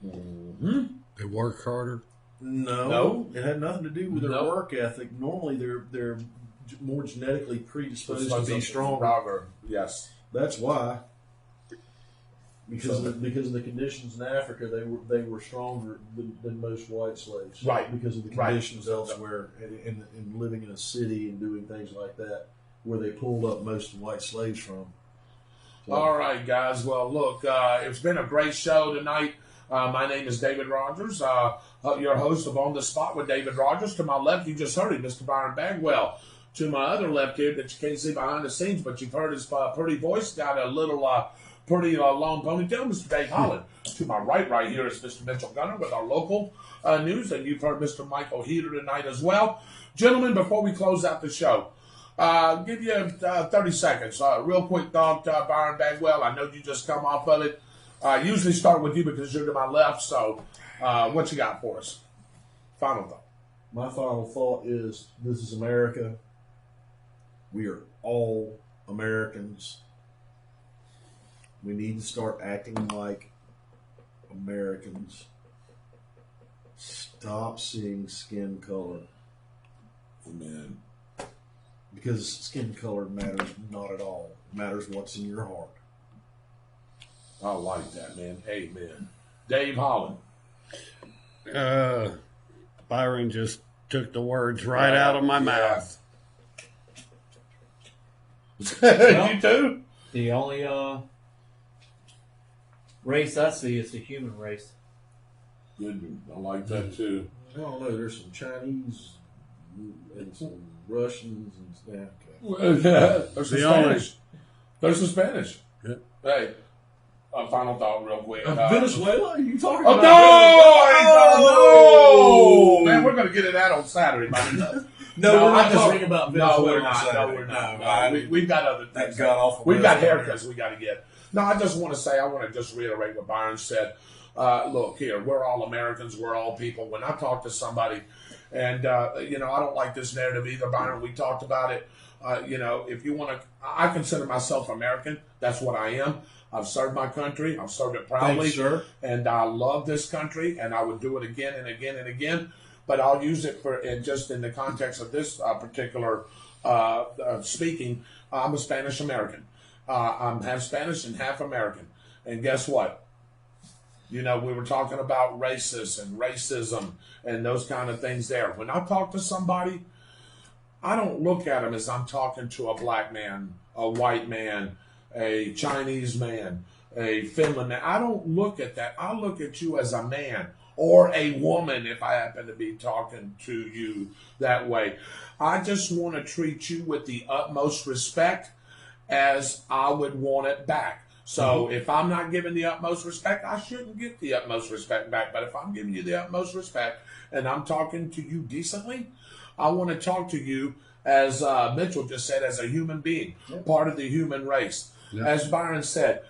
Mm-hmm. They work harder. No, it had nothing to do with their work ethic. Normally, they're more genetically predisposed to be stronger. Yes, that's why. Because of the conditions in Africa, they were stronger than most white slaves. Right. Because of the conditions elsewhere, and living in a city and doing things like that, where they pulled up most of the white slaves from. All right, guys. Well, look, it's been a great show tonight. My name is David Rodgers, your host of On the Spot with David Rodgers. To my left, you just heard him, Mr. Byron Bagwell. To my other left here, that you can't see behind the scenes, but you've heard his pretty voice, got a little pretty long ponytail, Mr. Dave Holland. To my right here is Mr. Mitchell Gunner with our local news, and you've heard Mr. Michael Heater tonight as well. Gentlemen, before we close out the show, give you 30 seconds. Real quick thought, Byron Bagwell. I know you just come off of it. I usually start with you because you're to my left, so what you got for us? Final thought. My final thought is this is America. We are all Americans. We need to start acting like Americans. Stop seeing skin color. Man. Because skin color matters not at all. It matters what's in your heart. I like that, man. Amen. Dave Holland. Byron just took the words right out of my mouth. You too? The only race I see is the human race. Good. I like that too. I don't know. There's some Chinese and some Russians and stuff. There's some Spanish. There's some Spanish. Yeah. Hey, a final thought real quick. Venezuela? Are you talking about? No! Man, we're going to get it out on Saturday, buddy. No, we're not talking about Venezuela. No, we're not. No, we're not. We've got other things. We've got haircuts we got to get. No, I just want to say, I want to just reiterate what Byron said. Look here, we're all Americans. We're all people. When I talk to somebody, and, I don't like this narrative either, Byron. We talked about it. If you want to, I consider myself American. That's what I am. I've served my country. I've served it proudly. Thanks, sir. And I love this country, and I would do it again and again and again. But I'll use it just in the context of this particular speaking. I'm a Spanish American. I'm half Spanish and half American. And guess what? We were talking about racism and those kind of things there. When I talk to somebody, I don't look at them as I'm talking to a black man, a white man, a Chinese man, a Finland man. I don't look at that. I look at you as a man or a woman if I happen to be talking to you that way. I just want to treat you with the utmost respect as I would want it back. So if I'm not giving the utmost respect, I shouldn't get the utmost respect back. But if I'm giving you the utmost respect and I'm talking to you decently, I want to talk to you, as Mitchell just said, as a human being, part of the human race. Yep. As Byron said,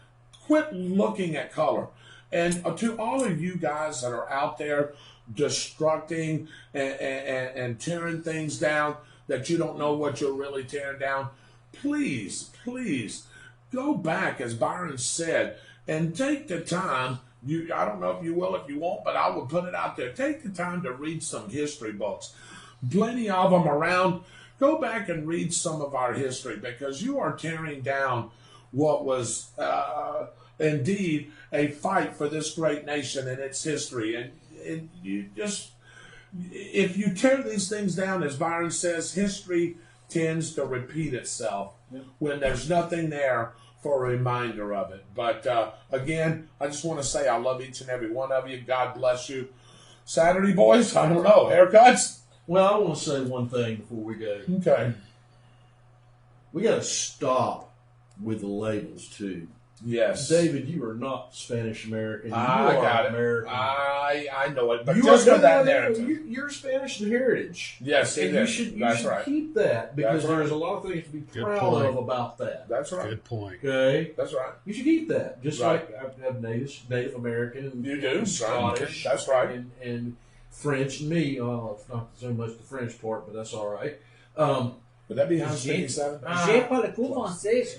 quit looking at color. And to all of you guys that are out there destructing and tearing things down that you don't know what you're really tearing down, please go back, as Byron said, and take the time. I don't know if you will, if you won't, but I will put it out there. Take the time to read some history books. Plenty of them around. Go back and read some of our history, because you are tearing down what was indeed a fight for this great nation and its history. And you just, if you tear these things down, as Byron says, history tends to repeat itself when there's nothing there for a reminder of it. But again, I just want to say I love each and every one of you. God bless you. Saturday, boys, I don't know, haircuts? Well, I want to say one thing before we go. Okay. We got to stop with the labels, too. Yes. David, you are not Spanish American. I got it. American. I know it. But you just for that narrative. You're Spanish heritage. Yes, and you should keep that, because there's a lot of things to be proud of about that. That's right. Good point. Okay? That's right. You should keep that. Just like I have Native American. You do. Scottish. That's right. And French and me. Well, it's not so much the French part, but that's all right. Would that be how speaking seven? J'ai pas le coup français.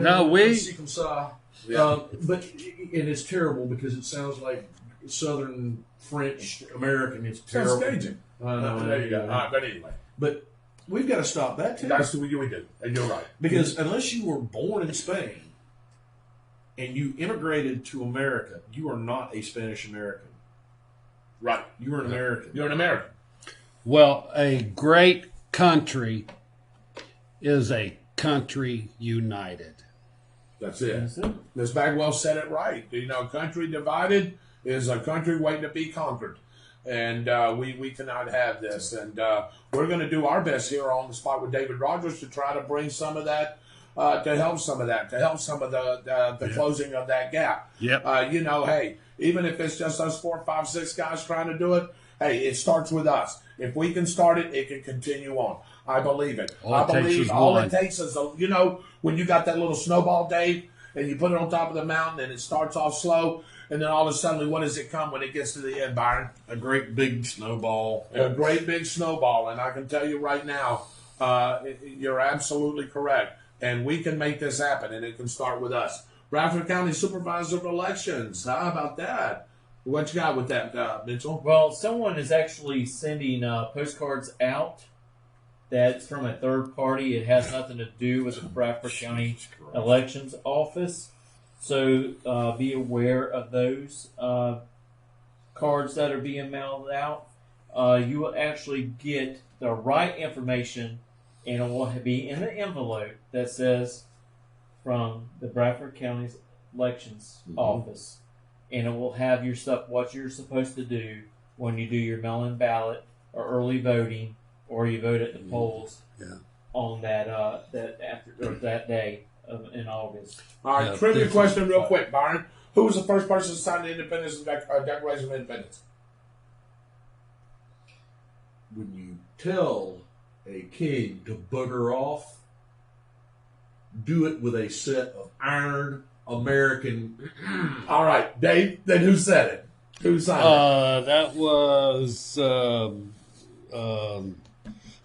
No, we. But it's terrible because it sounds like Southern French American. It's terrible. Sounds Cajun. I know. There you go. But anyway. But we've got to stop that too. That's what we do. And you're right. Because unless you were born in Spain and you immigrated to America, you are not a Spanish American. Right. You're an American. You're an American. Well, a great country is a country united. That's it. That's it. Ms. Bagwell said it right. You know, country divided is a country waiting to be conquered. And we cannot have this. And we're going to do our best here on the spot with David Rodgers to try to bring some of that, to help some of the closing of that gap. Yep. You know, hey, even if it's just us 4, 5, 6 guys trying to do it, hey, it starts with us. If we can start it, it can continue on. I believe it. All it takes is you know, when you got that little snowball, Dave, and you put it on top of the mountain and it starts off slow, and then all of a sudden, what does it come when it gets to the end, Byron? A great big snowball. A great big snowball. And I can tell you right now, you're absolutely correct. And we can make this happen, and it can start with us. Bradford County Supervisor of Elections. How about that? What you got with that, Mitchell? Well, someone is actually sending postcards out. That's from a third party. It has nothing to do with the Bradford County Elections Office. So be aware of those cards that are being mailed out. You will actually get the right information, and it will be in the envelope that says from the Bradford County Elections Office. And it will have your stuff, what you're supposed to do when you do your mail-in ballot or early voting, or you vote at the polls on that that day in August. All right, trivia question real quick, Byron. Who was the first person to sign the Independence Declaration of Independence? When you tell a king to bugger off, do it with a set of iron American. All right, Dave, then who said it? Who signed it? That was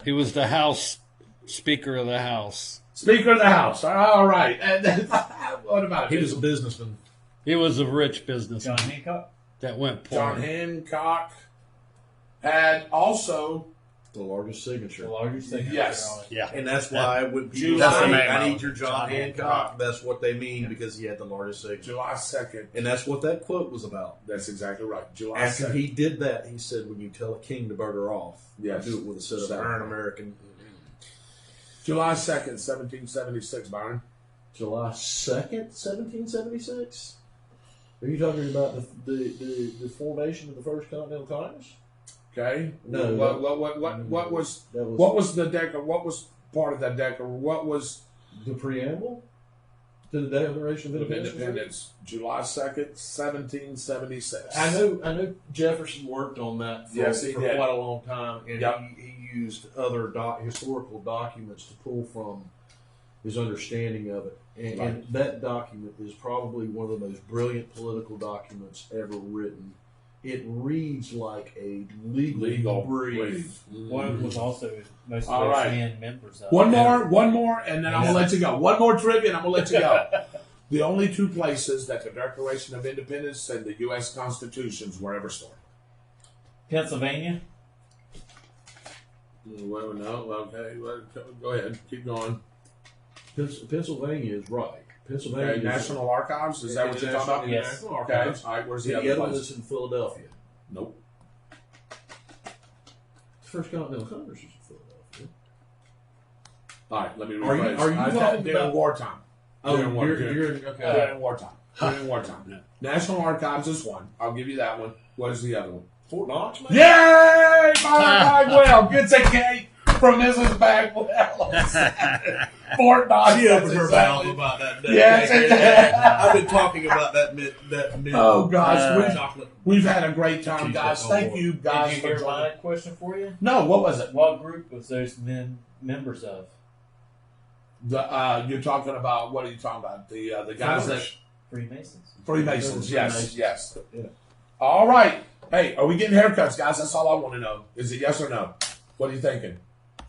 he was the House Speaker of the House. Speaker of the House. All right. And then, what about it? He was a businessman. He was a rich businessman John Hancock? that went poor. John Hancock had also. The largest signature. The largest signature. Yes. Yeah. And that's why when people July- say, I need your John John Hancock, Hancock. that's what they mean because he had the largest signature. July 2nd. And that's what that quote was about. That's exactly right. July After 2nd. he did that, he said, when you tell a king to bugger off, Yes. do it with a set of Second. iron American. July 2nd, 1776, Byron. July 2nd, 1776? Are you talking about the formation of the First Continental Congress? Okay. No. What was the declaration? What was part of that declaration? What was the preamble to the Declaration of Independence? July 2nd, 1776. I know Jefferson worked on that for, Yes, he for did. quite a long time, and Yep. he used other historical documents to pull from his understanding of it. And that document is probably one of the most brilliant political documents ever written. It reads like a legal brief. One was also most of All those right. men members of. One more, and then I'm going to let you go. One more trivia, and I'm going to let you go. The only two places that the Declaration of Independence and the U.S. Constitutions were ever stored. Pennsylvania. Well, no, okay. Well, go ahead. Keep going. Pennsylvania is right. Pennsylvania Okay, is National Archives? Is that what you're talking about? Yes. National Okay. Archives. All right, where's the The other other one place? is in Philadelphia. Nope. The First Continental Congress is in Philadelphia. All right, let me Are you- rephrase. are you I talking thought during about- wartime. Oh, During war- you're during- okay. During wartime. During wartime. National Archives is one. I'll give you that one. What is the other one? Fort Knox, man? Yay! Bagwell gets a cake from Mrs. Bagwell. Fort Knox. She opened her exactly. mouth about that day. Yes, I've been talking about that mid Oh, gosh. chocolate. We've had a great time, Cheese guys. dip. Thank you, guys, Did you for hear joining. my question for you? No, what was it? What group was those men members of? You're talking about, what are you talking about? The guys that... Freemasons. Freemasons, yes, Freemasons. yes. Yeah. All right. Hey, are we getting haircuts, guys? That's all I want to know. Is it yes or no? What are you thinking?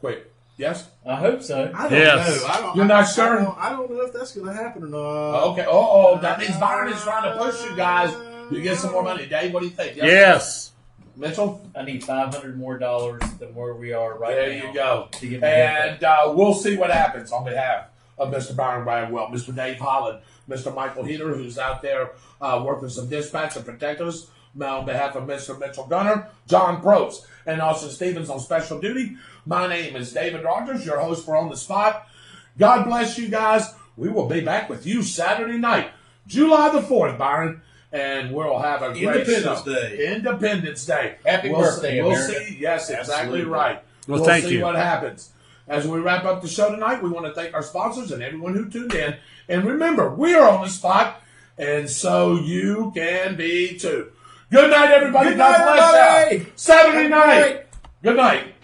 Quick. Yes? I hope so. I don't Yes. know. I don't, You're not sure? I don't know if that's going to happen or not. Okay. Oh, that means Byron is trying to push you guys. You get some more money. Dave, what do you think? Yes. Mitchell? I need $500 more than where we are right There now. you go. To get my haircut. And we'll see what happens on behalf of Mr. Byron Bagwell, Mr. Dave Holland, Mr. Michael Heater, who's out there working some dispatch and protectors, on behalf of Mr. Mitchell Gunner, John Probst, and Austin Stevens on special duty. My name is David Rodgers, your host for On the Spot. God bless you guys. we will be back with you Saturday night, July the 4th, Byron, and we'll have a great Independence show. Day. Independence Day. Happy birthday, We'll America. see. Yes, exactly Absolutely. right. Well, we'll thank see you. what happens. As we wrap up the show tonight, we want to thank our sponsors and everyone who tuned in. And remember, we are on the spot, and so you can be too. Good night, everybody. Good God night, bless you. everybody. Saturday Good night. night. Good night.